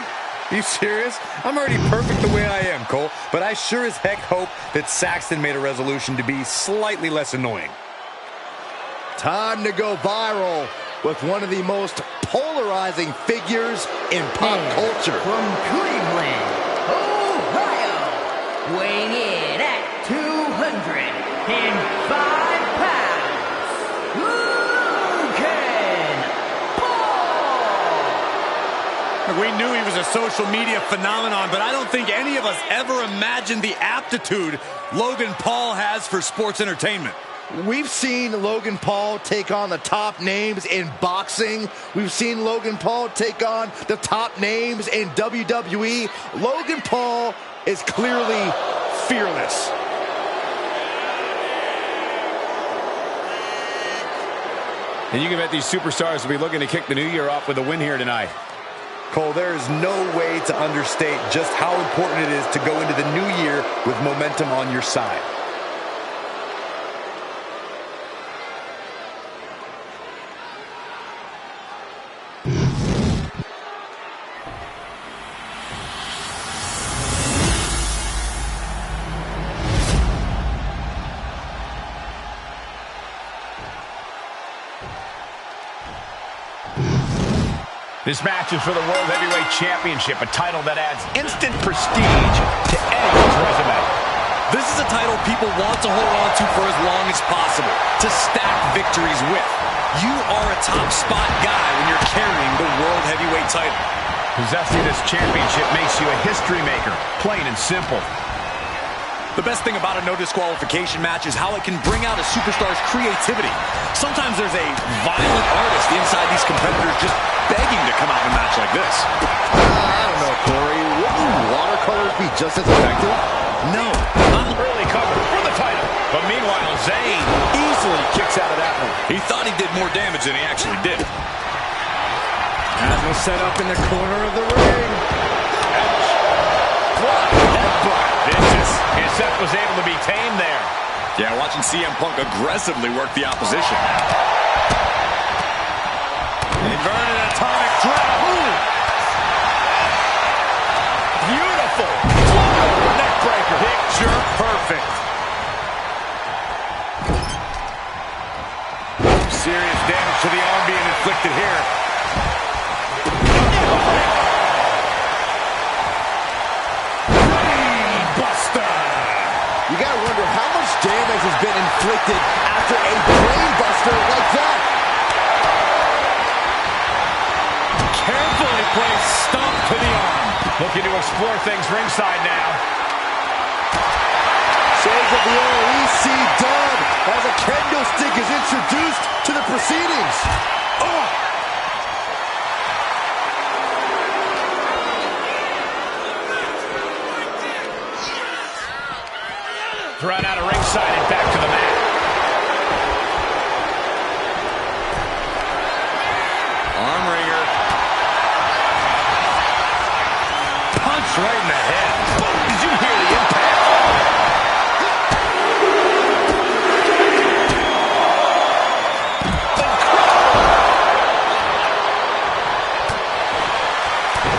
Are you serious? I'm already perfect the way I am, Cole. But I sure as heck hope that Saxton made a resolution to be slightly less annoying. Time to go viral with one of the most polarizing figures in pop culture. From Cleveland, Ohio, weighing in at 205 pounds, Logan Paul! We knew he was a social media phenomenon, but I don't think any of us ever imagined the aptitude Logan Paul has for sports entertainment. We've seen Logan Paul take on the top names in boxing. We've seen Logan Paul take on the top names in WWE. Logan Paul is clearly fearless. And you can bet these superstars will be looking to kick the new year off with a win here tonight. Cole, there is no way to understate just how important it is to go into the new year with momentum on your side. This match is for the World Heavyweight Championship, a title that adds instant prestige to anyone's resume. This is a title people want to hold on to for as long as possible, to stack victories with. You are a top spot guy when you're carrying the World Heavyweight title. Possessing this championship makes you a history maker, plain and simple. The best thing about a no disqualification match is how it can bring out a superstar's creativity. Sometimes there's a violent artist inside these competitors just begging to come out in a match like this. I don't know, Corey. Wouldn't watercolors be just as effective? No. Early cover for the title. But meanwhile, Zayn easily kicks out of that one. He thought he did more damage than he actually did. As we'll set up in the corner of the ring. Vicious. And Seth was able to be tamed there. Yeah, watching CM Punk aggressively work the opposition. Inverted atomic drop. Beautiful. Neck breaker. Picture perfect. Serious damage to the arm being inflicted here. You gotta wonder how much damage has been inflicted after a brainbuster like that. Carefully placed stomp to the arm. Looking to explore things ringside now. Shades of the OEC dub as a kendo stick is introduced to the proceedings. Oh! Thrown out of ringside and back to the mat. Arm wringer. Punch right in the head. Did you hear the impact?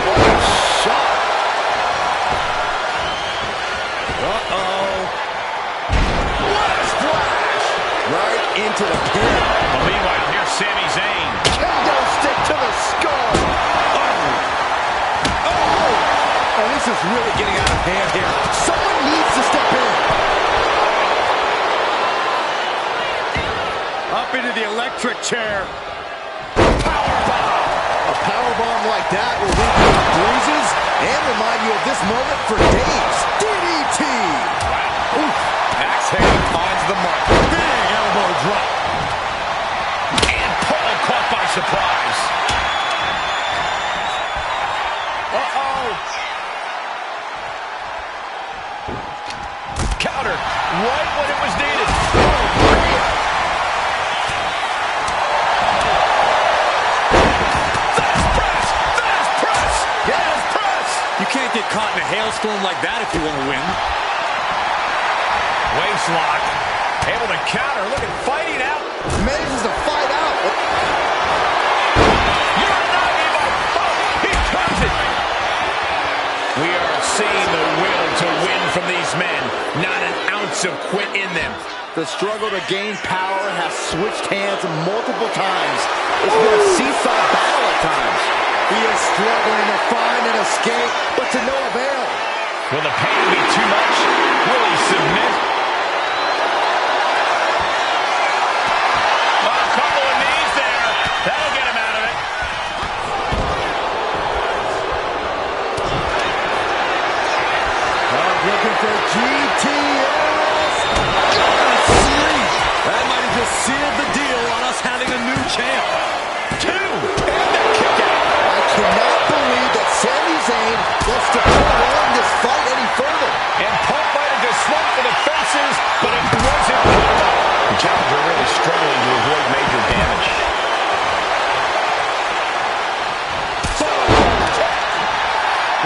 What a shot. Right into the pin. Well, meanwhile, here's Sami Zayn. Kendo stick to the skull. Oh, this is really getting out of hand here. Someone needs to step in. Up into the electric chair. Powerbomb. A powerbomb like that will leave you with bruises and remind you of this moment for days. DDT. Wow. Oof. Axe hand finds the mark. Big elbow drop. And Paul caught by surprise. Counter right when it was needed. Fast press. Yes, press. You can't get caught in a hailstorm like that if you want to win. Waist lock. Able to counter. Look at fighting out. Manages to fight out. You're not even. Oh, he turns it. We are seeing the will to win from these men. Not an ounce of quit in them. The struggle to gain power has switched hands multiple times. It's been a seesaw battle at times. He is struggling to find an escape, but to no avail. Will the pain be too much? Will he submit? A couple of knees there. That'll get him out of it. Looking for GTS. That might have just sealed the deal on us having a new champ. Two. And that kick out. I cannot believe that Sami Zayn wants to prolong this fight any further. And Punk might have just swung for the fences, but it wasn't good enough. The challenger really struggling to avoid major damage.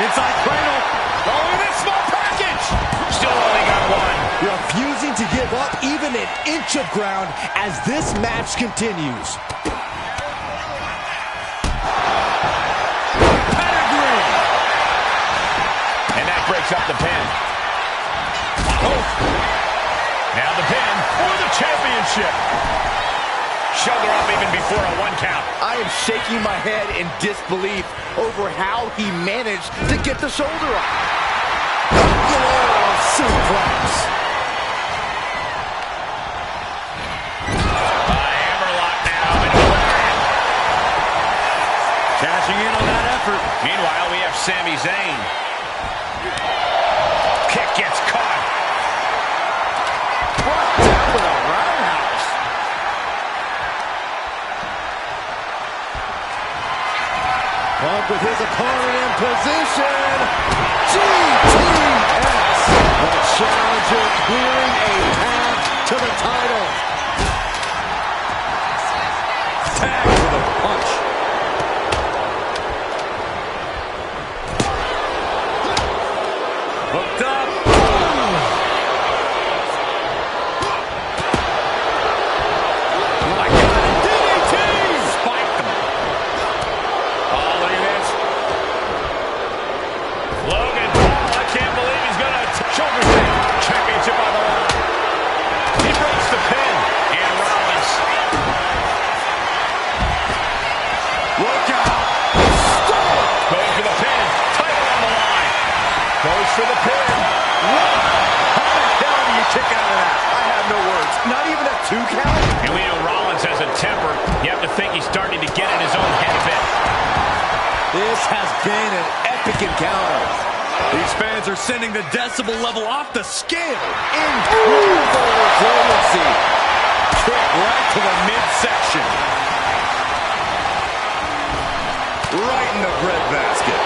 Inside cradle. Oh, this small package. Still only got one. Refusing to give up even an inch of ground as this match continues. Pedigree. And that breaks up the pin. Oh. Now the pin for the championship. Shoulder up even before a 1 count. I am shaking my head in disbelief over how he managed to get the shoulder up. Suplex. Hammerlock now into the ring. Cashing in on that effort. Meanwhile, we have Sami Zayn. Kick gets caught. Brought down with a roundhouse. Punk with his opponent in position. GTS. The challenger clearing a path to the title. Tag with a punch. Hooked up. Oh my God. DDT! Spiked him. Oh, look at this. Logan Paul, I can't believe he's going to shoulder thing. Championship on the line. He breaks the pin. And Rollins. Look out. Going for the pin. Title on the line. Goes for the pin. How the hell do you kick out of that? I have no words. Not even a 2 count? And we know Rollins has a temper. You have to think he's starting to get in his own head a bit. This has been an epic encounter. These fans are sending the decibel level off the scale. Incredible resiliency. Kick right to the midsection. Right in the breadbasket.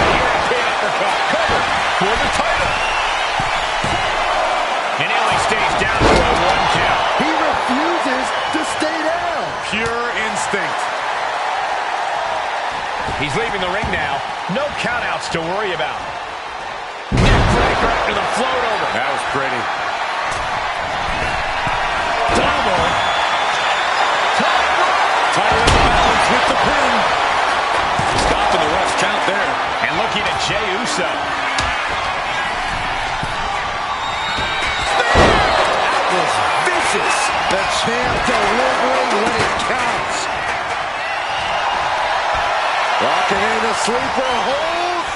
European uppercut. Cover for the title. And he only stays down for a 1 count. He refuses to stay down. Pure instinct. He's leaving the ring now. No countouts to worry about. Neck breaker after the float over. That was pretty. Double. Tighter in the balance with the pin. Stopping the rush count there. And looking at Jey Uso. That was vicious. The champ delivering when it counts. Locking in the sleeper hold.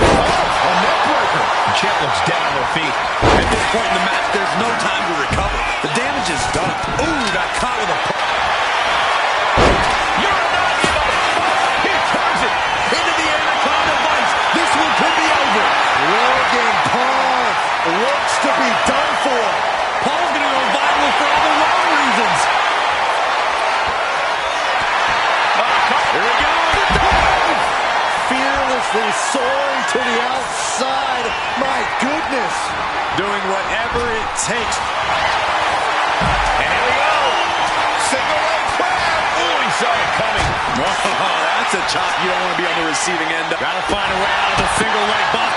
Oh, a neck breaker. The champ looks dead on their feet. At this point in the match, there's no time to recover. The damage is done. Ooh, got caught with a... You're not even. He turns it into the Anaconda Vice. This one could be over. Logan Paul looks to be done for. Paul's going to go viral for all the wrong reasons. Here we go. Fearlessly soaring to the outside. My goodness. Doing whatever it takes. And here we go. Single leg crab. Ooh, he saw it coming. Oh, that's a chop you don't want to be on the receiving end of. Got to find a way out of the single leg bump.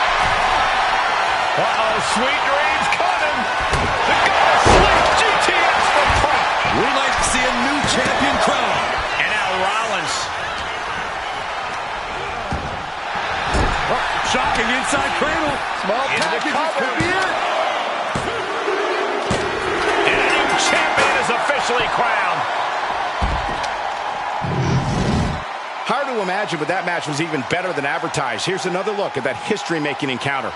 Uh-oh, sweet dreams coming. The God of Sleep, GTS for Punk. We might see a new champion crown. And now Rollins. Shocking inside cradle. Small Into the package cover. could be it. officially crowned. Hard to imagine, but that match was even better than advertised. Here's another look at that history-making encounter.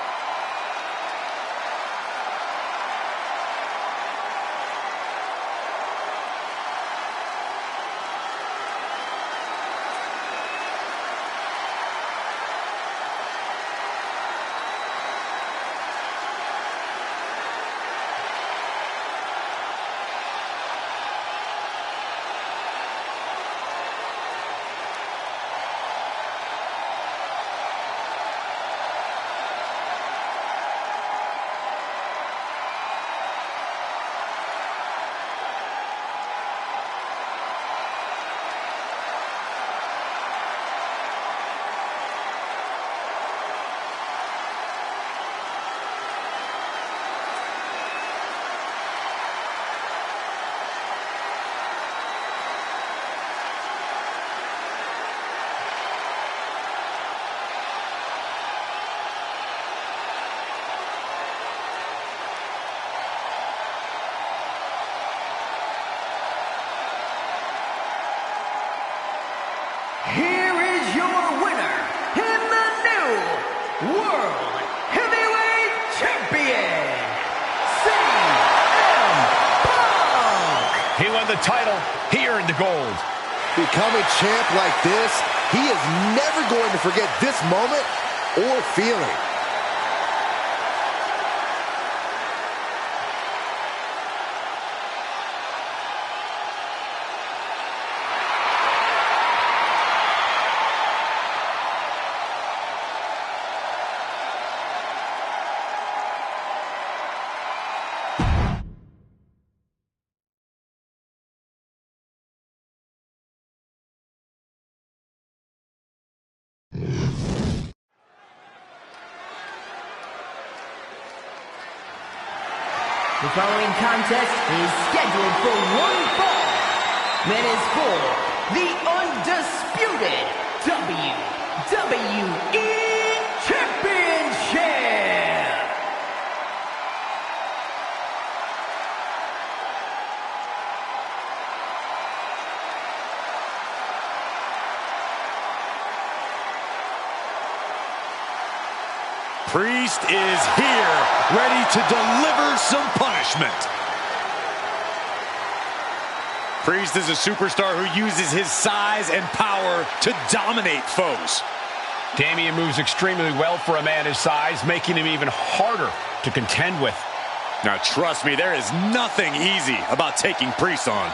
Here is your winner, and the new World Heavyweight Champion, CM Punk! He won the title. He earned the gold. Becoming champ like this, he is never going to forget this moment or feeling. The following contest is scheduled for one fall. That is for the undisputed WWE Championship. Priest is here, ready to deliver some punishment. Priest is a superstar who uses his size and power to dominate foes. Damian moves extremely well for a man his size, making him even harder to contend with. Now, trust me, there is nothing easy about taking Priest on.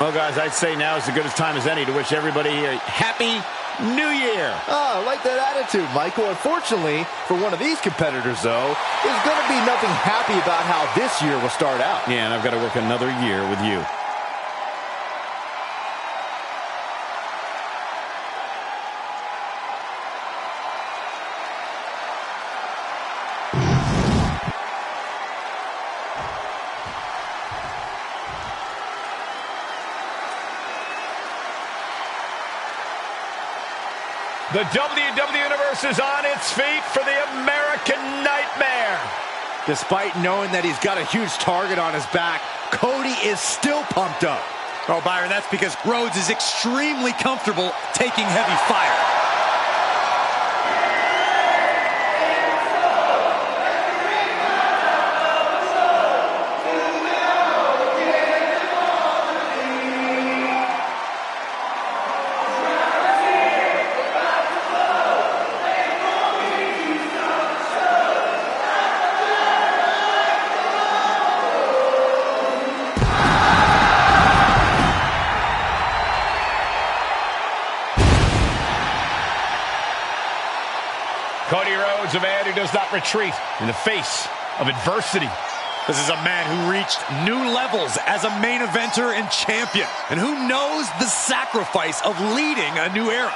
Well, guys, I'd say now is as good a time as any to wish everybody a happy New Year. Oh, I like that attitude, Michael. Unfortunately, for one of these competitors, though, there's going to be nothing happy about how this year will start out. Yeah, and I've got to work another year with you. The WWE Universe is on its feet for the American Nightmare. Despite knowing that he's got a huge target on his back, Cody is still pumped up. Oh, Byron, that's because Rhodes is extremely comfortable taking heavy fire. Cody Rhodes, a man who does not retreat in the face of adversity. This is a man who reached new levels as a main eventer and champion, and who knows the sacrifice of leading a new era.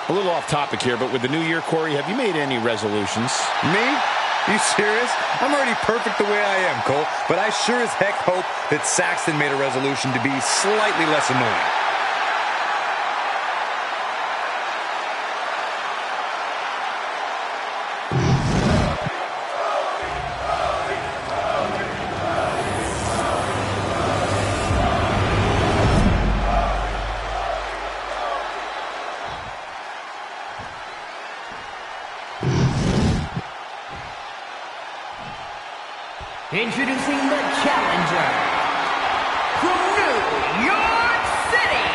A little off topic here, but with the new year, Corey, have you made any resolutions? Me? You serious? I'm already perfect the way I am, Cole. But I sure as heck hope that Saxton made a resolution to be slightly less annoying. Introducing the challenger from New York City,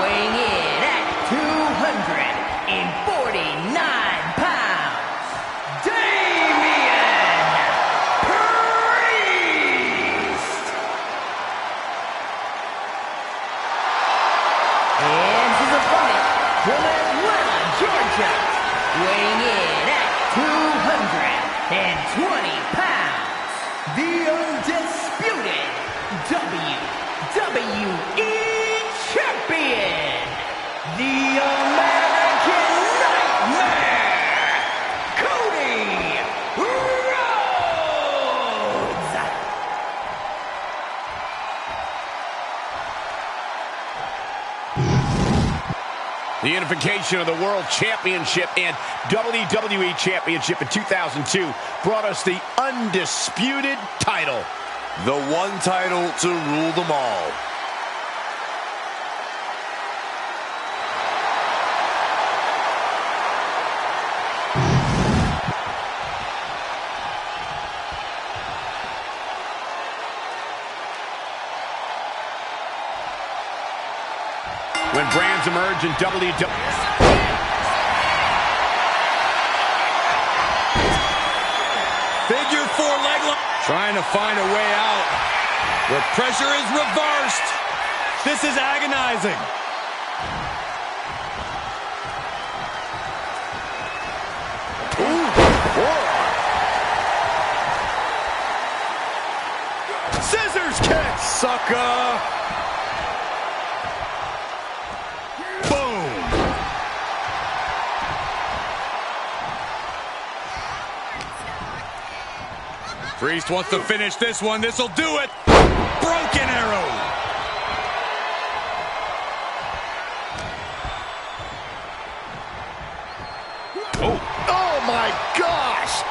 weighing in at 249 pounds, Damian Priest! And his opponent from Atlanta, Georgia, weighing in at 220 pounds, the undisputed WWE Champion, the American Nightmare, Cody Rhodes! The unification of the World Championship and WWE Championship in 2002 brought us the undisputed title. The one title to rule them all. When brands emerge in WWE. Figure four leg lock. Trying to find a way out. Where pressure is reversed. This is agonizing. Ooh, forearm. Scissors kick. Sucker. Priest wants to finish this one. This'll do it. Broken arrow. Oh my gosh!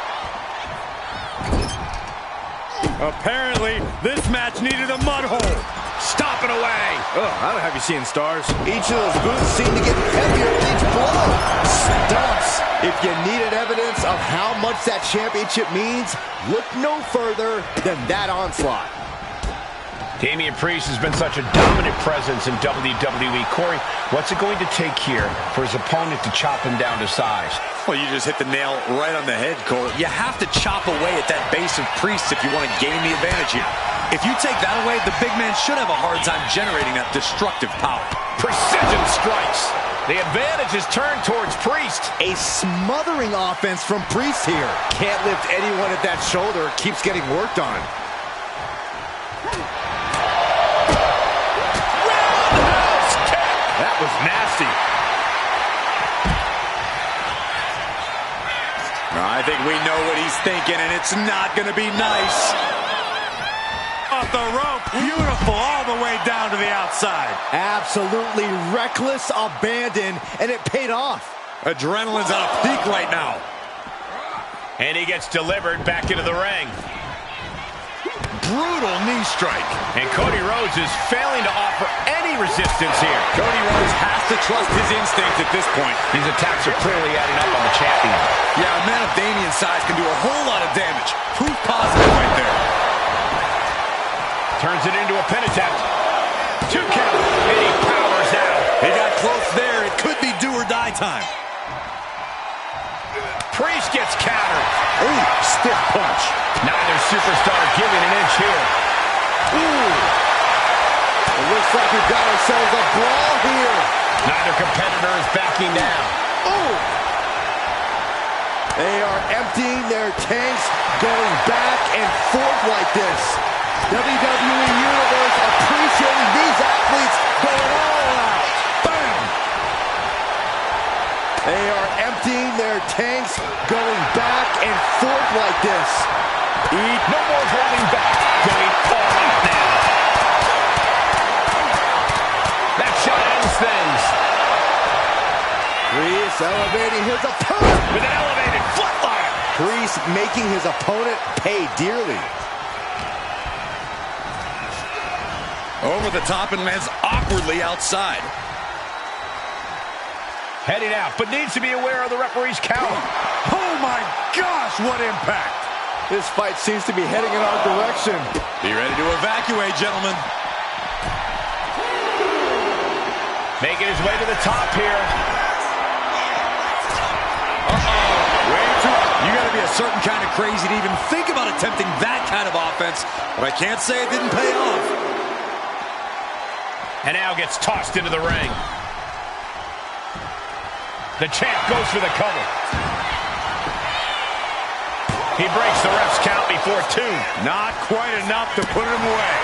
Apparently, this match needed a mud hole. Stomping away. Oh, I don't have you seeing stars. Each of those boots seem to get heavier with each blow. Stumps. If you needed evidence of how much that championship means, look no further than that onslaught. Damian Priest has been such a dominant presence in WWE. Corey, what's it going to take here for his opponent to chop him down to size? Well, you just hit the nail right on the head, Cole. You have to chop away at that base of Priest if you want to gain the advantage here. If you take that away, the big man should have a hard time generating that destructive power. Precision strikes. The advantage is turned towards Priest. A smothering offense from Priest here. Can't lift anyone at that shoulder. Keeps getting worked on. Roundhouse kick. That was nasty. I think we know what he's thinking, and it's not going to be nice. Off the rope. Beautiful all the way down to the outside. Absolutely reckless abandon, and it paid off. Adrenaline's at a peak right now. And he gets delivered back into the ring. Brutal knee strike. And Cody Rhodes is failing to offer any resistance here. Cody Rhodes has to trust his instincts at this point. These attacks are clearly adding up on the champion. Yeah, a man of Damian's size can do a whole lot of damage. Proof positive right there. Turns it into a pin attempt. 2 count. And he powers out. He got close there. It could be do or die time. Priest gets countered. Ooh, stiff punch. Neither superstar giving an inch here. Ooh. It looks like we've got ourselves a brawl here. Neither competitor is backing down. Ooh. They are emptying their tanks, going back and forth like this. WWE Universe appreciating these athletes going all out. Bam! They are emptying their tanks, going back and forth like this. No more holding back. Going all out now. That shot ends things. Priest elevating his opponent. With an elevated flatline. Priest making his opponent pay dearly. Over the top and lands awkwardly outside. Heading out, but needs to be aware of the referee's count. Oh my gosh, what impact! This fight seems to be heading in our direction. Be ready to evacuate, gentlemen. Making his way to the top here. You gotta be a certain kind of crazy to even think about attempting that kind of offense, but I can't say it didn't pay off. And now gets tossed into the ring. The champ goes for the cover. He breaks the ref's count before 2. Not quite enough to put him away.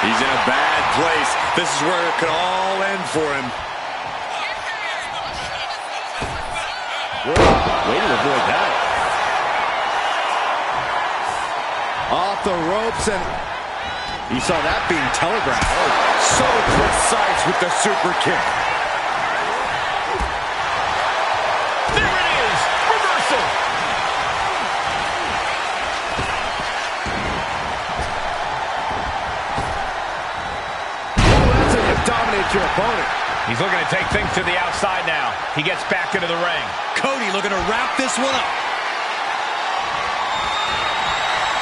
He's in a bad place. This is where it could all end for him. Way to avoid that. Off the ropes, and you saw that being telegraphed. Oh, so precise with the super kick. There it is! Reversal! Oh, that's how you dominate your opponent. He's looking to take things to the outside now. He gets back into the ring. Cody looking to wrap this one up.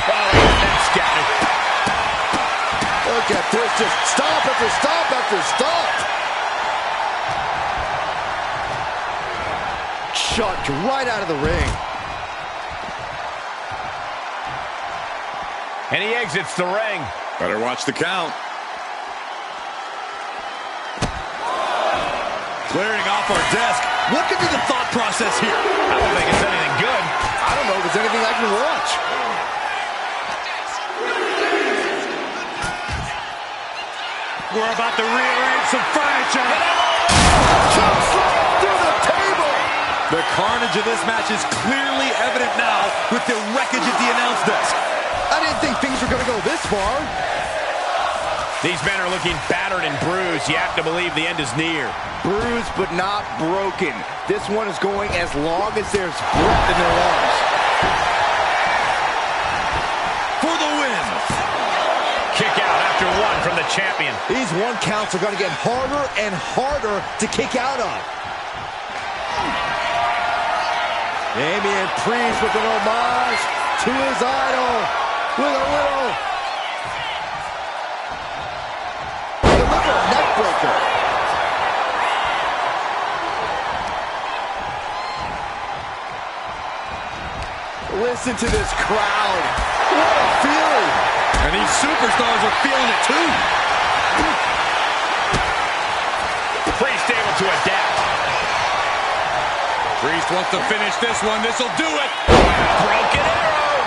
Oh, that's got it. Look at this, just stop after stop after stop. Chucked right out of the ring. And he exits the ring. Better watch the count. Clearing off our desk. What could be the thought process here? I don't think it's anything good. I don't know if it's anything I can watch. We're about to rearrange some furniture. Choke slam through the table. The carnage of this match is clearly evident now with the wreckage at the announce desk. I didn't think things were going to go this far. These men are looking battered and bruised. You have to believe the end is near. Bruised but not broken. This one is going as long as there's breath in their lungs. For the win. Kick out after 1 from the champion. These 1 counts are going to get harder and harder to kick out of. Damian Priest with an homage to his idol with a little neck breaker. Listen to this crowd. What a feeling. And these superstars are feeling it too. Priest able to adapt. Priest wants to finish this one. This'll do it. Broken arrow.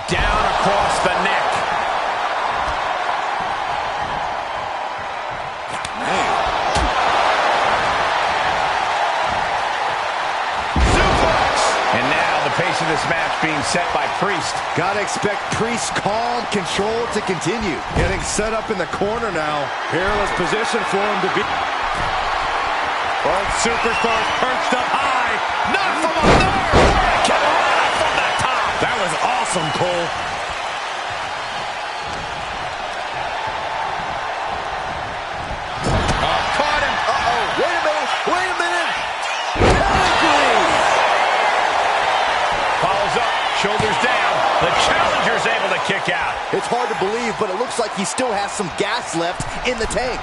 Down across the neck. Pace of this match being set by Priest. Gotta expect Priest's calm control to continue. Getting set up in the corner now. Perilous position for him to be. Both superstars perched up high. Not from up there. Right from the top. That was awesome, Cole. Caught him. Uh-oh. Wait a minute. Wait a minute. Follows up, shoulders down. The challenger's able to kick out. It's hard to believe, but it looks like he still has some gas left in the tank.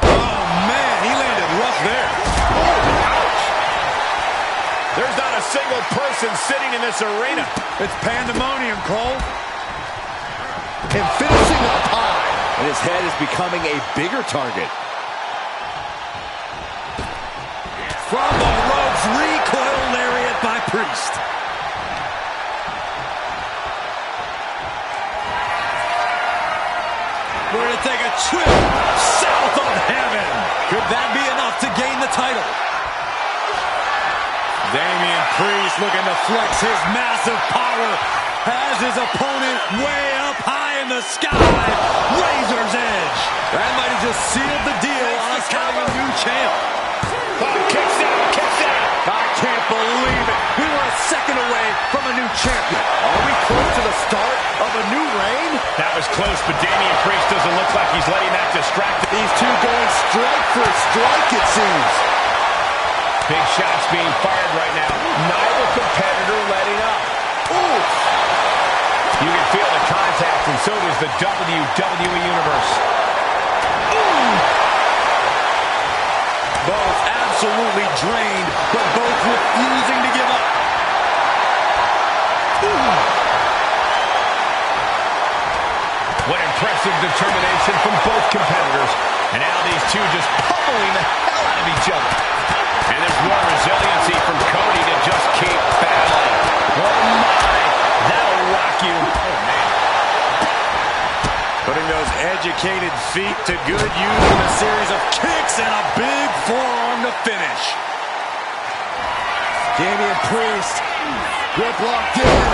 Oh, man, he landed rough there. Oh, ouch. There's not a single person sitting in this arena. It's pandemonium, Cole. And finishing up high. And his head is becoming a bigger target. From the ropes, Damian Priest looking to flex his massive power. Has his opponent way up high in the sky. Razor's edge. That might have just sealed the deal on us having a new champ. Kicks out, kicks out. I can't believe it. We were a second away from a new champion. Are we close to the start of a new reign? That was close, but Damian Priest doesn't look like he's letting that distract him. These two going strike for strike, it seems. Big shots being fired right now. Neither competitor letting up. Ooh. You can feel the contact, and so does the WWE Universe. Ooh. Both absolutely drained, but both refusing to give up. Ooh. What impressive determination from both competitors. And now these two just pummeling the hell out of each other. And there's more resiliency from Cody to just keep battling. Oh my, that'll rock you. Oh man. Putting those educated feet to good use with a series of kicks and a big forearm to finish. Damian Priest, grip locked in,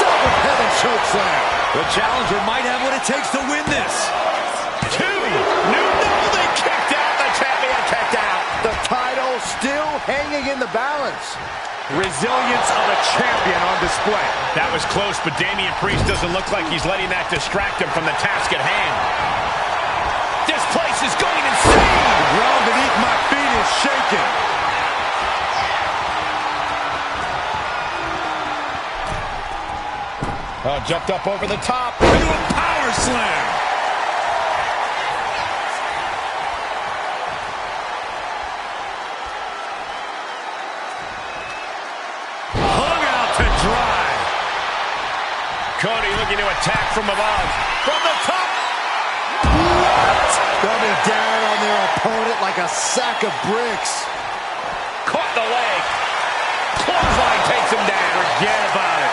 seventh heaven chokeslam. The challenger might have what it takes to win this. They kicked out. The champion kicked out. The title still hanging in the balance. Resilience of a champion on display. That was close, but Damian Priest doesn't look like he's letting that distract him from the task at hand. This place is going insane. The ground beneath my feet is shaking. Oh, jumped up over the top. Into a power slam. Cody looking to attack from above. From the top. What? Coming down on their opponent like a sack of bricks. Caught the leg. Clothesline takes him down. Forget about it.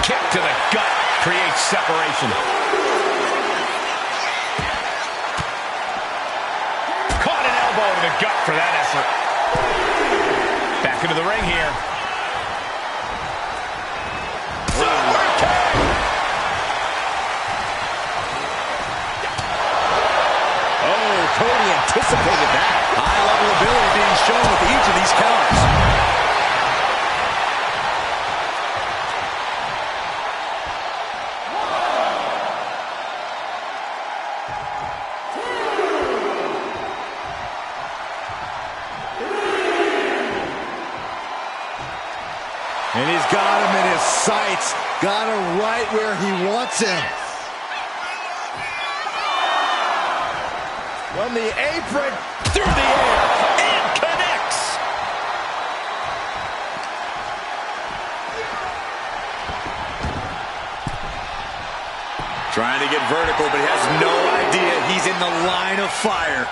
Kick to the gut. Creates separation. Caught an elbow to the gut for that effort. Back into the ring here. Oh, Cody anticipated that. High-level ability being shown with each of these counters. And he's got him in his sights. Got him right where he wants him. From the apron, Through the air. And connects. Trying to get vertical, but he has no idea he's in the line of fire.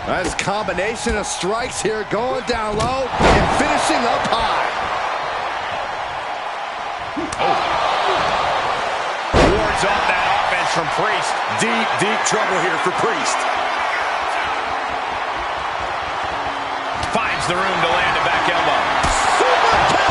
Nice combination of strikes here, going down low and finishing up high. Oh. Wards off that offense from Priest. Deep, deep trouble here for Priest. Finds the room to land a back elbow. Super kick!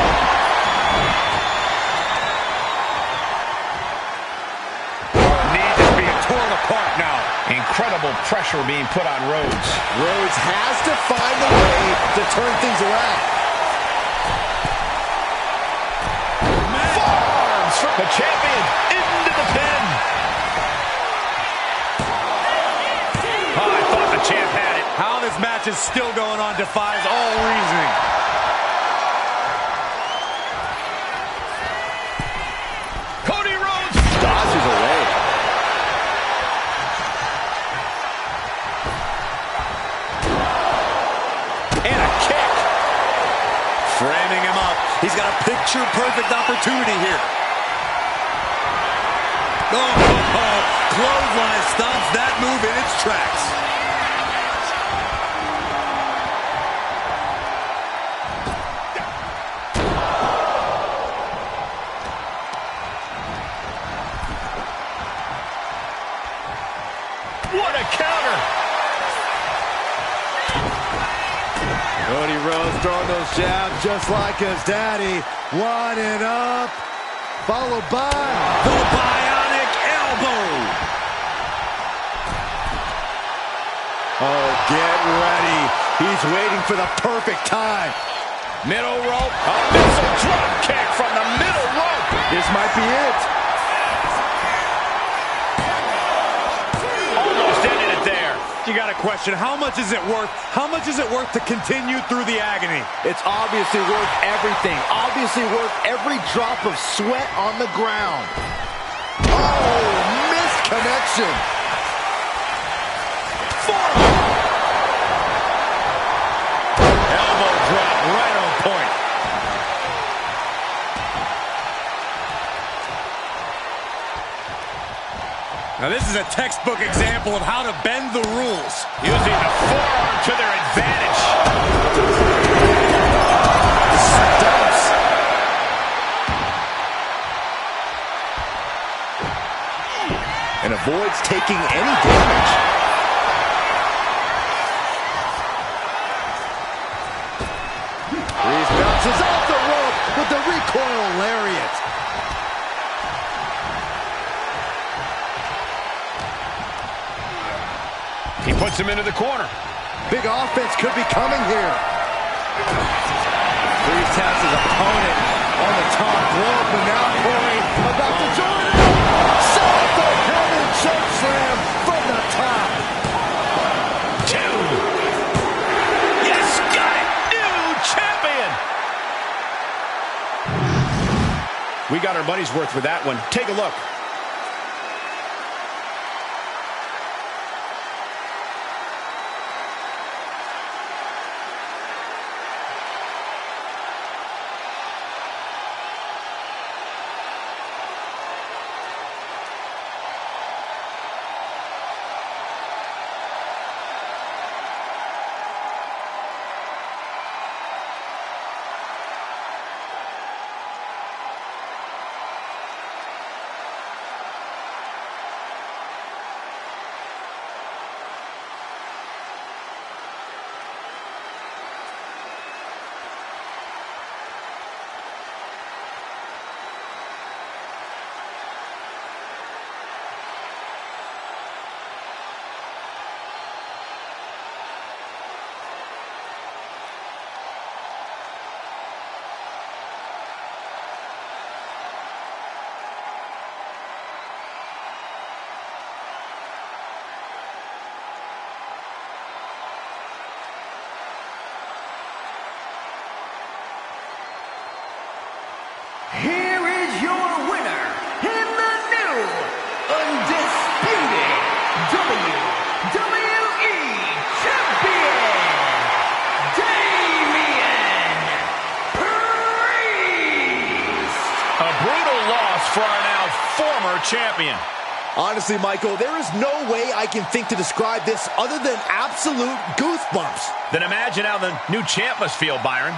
Need is being torn apart now. Incredible pressure being put on Rhodes. Rhodes has to find a way to turn things around. Forearms from the champion into the pin. Oh, I thought the champ had it. How this match is still going on defies all reasoning. Cody Rhodes Dodges away. and a kick. Framing him up. He's got a picture-perfect opportunity here. Oh, clothesline stops that move in its tracks. What a counter! Cody Rhodes throwing those jabs just like his daddy. Winding up, followed by the bionic elbow. Oh, get ready. He's waiting for the perfect time. Middle rope. A missile drop kick from the middle rope. This might be it. Almost ended it there. You got a question. How much is it worth? How much is it worth to continue through the agony? It's obviously worth everything. Obviously worth every drop of sweat on the ground. Oh, missed connection. Elbow drop right on point. Now this is a textbook example of how to bend the rules. Using the forearm to their advantage. Stumps. And avoids taking any damage. Reese bounces off the rope with the recoil lariat. He puts him into the corner. Big offense could be coming here. Reese has his opponent on the top rope, and now Corey about to join him. Set the heaven choke slam from the top. 2. Yes, got it. New champion. We got our money's worth with that one. Take a look. Here is your winner, in the new, undisputed WWE Champion, Damian Priest. A brutal loss for our now former champion. Honestly, Michael, there is no way I can think to describe this other than absolute goosebumps. Then imagine how the new champ must feel, Byron.